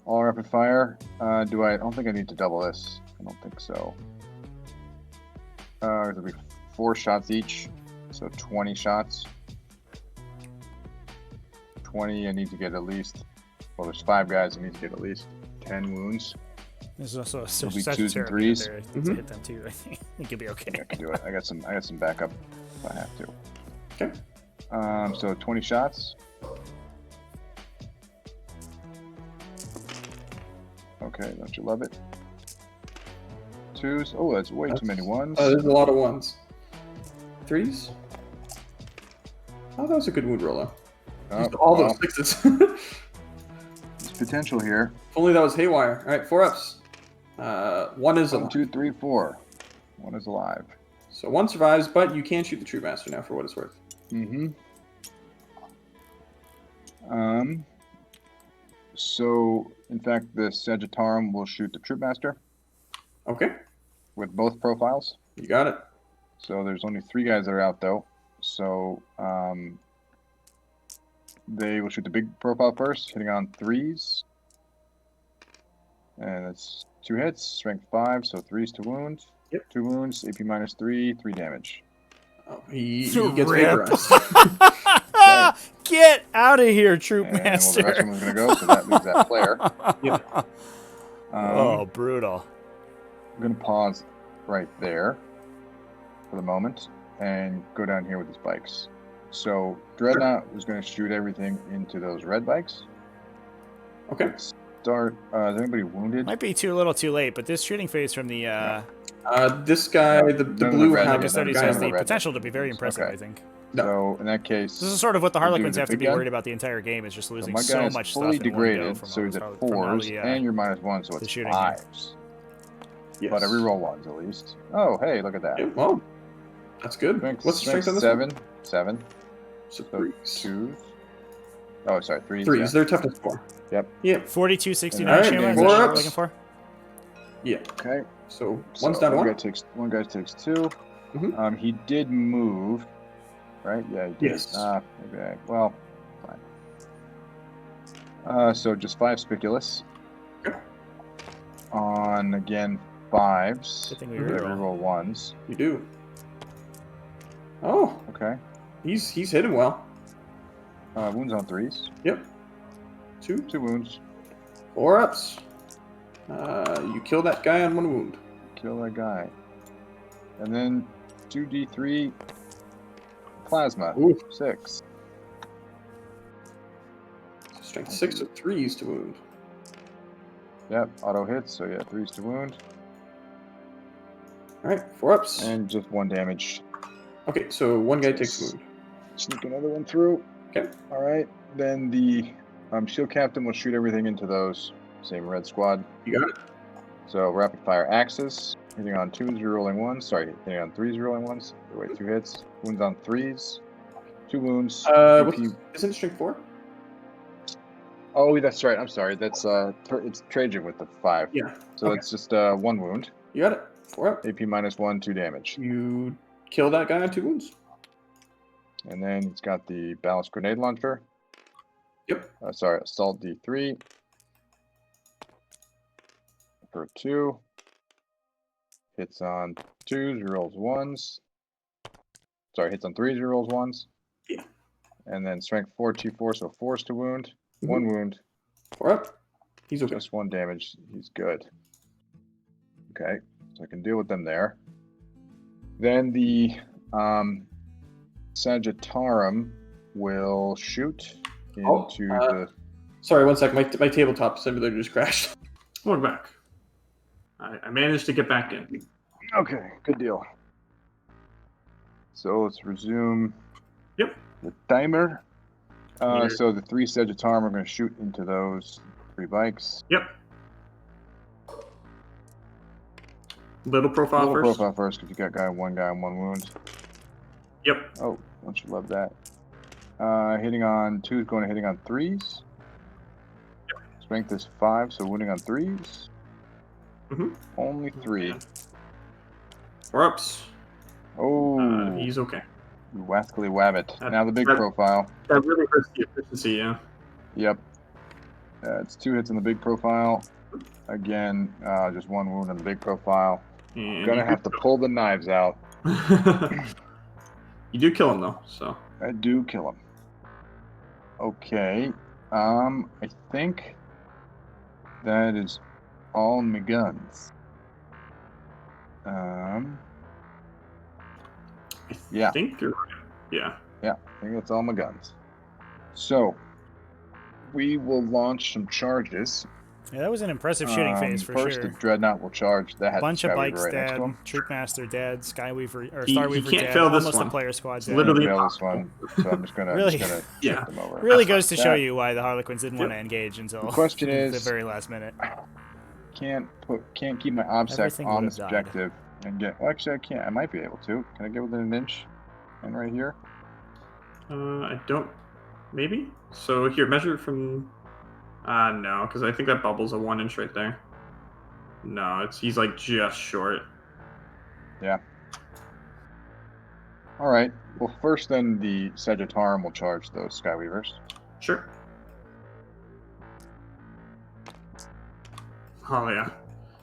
All rapid fire. I don't think I need to double this. I don't think so. It'll be 4 shots each, so 20 shots. 20, I need to get at least, well, there's 5 guys, I need to get at least 10 wounds. There's also It'll be such 2s and a 3s. there to hit them too. I think you'll be okay. I can do it. I got some backup if I have to. Okay. So 20 shots. Okay, don't you love it? 2s. Oh, that's way too many 1s. There's a lot of 1s. 3s. Oh, that was a good wound roller. All those 6s. There's potential here. If only that was haywire. All right, 4 ups. 1 is alive. 1, 2, 3, 4. 1 is alive. So 1 survives, but you can shoot the Troop Master now for what it's worth. So in fact, the Sagittarum will shoot the Troop Master Okay, with both profiles. you got it. So there's only 3 guys that are out though. So they will shoot the big profile first, hitting on 3s. And it's 2 hits, strength 5, so 3s to wound. Yep. 2 wounds, AP minus 3, 3 damage. Oh, he gets Rip. vaporized. Get out of here, Troop And Master. the rest of them is going to go, so that leaves that player. Yep. Oh, brutal. I'm going to pause right there for the moment and go down here with these bikes. So Dreadnought is going to shoot everything into those red bikes. Okay. Start. Is anybody wounded? Might be too little too late, but this shooting phase from the This guy, the none of blue the red hat, guys, Custodes none has of the the red potential to be very impressive, Okay. I think. No. So in that case, This is sort of what the We're doing Harlequins the have to big be gun? worried about the entire game. Is just losing my so guy is much fully stuff in one go degraded, from so all he's those at from all 4s, the, and you're minus 1, so the it's shooting. 5s. Yes. But I reroll 1s at least. Oh, hey, look at that. Yeah, well, that's good. Strength, What's the strength on this 7, one? 7. So So 3s. 2s. Oh, sorry, 3s. 3s. Yeah. They're toughness 4. Yep. Yep. 4269 Alright, Shima, is that four what we're ups. looking for? Yeah. Okay. So So one's down to one 1. guy takes 2. Mhm. He did move, right? Yeah, he did. Yes. Maybe well, fine. So just 5 spiculous. Okay. On again 5s. Good thing we Yeah, reroll. reroll 1s. You do. Oh, Okay. he's hitting well. Wounds on 3s. Yep. 2. 2 wounds. 4 ups. You kill that guy on 1 wound. Kill that guy. And then 2d3 plasma. Ooh. 6. Strength 6 with 3s to wound. Yep, auto hits, so yeah, 3s to wound. Alright, 4 ups. And just 1 damage. Okay, so 1 guy takes wound. Sneak another one through. Okay. Alright, then the shield captain will shoot everything into those. Same red squad. You got it. So rapid fire axes. Hitting on 2s, rerolling 1s. Sorry, hitting on 3s, rerolling 1s. Wait, 2 hits. Wounds on 3s. 2 wounds. Isn't it strength 4? Oh, that's right. I'm sorry. That's it's Trajan with the 5. Yeah. So Okay. that's just 1 wound. You got it. 4 up. AP minus 1, 2 damage. You kill that guy on 2 wounds. And then it's got the ballast grenade launcher. Yep. Sorry, assault D3 for 2. Hits on 2s, rerolls 1s. Sorry, hits on 3s, rerolls 1s. Yeah. And then strength 4, T4, so 4s to wound. 1 wound. 4 up. He's okay. Just 1 damage. He's good. Okay, so I can deal with them there. Then the Sagittarum will shoot into the. Sorry, one sec. My tabletop simulator just crashed. Welcome back. I managed to get back in. Okay, good deal. So let's resume. Yep. The timer. So the 3 Sagittarum are going to shoot into those 3 bikes. Yep. Little profile first. Profile first, because you got one guy on 1 wound. Yep. Oh, don't you love that? Hitting on 2 is going to hitting on 3s. Yep. Strength is 5, so wounding on 3s. Mm-hmm. Only 3. 4-ups. Oh. He's okay. You wascally wabbit. Now the big profile. That really hurts the efficiency, yeah. Yep. It's 2 hits on the big profile. Again, just 1 wound on the big profile. And Gonna have to pull the knives out. You do kill him though, so. I do kill him. Okay. I think that is all my guns. Yeah. I think you're right. Yeah. Yeah, I think that's all my guns. So, we will launch some charges. Yeah, that was an impressive shooting phase for first, sure. the Dreadnought will charge. That Bunch of bikes right dead, next to him. Troopmaster dead, Skyweaver or He Starweaver can't dead. fail this Almost one. the player squad dead. Literally Fail this one, so I'm just gonna Really? Yeah. shift them over. Really That's goes to fine. show That- you why the Harlequins didn't want to engage until The question the is- very last minute. Can't keep my obsec Everything on would this have died. objective and get. Well, actually, I can't. I might be able to. Can I get within an inch? And right here. I don't. Maybe. So here, measure from. No, because I think that bubble's a 1 inch right there. No, he's like just short. Yeah. All right. Well, first, then the Sagittarum will charge those Skyweavers. Sure. Oh yeah.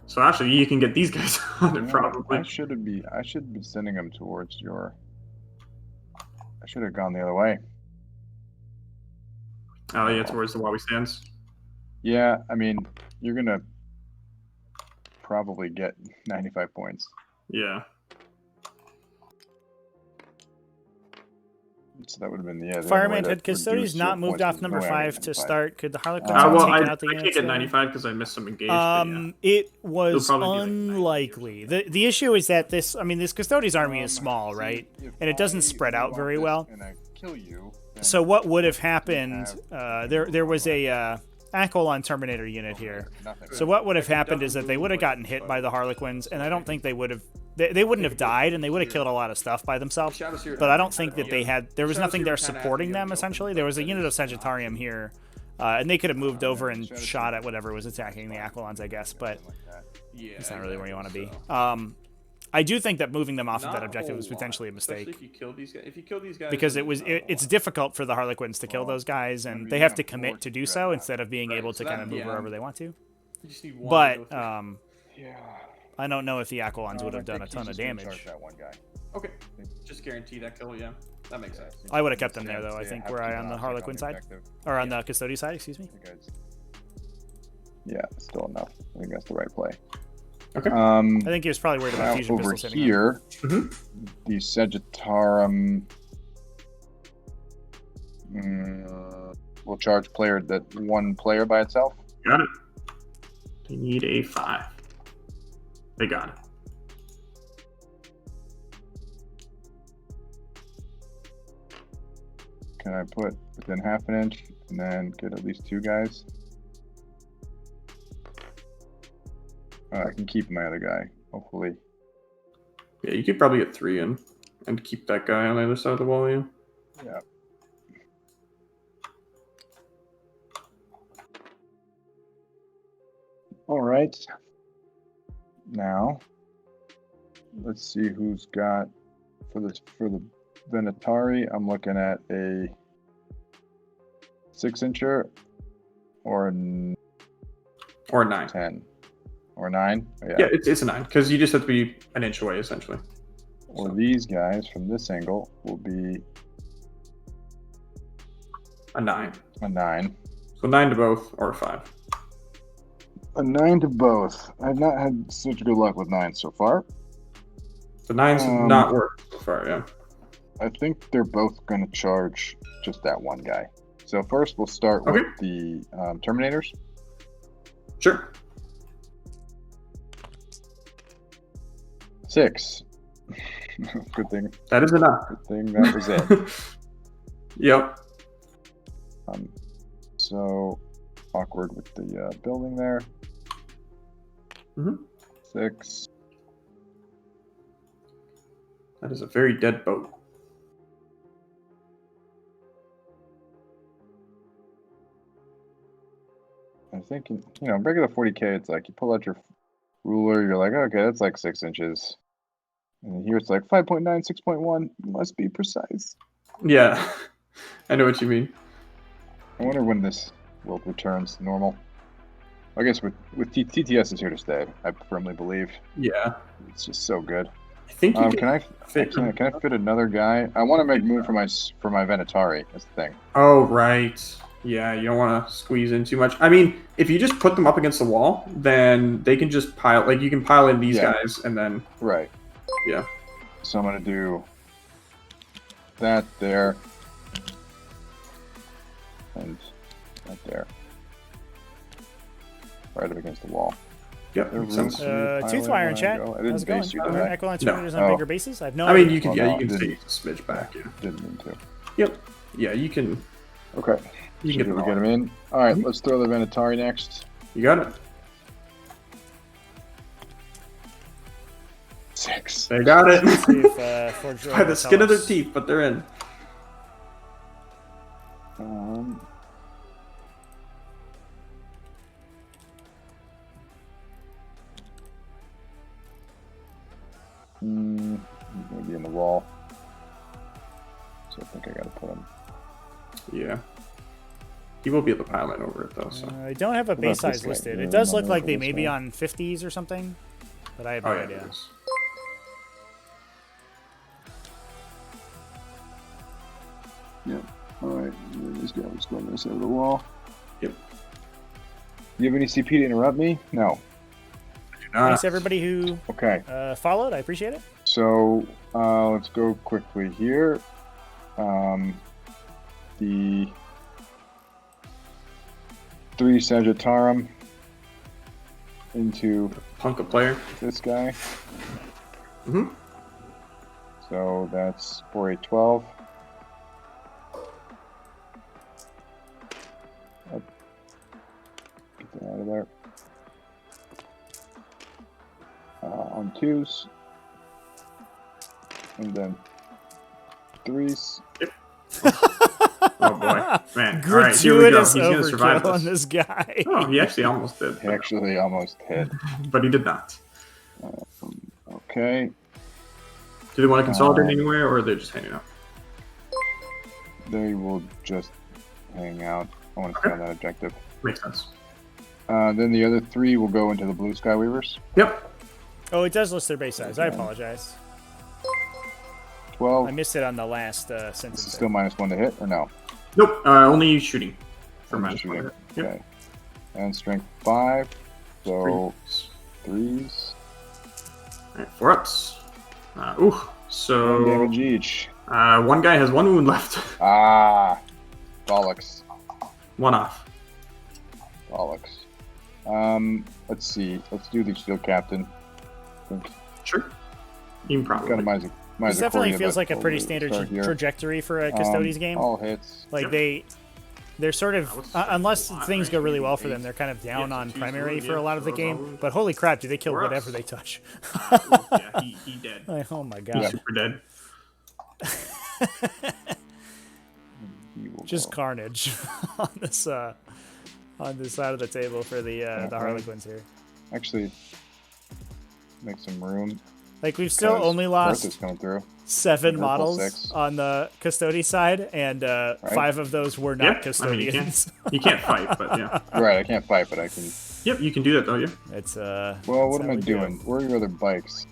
So actually, you can get these guys on it probably. I should be sending them towards your. I should have gone the other way. Oh yeah, towards the Wowie stands. Yeah, I mean, you're gonna probably get 95 points. Yeah. So that would have been the other. Fireman, had Custodes not moved off number 5 to start? Could the Harlequins Well, have Well, taken I out the can't units get there? 95 because I missed some engaged. But yeah. It was It'll probably be like 90 or unlikely. The issue is that this Custodes army is small, right? And it doesn't spread out very well. And I kill you, then So what would have happened? There was a Aquilon Terminator unit here. nothing. So what would have happened is that they would have gotten hit by the Harlequins, and I don't think they would have. They wouldn't have died, and they would have killed a lot of stuff by themselves. But I don't think that they had. There was nothing there supporting them. Essentially, there was a unit of Sagittarium here, and they could have moved over and shot at whatever was attacking the Aquilons, I guess. But it's not really where you want to be. I do think that moving them off of that objective was potentially a mistake. If you kill these guys, Because it's difficult for the Harlequins to kill those guys, and they have to commit to do so instead of being able to kind of move wherever they want to. You just need one But to go I don't know if the Aquilons would have done a ton of damage. That one guy. through. Okay, just guarantee that kill. Yeah, that makes sense. I would have kept them there, though. I think were I on the Harlequin side, or on the Custodes side, excuse me. Yeah, still enough. I think that's the right play. Okay. I think he was probably worried about Now fusion over pistols hitting here, Mhm. the Sagittarum will charge player that one player by itself. Got it. They need a 5. They got it. Can I put within half an inch and then get at least 2 guys? I can keep my other guy, hopefully. Yeah, you could probably get 3 in and keep that guy on the other side of the wall. Yeah. Yeah. All right. Now, let's see who's got for the Venatari. I'm looking at a 6-incher or a Or a 9. 10 or 9. Yeah, it's a 9 because you just have to be an inch away essentially. Or these guys from this angle will be A 9. a 9. So 9 to both or a 5. A 9 to both. I've not had such good luck with 9 so far. The 9s have not worked so far, yeah. I think they're both going to charge just that one guy. So first we'll start with the Terminators. Sure. 6. Good thing. That is enough. Good thing that was it. Yep. So awkward with the building there. 6. That is a very dead boat. I'm thinking, regular 40K, it's like you pull out your ruler, you're like, okay, that's like 6 inches. And here it's like 5.9, 6.1, must be precise. Yeah, I know what you mean. I wonder when this world returns to normal. I guess with TTS is here to stay, I firmly believe. Yeah. It's just so good. I think you can I fit another guy? I want to make room for my Venatari. That's the thing. Oh right. Yeah, you don't want to squeeze in too much. I mean, if you just put them up against the wall, then they can just pile. Like you can pile in these guys, and then right. Yeah. So I'm gonna do that there, and that there, right up against the wall. Yep, makes sense. Toothwire in chat. How's it going? Equilon Terminators on bigger bases? I have no idea. I mean, you can take a smidge back. Yeah. Didn't mean to. Yep. Yeah, you can. Okay. You can get them in. All right, let's throw the Venatari next. You got it. 6. They got it. By the skin of their teeth, but they're in. Maybe in the wall. So I think I gotta put him. Yeah. He will be able to pile in over it though. So I don't have a base size listed. It does look like they may be on 50s or something, but I have no idea. Yep. All right. These guys go on this side of the wall. Yep. Do you have any CP to interrupt me? No. Thanks everybody who followed. I appreciate it. So let's go quickly here. The 3 Sagittarum into Punka player. This guy. Mm-hmm. So that's 4, 8, 12. Get that out of there. On 2s. And then 3s. Yep. Oh boy, man! Gratuitous All right, here we go. He's gonna survive on this guy. Oh, he actually almost did. He actually almost hit, but he did not. Okay. Do they want to consolidate anywhere, or are they just hanging out? They will just hang out. I want to stay on that objective. Makes sense. Then the other 3 will go into the blue Sky Weavers. Yep. Oh, it does list their base size. I apologize. 12. I missed it on the last sentence. Is it still -1 to hit, or no? Nope. Only shooting. For -1 to hit. Okay. And strength 5. So 3s. All right, 4 ups. So 1 damage each. One guy has 1 wound left. Ah, bollocks. 1 off. Bollocks. Let's see. Let's do the shield captain. Sure. Even probably. Got a this definitely feels like a pretty standard trajectory for a Custodes game. All hits. Like they're sort of, unless things go really well for them, they're kind of down on primary for a lot of the game. But holy crap, do they kill whatever they touch? Yeah, he dead. Like, oh my god. He's super dead. Just carnage on this side of the table for the Harlequins here. Actually, make some room. Like we've still only lost coming through. 7 models 6 on the Custodes side, and 5 of those were not custodians. I mean, you can't fight, but yeah. Right, I can't fight, but I can. Yep, you can do that though. Yeah. It's Well, what am I doing? Where are your other bikes?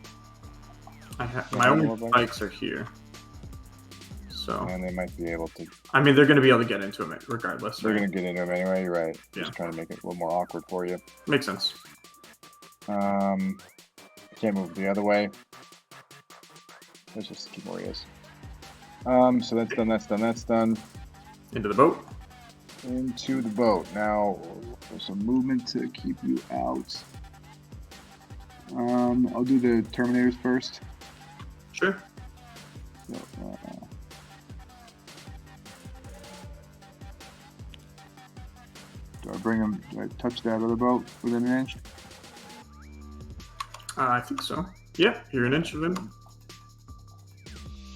My only bikes are here. So. And they might be able to. I mean, they're going to be able to get into them regardless. They're going to get into them anyway. You're right. Yeah. Just trying to make it a little more awkward for you. Makes sense. I can't move the other way. Let's just keep where he is. So that's done, that's done, that's done. Into the boat. Into the boat. Now, there's some movement to keep you out. I'll do the Terminators first. Sure. So, do I bring him? Do I touch that other boat within an inch? I think so. Yeah, you're an inch of him.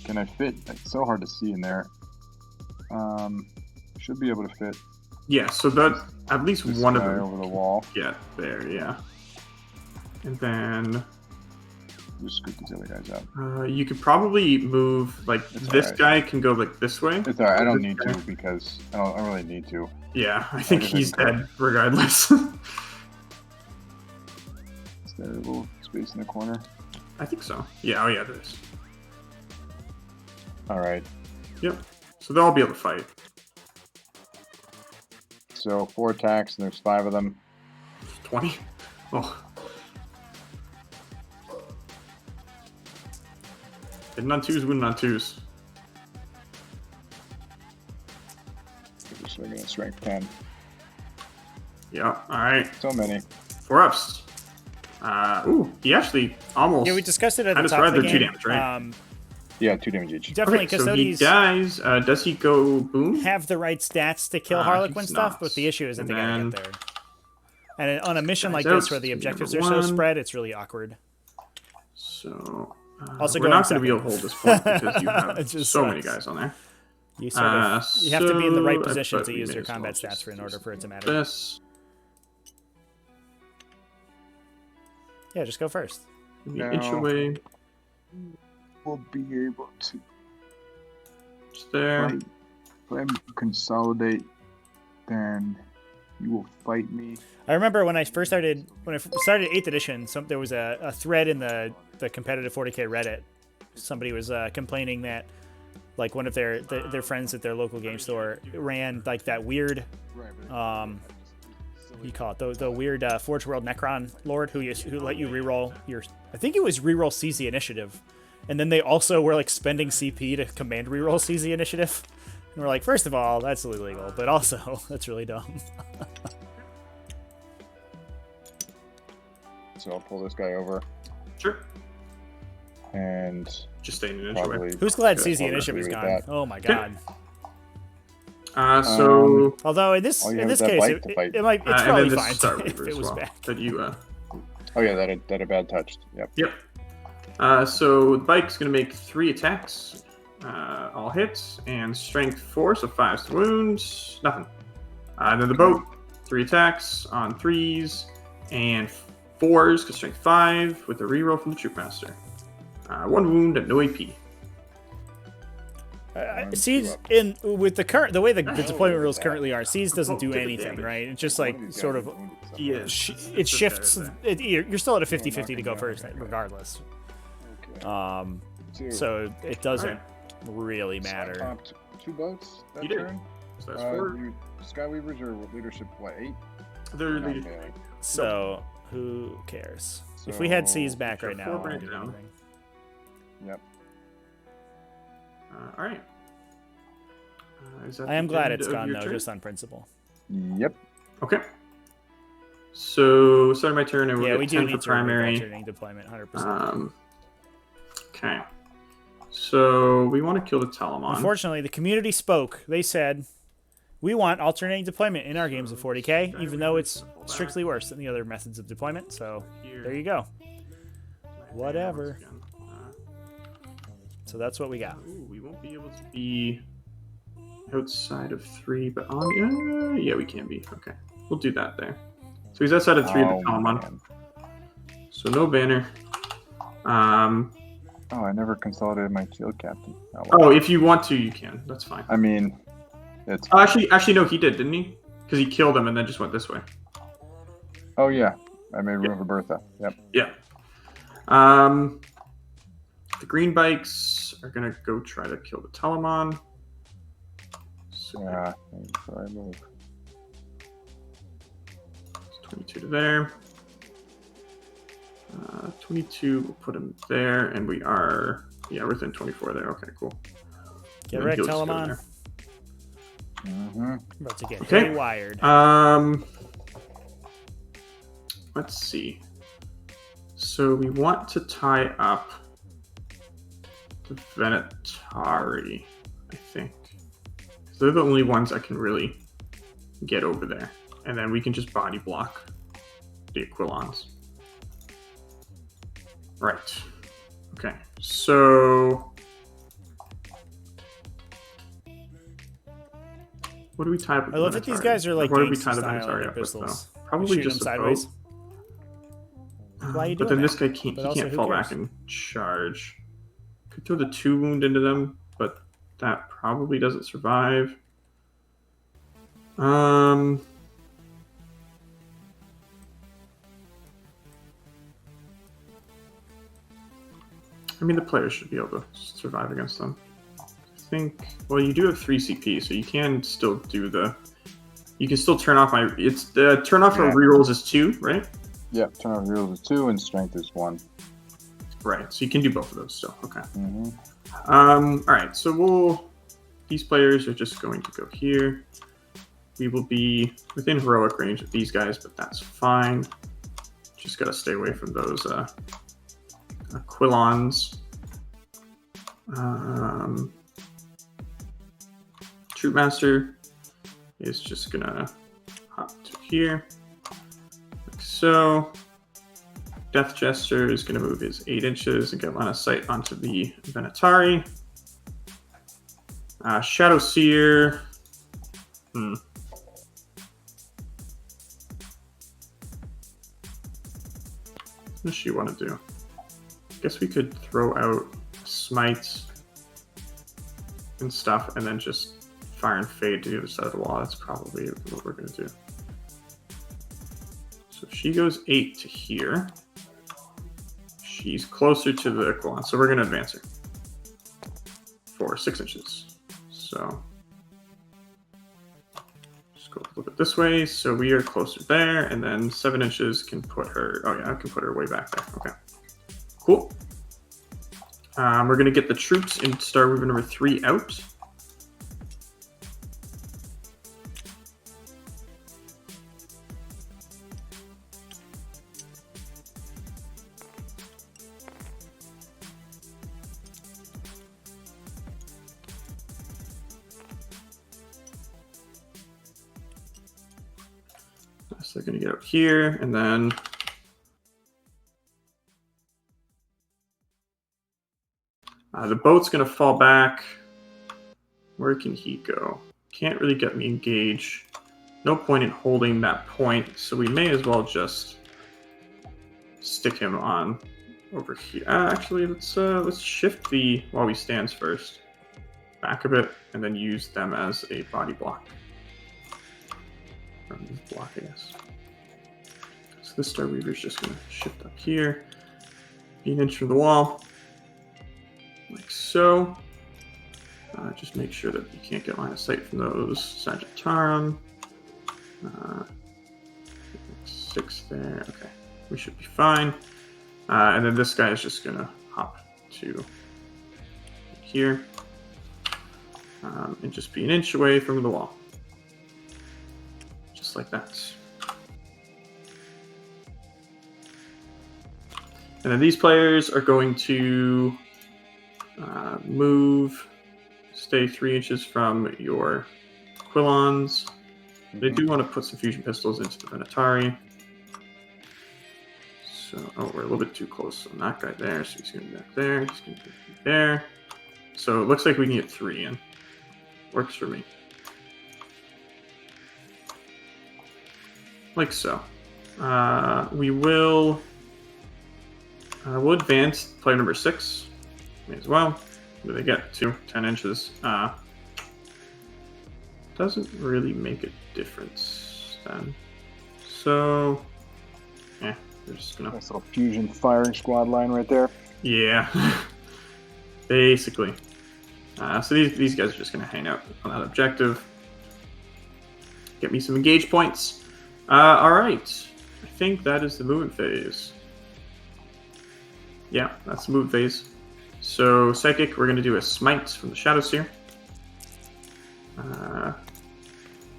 Can I fit? It's so hard to see in there. Should be able to fit. Yeah, so that at least This one of guy them. over the wall. Yeah, there, yeah. And then Just scoop these other guys out. you could probably move, like, It's this alright. guy can go, like, this way. It's alright. I don't This need guy- to because I don't really need to. Yeah, I think just he's didn't dead regardless. Is there a little space in the corner? I think so. Yeah, oh yeah, there is. All right. Yep. So they'll all be able to fight. So 4 attacks, and there's 5 of them. 20? Oh. Hitting on 2s, winning on 2s. So we're gonna strength 10. Yeah, alright. So many. 4 ups. Ooh, he actually almost... Yeah, we discussed it at I the just top of read the their 2 game. damage, right? Yeah, 2 damage each. Definitely, Okay, so he Custodes dies. Does he go boom? have the right stats to kill He's Harlequin stuff, not. but the issue is that And they gotta then- get there. And on a mission like Guys this, out, where the number objectives are so 1. spread, it's really awkward. So... Also we're going not going to be second. able to hold this point because you have It just so many sucks. guys on there. You sort of you have to be in the right position but to we use may your as well combat just stats for in do order for it to something like matter. This. Yeah, just go first. Maybe an inch away. We'll be able to Just there. fight. If I consolidate, then you will fight me. I remember when I started 8th edition, there was a thread in the competitive 40k Reddit. Somebody was complaining that like one of their friends at their local game store ran like that weird you call it the weird Forge World Necron Lord who let you reroll your, I think it was reroll CZ initiative, and then they also were like spending CP to command reroll CZ initiative, and we're like, first of all, that's illegal, but also that's really dumb. So I'll pull this guy over Sure. and Just staying an inch away. probably. Who's glad Okay, CZ I'll initiative agree is with gone? that. Oh my god. So Although in this All you have is that case, bite to fight. it's and probably then fine this Star if Weaver it as was well. back. That you Oh yeah, that a bad touched. Yep. Yep. So the bike's gonna make 3 attacks, all hits, and strength 4, so 5 wounds, nothing. And then the boat, 3 attacks on 3s and 4s, because strength 5 with a reroll from the troop master. 1 wound and no AP. Seeds in with the way the deployment rules currently are, Seeds doesn't do anything, right? It's just like sort of Yes. it shifts. You're still at a 50-50 to go first, regardless. So it doesn't really matter. 2 boats that You did. turn. So that's 4. You Skyweavers are leadership, what, 8? They're Not leading. melee. So who cares? If we had Seeds back right now, I Four wouldn't brands do down. anything. Yep. All right. Is that I am the glad end it's of gone your though, turn? just on principle. Yep. Okay. So, starting my turn, and we'll Yeah, get we do 10 need for to remove primary. alternating deployment, 100%. Okay. So, we want to kill the Telemon. Unfortunately, the community spoke. They said, we want alternating deployment in our games of 40k, even though it's strictly worse than the other methods of deployment. So there you go. Whatever. So that's what we got. Ooh, we won't be able to be outside of 3, but on... yeah, we can be. Okay. We'll do that there. So he's outside of 3 of the Telemon. Man. So no banner. Oh, I never consolidated my shield captain. Oh, if you want to, you can. That's fine. I mean, it's. Oh, actually, no, he did, didn't he? Because he killed him and then just went this way. Oh yeah, I made room for Bertha. Yep. Yeah. The green bikes are gonna go try to kill the Telemon. So Yeah. So I move. it's 22 to there. 22, we'll put him there, and we are Yeah, we're within 24 there. Okay, cool. Get wrecked, Telemon. Mm-hmm. About to get Okay. wired. Let's see. So we want to tie up the Venatari, I think. They're the only ones that can really get over there. And then we can just body block the Aquilons. Right. Okay. So what do we tie up with? I love that these guys are like what do we gangsta tie the style Venatari with up with, pistols. though? Probably Shoot just them a sideways. boat. Why are you But doing then this that? guy can't. But He also, can't who fall cares? back and charge. Could throw the 2 wound into them, but that probably doesn't survive. I mean, the players should be able to survive against them. I think. Well, you do have 3 CP, so you can still do the. You can still turn off my. It's the turn off our rerolls is 2, right? Yep. Turn off rerolls is 2 and strength is 1. Right. So you can do both of those still. Okay. Mm-hmm. All right. So these players are just going to go here. We will be within heroic range of these guys, but that's fine. Just gotta stay away from those Aquilons. Troopmaster is just gonna hop to here, like so. Death Jester is gonna move his 8 inches and get line of sight onto the Venatari. Shadow Seer. What does she want to do? I guess we could throw out Smite and stuff and then just fire and fade to the other side of the wall. That's probably what we're going to do. So she goes 8 to here. She's closer to the Aquilon, so we're going to advance her for 6 inches. So just go a little bit this way. So we are closer there, and then 7 inches can put her. Oh yeah, I can put her way back there. Okay, cool. We're going to get the troops in Star Weaver number 3 out. So they're going to get out here, and then the boat's going to fall back. Where can he go? Can't really get me engaged. No point in holding that point, so we may as well just stick him on over here. Actually, let's shift the while he stands first back a bit, and then use them as a body block. Block, I guess. So this Star Weaver is just going to shift up here, be an inch from the wall, like so. Just make sure that you can't get line of sight from those Sagittarum. 6 there. Okay, we should be fine. And then this guy is just going to hop to here and just be an inch away from the wall. Just like that. And then these players are going to move, stay 3 inches from your Quilons. They do want to put some fusion pistols into the Venatari. So, oh, we're a little bit too close on that guy there, so he's going to be back there, he's going to be there. So it looks like we can get 3 in. Works for me. Like so. We'll advance player number 6. May as well. What do they get? 10 inches. Doesn't really make a difference then. So, yeah, they're just gonna. Nice little fusion firing squad line right there. Yeah, basically. So these guys are just gonna hang out on that objective. Get me some engage points. All right, I think that is the movement phase. Yeah, that's the movement phase. So Psychic, we're going to do a Smite from the Shadow Seer.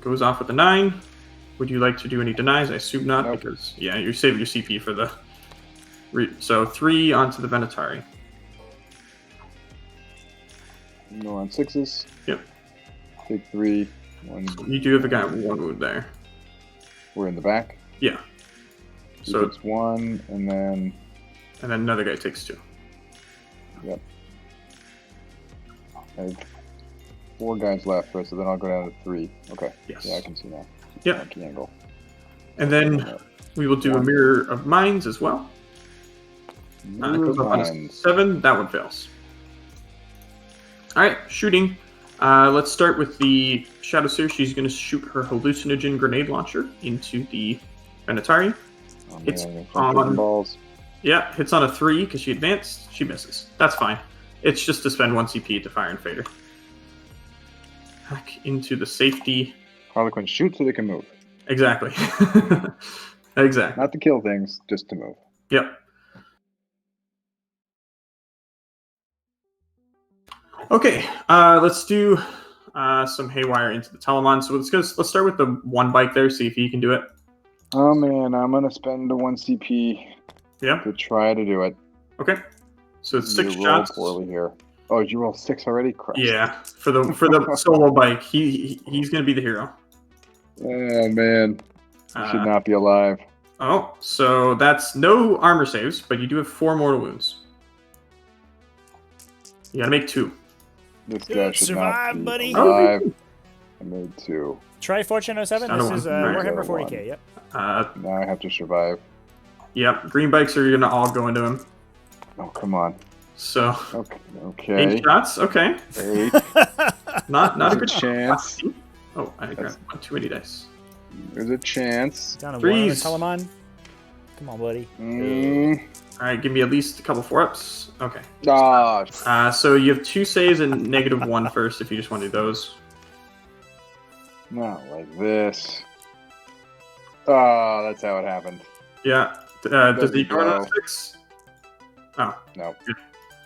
Goes off with a 9. Would you like to do any denies? I assume not, Nope. because, yeah, you're saving your CP for the... So 3 onto the Venatari. No on 6s. Yep. Take 3. 1. You do have a guy with 1 wound there. We're in the back. Yeah. So it's 1, and then another guy takes 2. Yep. I have 4 guys left, so then I'll go down to 3. Okay. Yes. Yeah, I can see now. Yep. Angle. And then we will do a Mirror of Minds as well. It goes up on a 7. That one fails. All right, shooting. Let's start with the Shadow Seer. She's going to shoot her hallucinogen grenade launcher into the Venatari. Hits on balls. Yeah, hits on a 3 because she advanced. She misses. That's fine. It's just to spend 1 CP to fire and fader. Back into the safety. Harlequin shoot so they can move. Exactly. Exactly. Not to kill things, just to move. Yep. Okay, let's do some haywire into the Telemon. So let's start with the 1 bike there, see if he can do it. Oh man, I'm gonna spend the 1 CP to try to do it. Okay. So it's 6 you shots. Roll poorly here. Oh, did you roll 6 already? Christ. Yeah, for the solo bike, he's gonna be the hero. Oh man, he should not be alive. Oh, so that's no armor saves, but you do have 4 mortal wounds. You gotta make 2. This guy should survive, not be buddy. alive. I made 2. Try Fortune 07. This is Warhammer 40k. Yep. Now I have to survive. Yep. Green bikes are gonna all go into him. Oh come on. So. Okay. 8 shots. Okay. 8. Not a good chance. Oh, I got too many dice. There's a chance. Down to 1 Freeze. Telemon. Come on, buddy. All right, give me at least a couple 4-ups. Okay. So you have 2 saves and -1 first if you just want to do those. Not like this. Oh, that's how it happened. Yeah. Does he go on 6? Oh. No.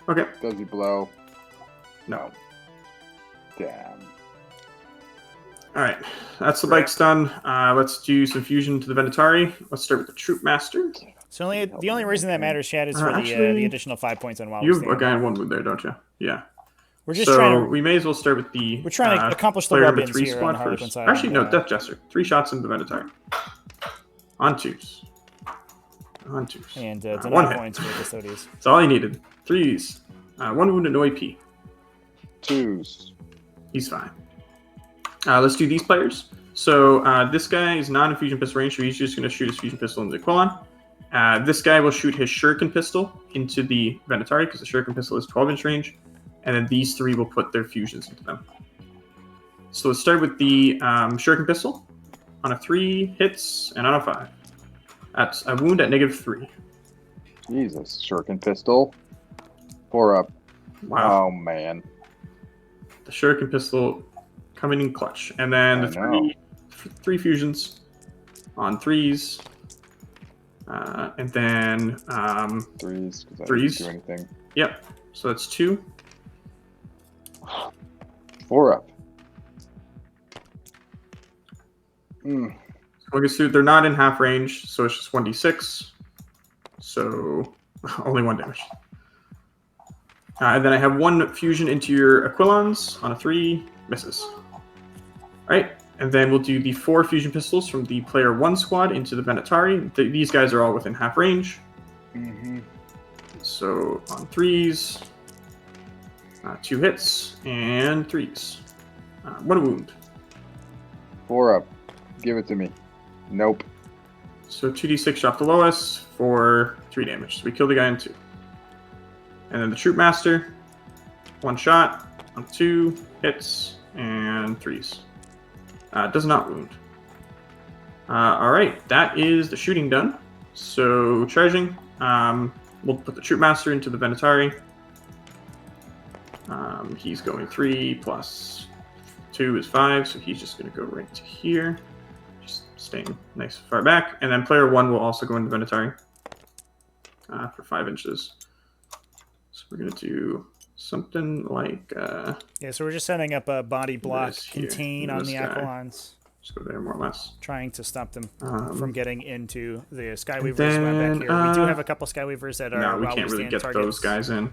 Okay. Does he blow? No. Damn. All right. That's the bike's done. Let's do some fusion to the Venatari. Let's start with the Troop Master. So the only reason that matters, Chad, is for the additional 5 points on while you have a guy in 1 wound there, don't you? Yeah. We're just trying to. We may as well start with the. We're trying to accomplish the weapons here on the Harlequin side. Actually, no, Death Jester. 3 shots into the Venatari. On 2s. On 2s. And 1 hit. points for Custodes. That's all he needed. 3s. 1 wound and no AP. 2s. He's fine. Let's do these players. So this guy is not in fusion pistol range, so he's just going to shoot his fusion pistol into the Quillon. This guy will shoot his shuriken pistol into the Venatari because the shuriken pistol is 12-inch range, and then these 3 will put their fusions into them. So let's start with the shuriken pistol. On a 3, hits, and on a 5. That's a wound at -3. Jesus, shuriken pistol. 4 up. Wow. Oh man. The shuriken pistol coming in clutch, and then the 3 fusions on 3s. And then 3s. 3s. Do anything. Yep. So that's 2. 4 up. So they're not in half range, so it's just 1d6. So only 1 damage. And then I have 1 fusion into your Aquilons on a 3, misses. All right. And then we'll do the 4 fusion pistols from the player 1 squad into the Venatari. These guys are all within half range. So on 3s, 2 hits, and 3s. 1 wound. 4 up. Give it to me. Nope. So 2d6 off the lowest for 3 damage. So we kill the guy in 2. And then the Troop Master, 1 shot on 2 hits and 3s. Does not wound. All right, that is the shooting done. So charging, we'll put the Troop Master into the Venatari. He's going 3 plus 2 is 5, so he's just going to go right to here. Just staying nice far back. And then player 1 will also go into Venatari for 5 inches. So So we're gonna do something like Yeah, so we're just setting up a body block this here, contain and on this the guy. Aquilons, just go there more or less. trying to stop them Um, from getting into the Skyweavers then, back here. We do have a couple Skyweavers that are No, we while can't really stand get targets. those guys in.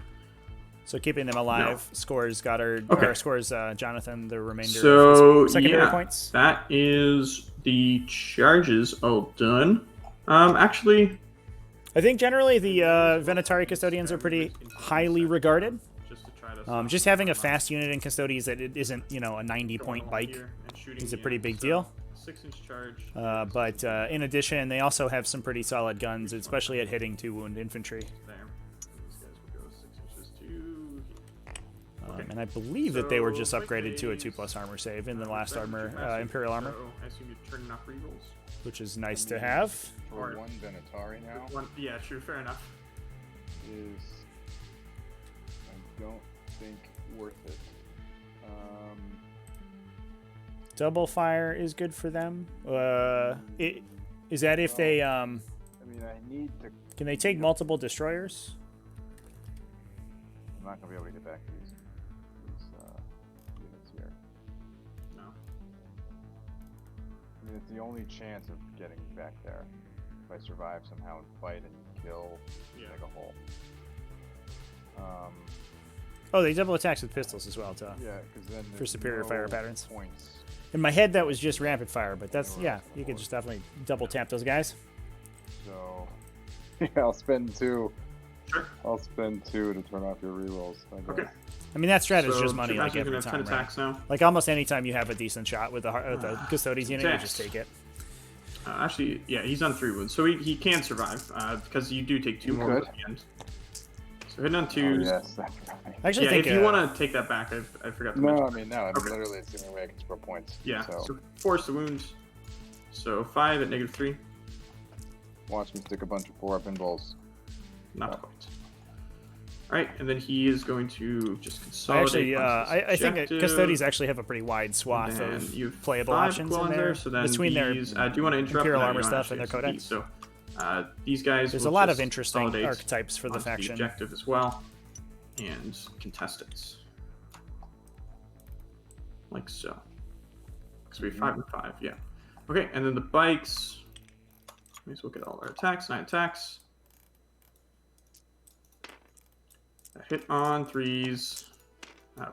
So keeping them alive scores Goddard, Okay. or scores Jonathan the remainder So of his secondary yeah, points. that is the charges all done. Actually, I think generally the Venatari Custodians are pretty highly regarded. just to try to Just having a fast unit in Custodes that it isn't, a 90-point bike is a pretty big deal. 6-inch charge. But in addition, they also have some pretty solid guns, especially at hitting 2-wound infantry. There. These guys will go 6 inches to here. And I believe that they were just So, upgraded to a quick 2+ armor save in the last Massive, Imperial armor, So I assume you're turning off rerolls. which is nice to have. For one Venatari now Yeah, true, fair enough. is, I don't think, worth it. Double fire is good for them. Is that if they I mean, I need to. can they take multiple destroyers? I'm not gonna be able to get back to these units here. No. I mean, it's the only chance of getting back there. If I survive somehow and fight and kill, Yeah. like a hole. Oh, they double attacks with pistols as well, too. Yeah, because then For there's superior no fire patterns. Points. In my head, that was just rapid fire, but that's, yeah, you could just definitely double tap those guys. So, yeah, I'll spend 2. Sure. I'll spend 2 to turn off your rerolls. I guess. Okay. I mean, that strat is So, just money, like you're every gonna have 10 time, right? attacks now. Like almost any time you have a decent shot with the Custodes unit, you just take it. Actually, yeah, he's on 3 wounds, so he can survive because you do take 2 more could. at the end. So hitting on Oh, 2s. yes, that's right. I actually Yeah, think if you want to take that back, I forgot to mention. No, I mean, no. I mean, Okay. literally, it's the only way I can score points. Yeah, So, so force the wounds. So 5 at -3. watch me stick a bunch of 4-up balls. Not quite. Alright, and then he is going to just consolidate. I think that Custodes actually have a pretty wide swath And you have of playable 5 options in Aquilons there so then between their these, do you want to interrupt? Imperial No, you armor don't stuff and actually their have to codex. compete. So these guys. There's a will lot of just interesting consolidate archetypes for the onto faction. objective as well, and contestants, like so. Because we have 5 and 5, yeah. Okay, and then the bikes. May as well get all our attacks. 9 attacks. That hit on 3s.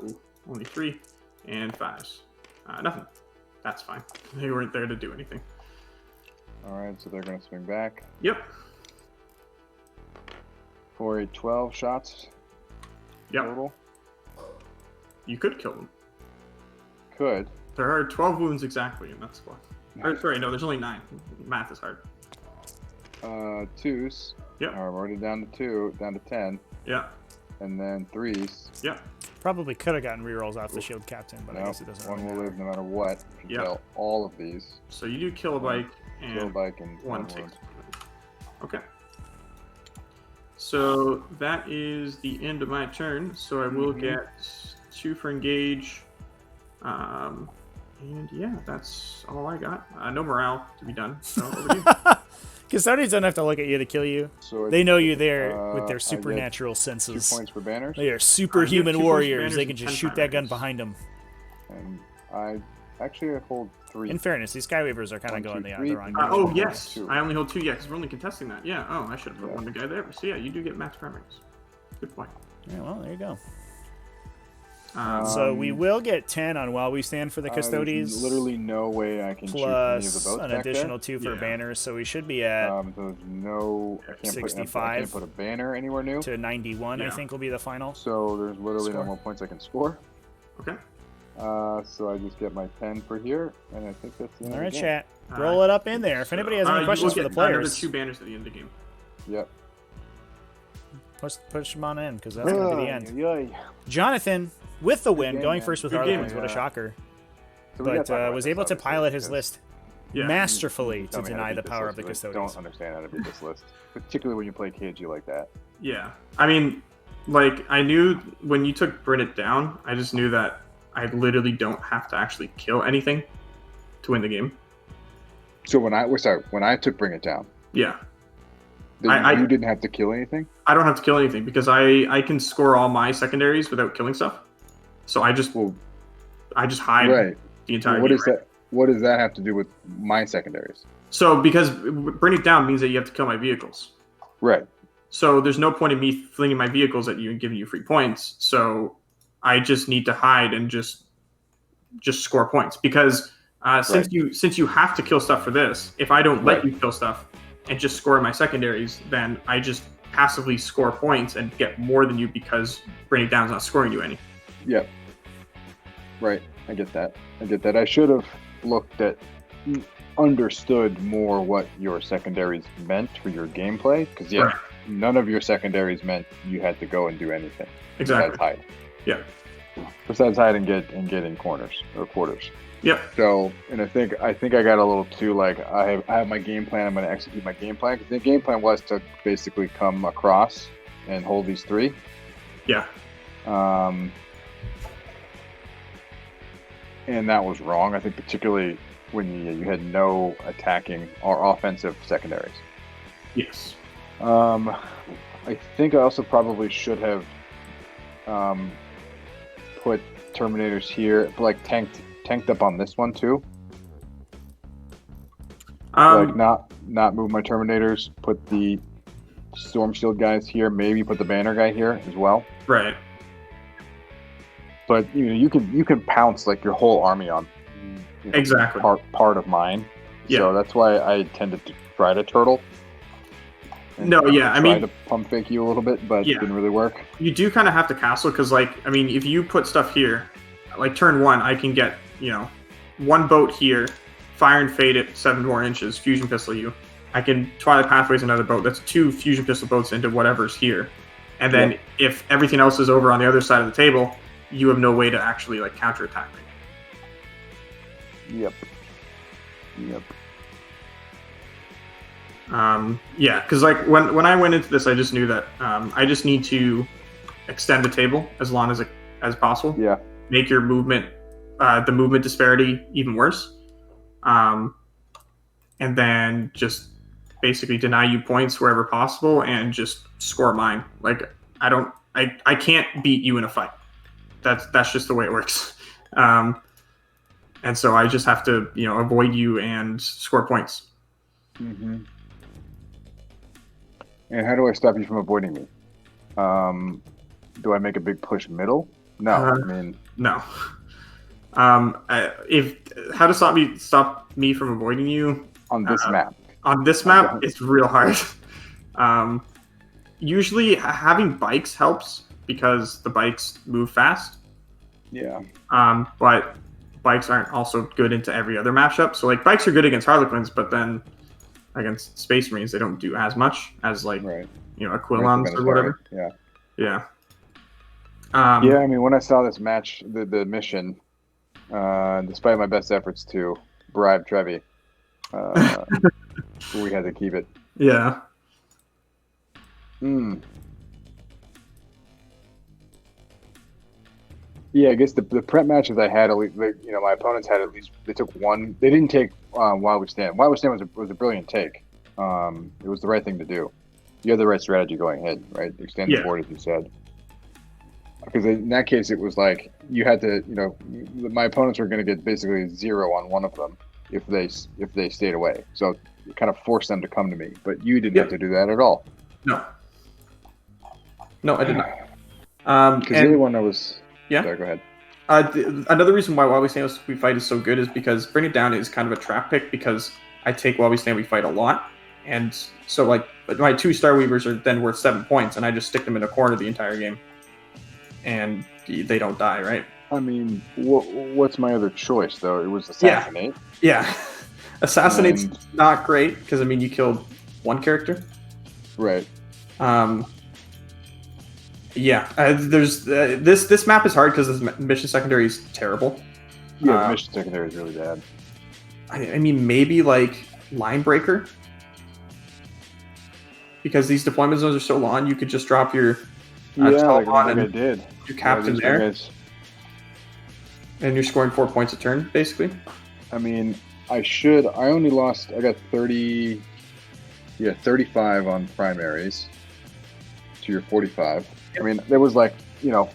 Ooh, only 3 and 5s. Nothing. That's fine. They weren't there to do anything. Alright, so they're going to swing back Yep. for a 12 shots Yep. total. You could kill them. Could. There are 12 wounds exactly, and that's what. Or, sorry, no, there's only 9. Math is hard. 2s. Yep. I'm already down to 2, down to 10. Yeah. And then 3s. Yep. Probably could have gotten rerolls off the shield captain, but I No, guess it doesn't. one really will matter. live no matter what. If you Yep. kill all of these. So you do kill a bike, and Kill a bike and one one takes. wound. Okay. So that is the end of my turn. So I will get 2 for engage. And yeah, that's all I got. No morale to be done. So over to you. Custodians don't have to look at you to kill you. So They know you there with I their get supernatural 2 senses. points for banners. They are superhuman 2 points for warriors. banners They and can just 10 shoot that gun primaries. behind them. And I actually hold 3. In fairness, these Skyweavers are kind of 1, going 2, the 3. wrong Oh, direction. Yes, 2. I only hold 2. Yeah, because we're only contesting that. Yeah. Oh, I should have put Yeah. one guy there. So yeah, you do get max primaries. Good point. Yeah, well, there you go. Um, So we will get 10 on while we stand for the There's Custodes, literally no way I can shoot any of the plus boats an back additional 2 for Yeah. banners. So we should be at There's no. I can't 65 put a banner anywhere new. to 91, I Yeah. think will be the final. So there's literally Score. no more points I can score. okay. So I just get my 10 for here, and I think that's the end All of right, the game. chat. Roll it up in there. If anybody has any you questions will for the get another players, 2 banners at the end of the game. Yep. push them on in, because that's going to be the end. Yay. Jonathan, with the win, game, going man. first with Good game. Harlequins. What a shocker. So we gotta But talk about was this, able to obviously, pilot his because list Yeah. masterfully to tell me how deny beat the this power list, of the because I Custodes. don't understand how to beat this list, particularly when you play KG like that. Yeah. I mean, like, I knew when you took Brennet down, I just knew that I literally don't have to actually kill anything to win the game. So when I took Bring It Down, Yeah. You didn't have to kill anything? I don't have to kill anything because I can score all my secondaries without killing stuff. So I just hide the entire game. What does that have to do with my secondaries? So because bringing it down means that you have to kill my vehicles. Right. So there's no point in me flinging my vehicles at you and giving you free points. So I just need to hide and just score points because since you have to kill stuff for this, if I don't let you kill stuff and just score my secondaries, then I just passively score points and get more than you because bringing it down is not scoring you any. Yep. Right. I get that. I should have understood more what your secondaries meant for your gameplay because none of your secondaries meant you had to go and do anything. Exactly. Besides hide. Yeah. Besides hide and get in corners or quarters. Yep. So, and I think I got a little too like I have my game plan. I'm going to execute my game plan because the game plan was to basically come across and hold these 3. Yeah. And that was wrong. I think particularly when you had no attacking or offensive secondaries. Yes. I think I also probably should have put Terminators here, like tanked up on this one too. Like not move my Terminators, put the Storm Shield guys here, maybe put the Banner guy here as well. Right. But you can pounce like your whole army on exactly part of mine. Yeah. So that's why I tended to try to turtle. No, yeah, I mean, to pump fake you a little bit, but it didn't really work. You do kind of have to castle because, like, I mean, if you put stuff here, like turn 1, I can get 1 boat here, fire and fade it 7 more inches, fusion pistol you. I can Twilight Pathways another boat. That's 2 fusion pistol boats into whatever's here, and then if everything else is over on the other side of the table, you have no way to actually like counterattack me. Yep. Yeah, because like when I went into this, I just knew that I just need to extend the table as long as possible. Yeah. Make your movement, the movement disparity even worse, and then just basically deny you points wherever possible and just score mine. Like I can't beat you in a fight. That's just the way it works. And so I just have to avoid you and score points. Mm-hmm. And how do I stop you from avoiding me? Do I make a big push middle? No, I mean no. If how to stop me from avoiding you on this map? On this map, it's real hard. Usually, having bikes helps because the bikes move fast. Yeah. But bikes aren't also good into every other matchup. So like bikes are good against Harlequins, but then against Space Marines, they don't do as much as like Aquilons or whatever. Yeah. Yeah. I mean, when I saw this match, the mission, despite my best efforts to bribe Trevi, we had to keep it. Yeah. Yeah, I guess the prep matches I had, at least, my opponents had at least, they took one. They didn't take While We Stand. While We Stand was a brilliant take. It was the right thing to do. You had the right strategy going ahead, right? Extend the board, as you said. Because in that case, it was like you had to, my opponents were going to get basically 0 on one of them if they stayed away. So it kind of forced them to come to me. But you didn't have to do that at all. No, I did not. Because the other one I was... Yeah. Sorry, go ahead. Another reason why While We Stand We Fight is so good is because Bring It Down is kind of a trap pick because I take While We Stand We Fight a lot. And so like my 2 Star Weavers are then worth 7 points and I just stick them in a corner the entire game. And they don't die, right? I mean, what's my other choice, though? It was Assassinate. Yeah. Assassinate's not great because, I mean, you killed 1 character. Right. There's this map is hard because this mission secondary is terrible. Yeah, the mission secondary is really bad. I mean, maybe like Line Breaker, because these deployment zones are so long. You could just drop your like I did. Your captain there, and you're scoring 4 points a turn, basically. I mean, I got 30 Yeah, 35 on primaries to your 45. I mean, there was like, you know,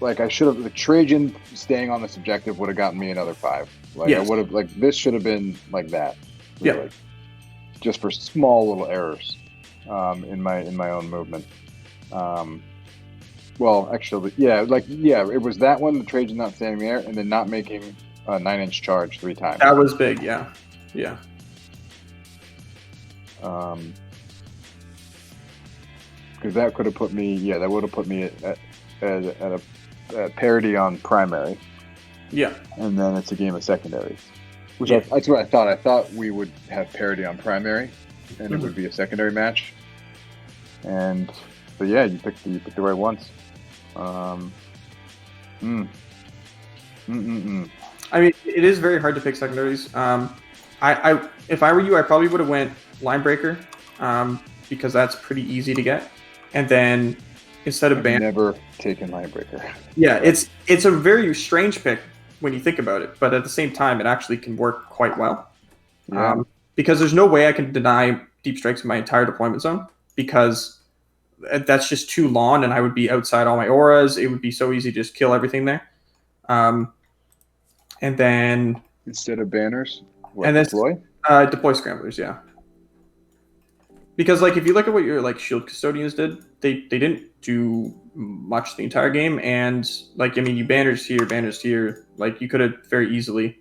like I should have, the Trajan staying on this objective would have gotten me another 5. Like Yes. I would have, like this should have been like that. Really. Yeah. Just for small little errors in my own movement. Well, actually, yeah, it was that one, the Trajan not standing there, and then not making a 9-inch charge 3 times. That was big, yeah. Yeah. Because that could have put me, that would have put me at a parity on primary. Yeah. And then it's a game of secondaries. Which that's what I thought. I thought we would have parity on primary, and it would be a secondary match. But yeah, you picked the right ones. I mean, it is very hard to pick secondaries. I if I were you, I probably would have went Linebreaker, because that's pretty easy to get. And then instead of I've never taken Linebreaker. Yeah, it's a very strange pick when you think about it, but at the same time, it actually can work quite well. Yeah. Because there's no way I can deny deep strikes in my entire deployment zone, because that's just too long, and I would be outside all my auras. It would be so easy to just kill everything there. And then instead of banners, deploy scramblers, yeah. Because like if you look at what your like shield custodians did, they didn't do much the entire game, and like I mean, you banners here, like you could have very easily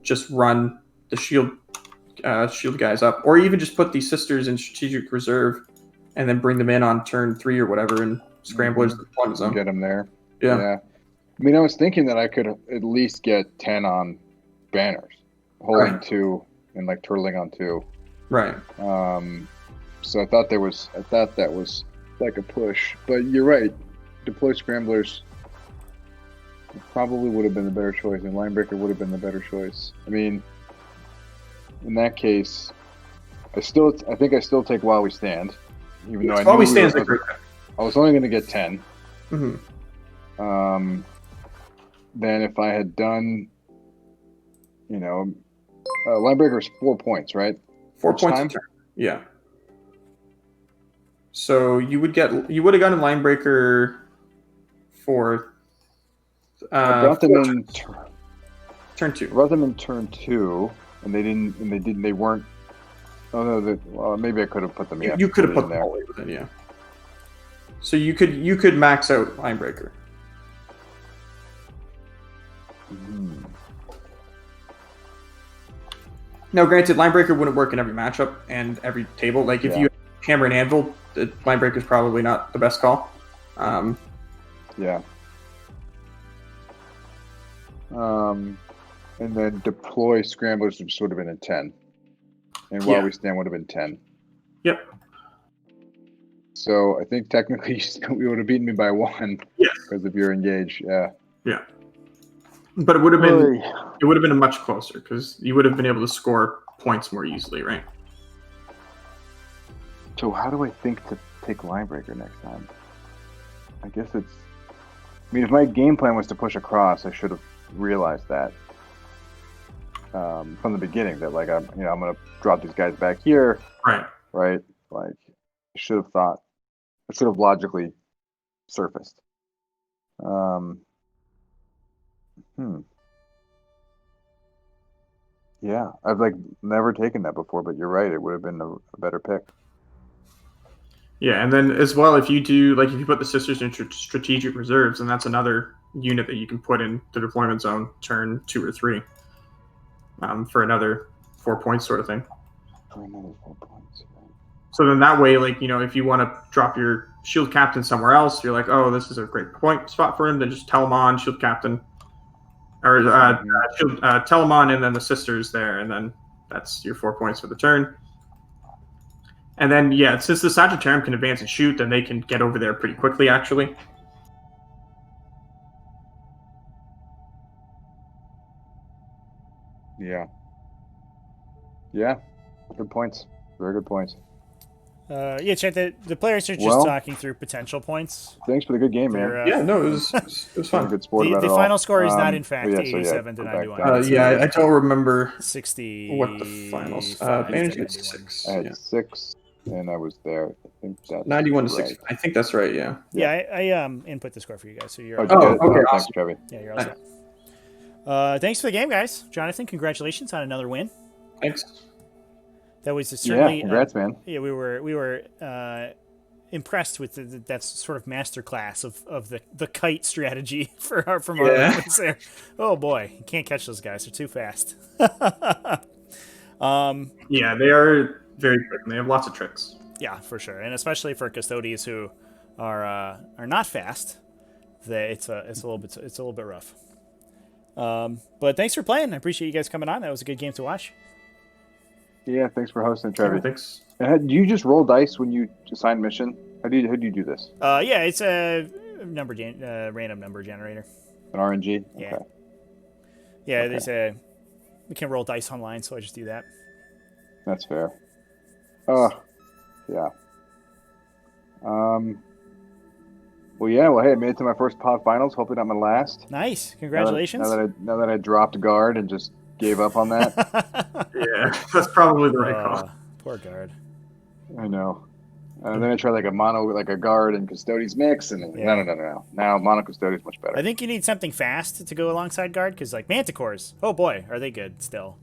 just run the shield guys up, or even just put these sisters in strategic reserve, and then bring them in on turn 3 or whatever, and scramblers the deployment zone. Get them there. Yeah. I mean, I was thinking that I could at least get 10 on banners, holding 2 and like turtling on 2. Right. So I thought that was like a push, but you're right. Deploy scramblers probably would have been the better choice, and Linebreaker would have been the better choice. I mean, in that case, I think I still take While We Stand, even though While We Stand is a great pick. I was only going to get 10. Mm-hmm. Then if I had done, Linebreaker is 4 points, right? 4 points a turn. Yeah. So you would have gotten Linebreaker for I brought them in turn 2. I brought them in turn 2, and they weren't. Oh no, well, maybe I could have put them. You could have put them all within, yeah. So you could max out Linebreaker. Now, granted, Linebreaker wouldn't work in every matchup and every table. Like if you hammer and anvil, the Linebreaker is probably not the best call. Yeah. And then deploy scramblers would have been a 10, and While We Stand would have been 10. Yep. So I think technically you would have beaten me by 1. Yes. Because of your engage. Yeah. Yeah. But it would have been much closer, because you would have been able to score points more easily, right? So how do I think to take Linebreaker next time? I guess I mean, if my game plan was to push across, I should have realized that from the beginning, that like I'm gonna drop these guys back here, right? Like I should have logically surfaced. Yeah, I've like never taken that before, but you're right. It would have been a better pick. Yeah, and then as well, if you put the sisters in strategic reserves, and that's another unit that you can put in the deployment zone turn 2 or 3, for another 4 points sort of thing. For another 4 points. Right. So then that way, like, if you want to drop your shield captain somewhere else, you're like, oh, this is a great point spot for him. Then just tell him on shield captain, or tell him on, and then the sisters there, and then that's your 4 points for the turn. And then, since the Sagittarium can advance and shoot, then they can get over there pretty quickly, actually. Yeah. Yeah. Good points. Very good points. Yeah, Chet, the players are just Well, talking through potential points. Thanks for the good game, man. They're, Yeah, no, it was You're a fun. good sport about The it all. final score is not, in fact, yeah, 87 to go back 91. down. It's Yeah, I don't remember 60. what the finals. Managed gets 6. I had 6, and I was there. I think that's 91 to right. 6. I think that's right. Yeah. Yeah, I input the score for you guys, so you're Oh, all did you set. get it? okay, Thanks, awesome. Trevi. Yeah, you're all set. Thanks for the game, guys. Jonathan, congratulations on another win. Thanks. That was certainly Yeah, congrats, man. Yeah, we were impressed with that sort of masterclass of the kite strategy from our friends there. Oh boy, you can't catch those guys; they're too fast. Yeah, they are very quick. And they have lots of tricks. Yeah, for sure, and especially for Custodes who are not fast, it's a little bit rough. But thanks for playing. I appreciate you guys coming on. That was a good game to watch. Yeah, thanks for hosting, Trevi. Yeah, thanks. And do you just roll dice when you assign mission? How do you do this? Yeah, it's a random number generator. An RNG? Yeah. Okay. Yeah, Okay. we can roll dice online, so I just do that. That's fair. Yeah. Well, yeah. Well, hey, I made it to my first pod finals. Hopefully not my last. Nice, congratulations. Now that I dropped guard and just gave up on that. Yeah, that's probably the right call. Poor guard. I know. And then I tried like a mono, like a guard and Custodes mix, and no. Now mono Custodes much better. I think you need something fast to go alongside guard, because like Manticores, oh boy, are they good still.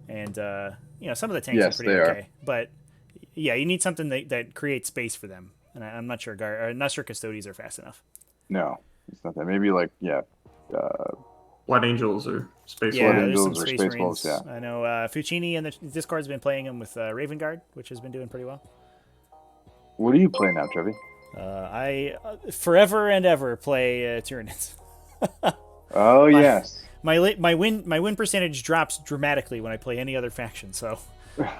And some of the tanks are pretty okay. But yeah, you need something that creates space for them. And I'm not sure Custodes are fast enough. No, it's not that. Maybe like Blood Angels or Space Yeah, Blood there's some Angels or Space Space Marines. Wolves, yeah. I know Fuccini in the Discord's been playing them with Raven Guard, which has been doing pretty well. What do you play now, Trevi? I forever and ever play Tyranids. Oh yes. My win percentage drops dramatically when I play any other faction, so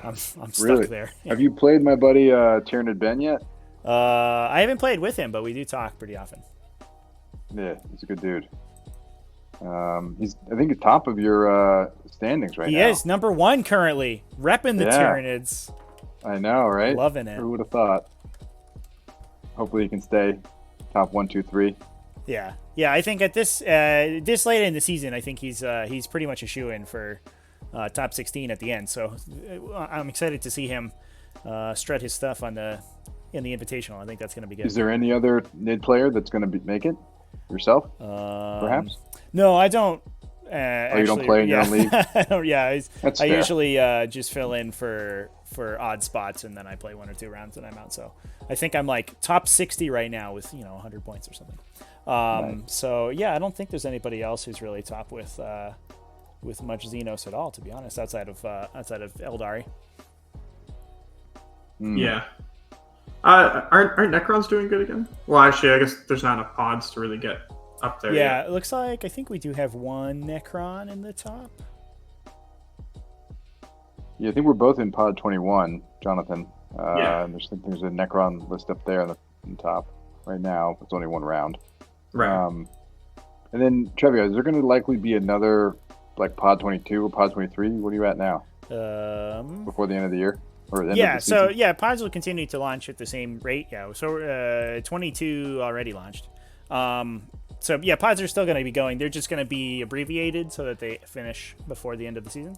I'm stuck Really? there. Have you played my buddy Tyrannid Ben yet? I haven't played with him, but we do talk pretty often. Yeah, he's a good dude. I think he's top of your standings right now. He is number 1 currently, repping the Yeah. Tyranids. I know, right? Loving it. Who would have thought? Hopefully he can stay top 1, 2, 3. Yeah. I think at this late in the season, I think he's pretty much a shoo-in for top 16 at the end. So I'm excited to see him strut his stuff in the Invitational. I think that's going to be good. Is there any other NID player that's going to make it? Yourself, perhaps? No, I don't. You don't play in your own league? I usually just fill in for odd spots, and then I play 1 or 2 rounds, and I'm out. So I think I'm like top 60 right now with 100 points or something. Nice. So yeah, I don't think there's anybody else who's really top with much Xenos at all, to be honest, outside of Eldari. Yeah. Aren't Necrons doing good again? Well, actually, I guess there's not enough pods to really get up there. Yeah, yet. it looks like I think we do have 1 Necron in the top. Yeah, I think we're both in pod 21, Jonathan. Yeah. There's a Necron list up there on the top right now. It's only 1 round. Right. And then, Trevi, is there going to likely be another like pod 22 or pod 23? What are you at now? Before the end of the year? Or the end of the season? Pods will continue to launch at the same rate. Yeah, so 22 already launched. Pods are still going to be going. They're just going to be abbreviated so that they finish before the end of the season.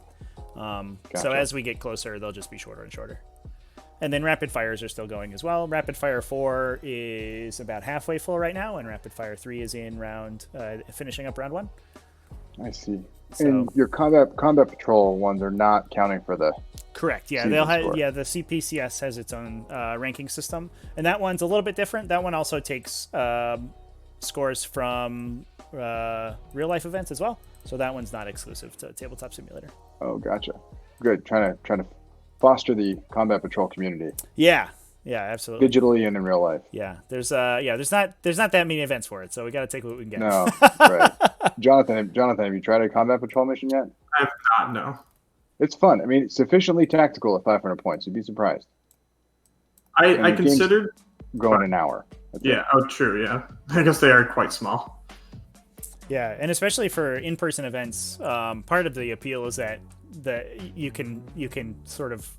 Gotcha. So as we get closer, they'll just be shorter and shorter. And then Rapid Fires are still going as well. Rapid Fire 4 is about halfway full right now, and Rapid Fire 3 is in finishing up round 1. I see. So, and your combat patrol ones are not counting for the correct. Yeah, season score. the CPCS has its own ranking system, and that one's a little bit different. That one also takes scores from real life events as well. So that one's not exclusive to Tabletop Simulator. Oh, gotcha. Good. Trying to foster the combat patrol community. Yeah, absolutely. Digitally and in real life. Yeah, there's not that many events for it, so we got to take what we can get. No, right. Jonathan, have you tried a combat patrol mission yet? I have not. No. It's fun. I mean, it's sufficiently tactical at 500 points. You'd be surprised. I considered going an hour. Yeah. Oh, true. Yeah. I guess they are quite small. Yeah, and especially for in-person events, part of the appeal is that you can sort of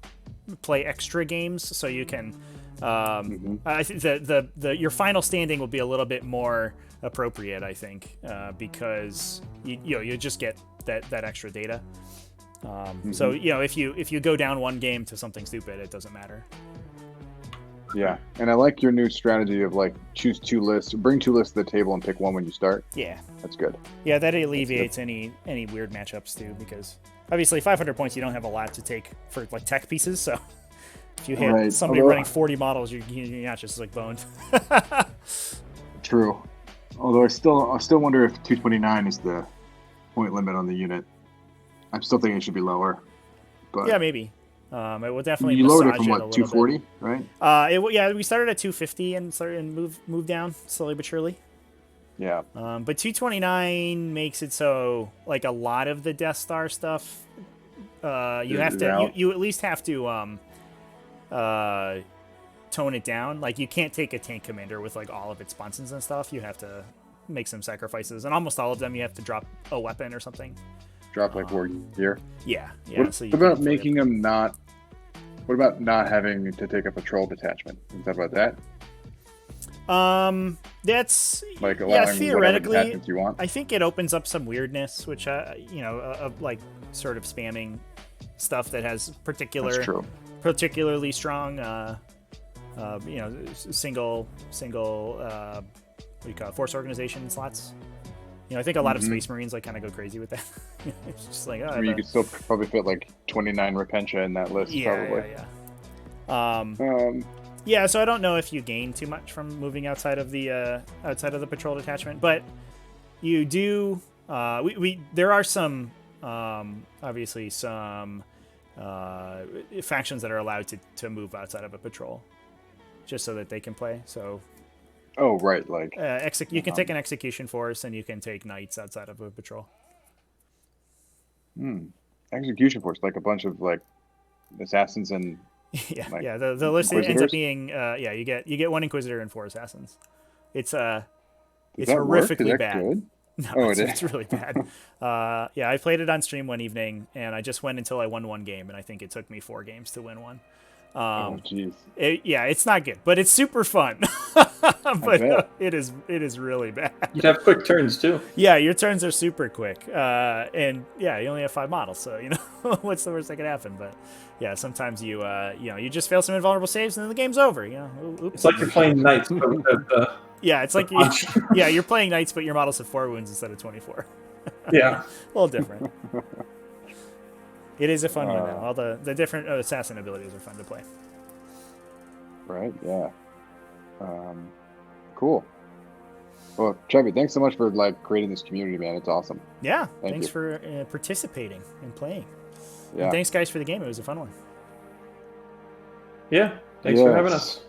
play extra games, so you can. I think the your final standing will be a little bit more appropriate, I think, because you just get that extra data. So if you go down one game to something stupid, it doesn't matter. Yeah, and I like your new strategy of like choose 2 lists, bring 2 lists to the table, and pick one when you start. Yeah, that's good. Yeah, that alleviates any weird matchups too, because obviously 500 points you don't have a lot to take for like tech pieces. So if you hit somebody running 40 models, you're not just like boned. True. Although I still wonder if 229 is the point limit on the unit. I'm still thinking it should be lower. But yeah, maybe. It will definitely. You lowered it from what, 240, right? We started at 250 and moved down slowly but surely. Yeah. But 229 makes it so like a lot of the Death Star stuff, you at least have to tone it down. Like you can't take a tank commander with like all of its sponsons and stuff. You have to make some sacrifices, and almost all of them you have to drop a weapon or something. Drop like war gear. Yeah. What about making them not? What about not having to take a patrol detachment? Can you talk about that? That's like allowing theoretically. You want. I think it opens up some weirdness, which of like sort of spamming stuff that has particularly strong, single what do you call it, force organization slots. I think a lot of Space Marines like kind of go crazy with that. It's just like, you could still probably fit like 29 Repentia in that list. Probably. Yeah, so I don't know if you gain too much from moving outside of the patrol detachment, but you do. There are some obviously some factions that are allowed to move outside of a patrol, just so that they can play. So. Oh right, like you can take an execution force, and you can take knights outside of a patrol. Execution force, like a bunch of like assassins and the list ends up being you get 1 Inquisitor and 4 assassins. It's horrifically bad. Good? No, it's really bad. I played it on stream one evening, and I just went until I won 1 game, and I think it took me 4 games to win one. Oh jeez. It's not good, but it's super fun. But it is really bad. You'd have quick turns too. Yeah, your turns are super quick, and you only have 5 models, so what's the worst that could happen? But yeah, sometimes you just fail some invulnerable saves, and then the game's over. Oops. It's like you're playing knights. Yeah, it's like you're playing knights, but your models have 4 wounds instead of 24. Yeah, a little different. It is a fun one now. All the different assassin abilities are fun to play. Right, yeah. Cool. Well, Chevy, thanks so much for creating this community, man. It's awesome. Yeah, thanks for participating and playing. Yeah. And thanks, guys, for the game. It was a fun one. Yeah, thanks for having us.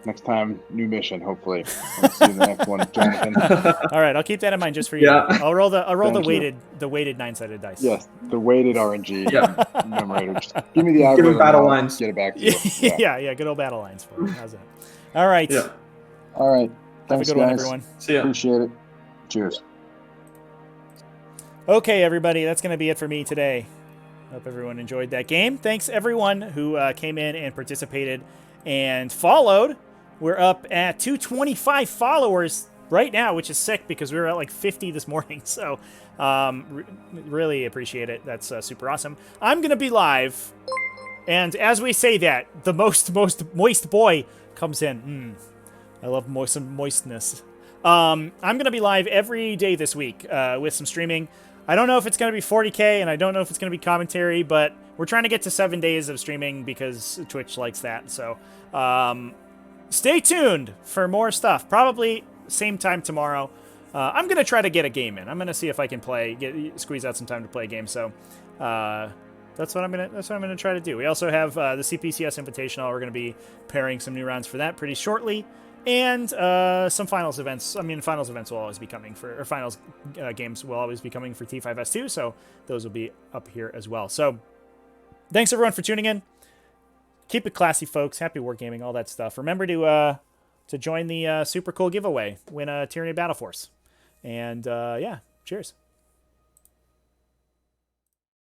Next time, new mission, hopefully. I'll see you in the next one, Jonathan. All right, I'll keep that in mind just for you. Yeah. I'll roll the weighted 9-sided dice. Yes, the weighted RNG numerator. Just give me the algorithm. Give me battle lines. Get it back to you. Yeah, good old battle lines for you. How's that? All right. Yeah. All right. Thanks, have a good guys. one, everyone. See ya. Appreciate it. Cheers. Okay, everybody, that's going to be it for me today. Hope everyone enjoyed that game. Thanks, everyone who came in and participated and followed. We're up at 225 followers right now, which is sick because we were at like 50 this morning. So really appreciate it. That's super awesome. I'm going to be live. And as we say that, the most moist boy comes in. I love some moistness. I'm going to be live every day this week with some streaming. I don't know if it's going to be 40K, and I don't know if it's going to be commentary, but we're trying to get to 7 days of streaming because Twitch likes that. So stay tuned for more stuff. Probably same time tomorrow. I'm going to try to get a game in. I'm going to see if I can squeeze out some time to play a game. So that's what I'm going to try to do. We also have the CPCS Invitational. We're going to be pairing some new rounds for that pretty shortly. And some finals events. I mean, finals events will always be coming or finals games will always be coming for T5S2. So those will be up here as well. So thanks everyone for tuning in. Keep it classy, folks. Happy wargaming, all that stuff. Remember to join the super cool giveaway. Win a Tyranny Battle Force. And cheers.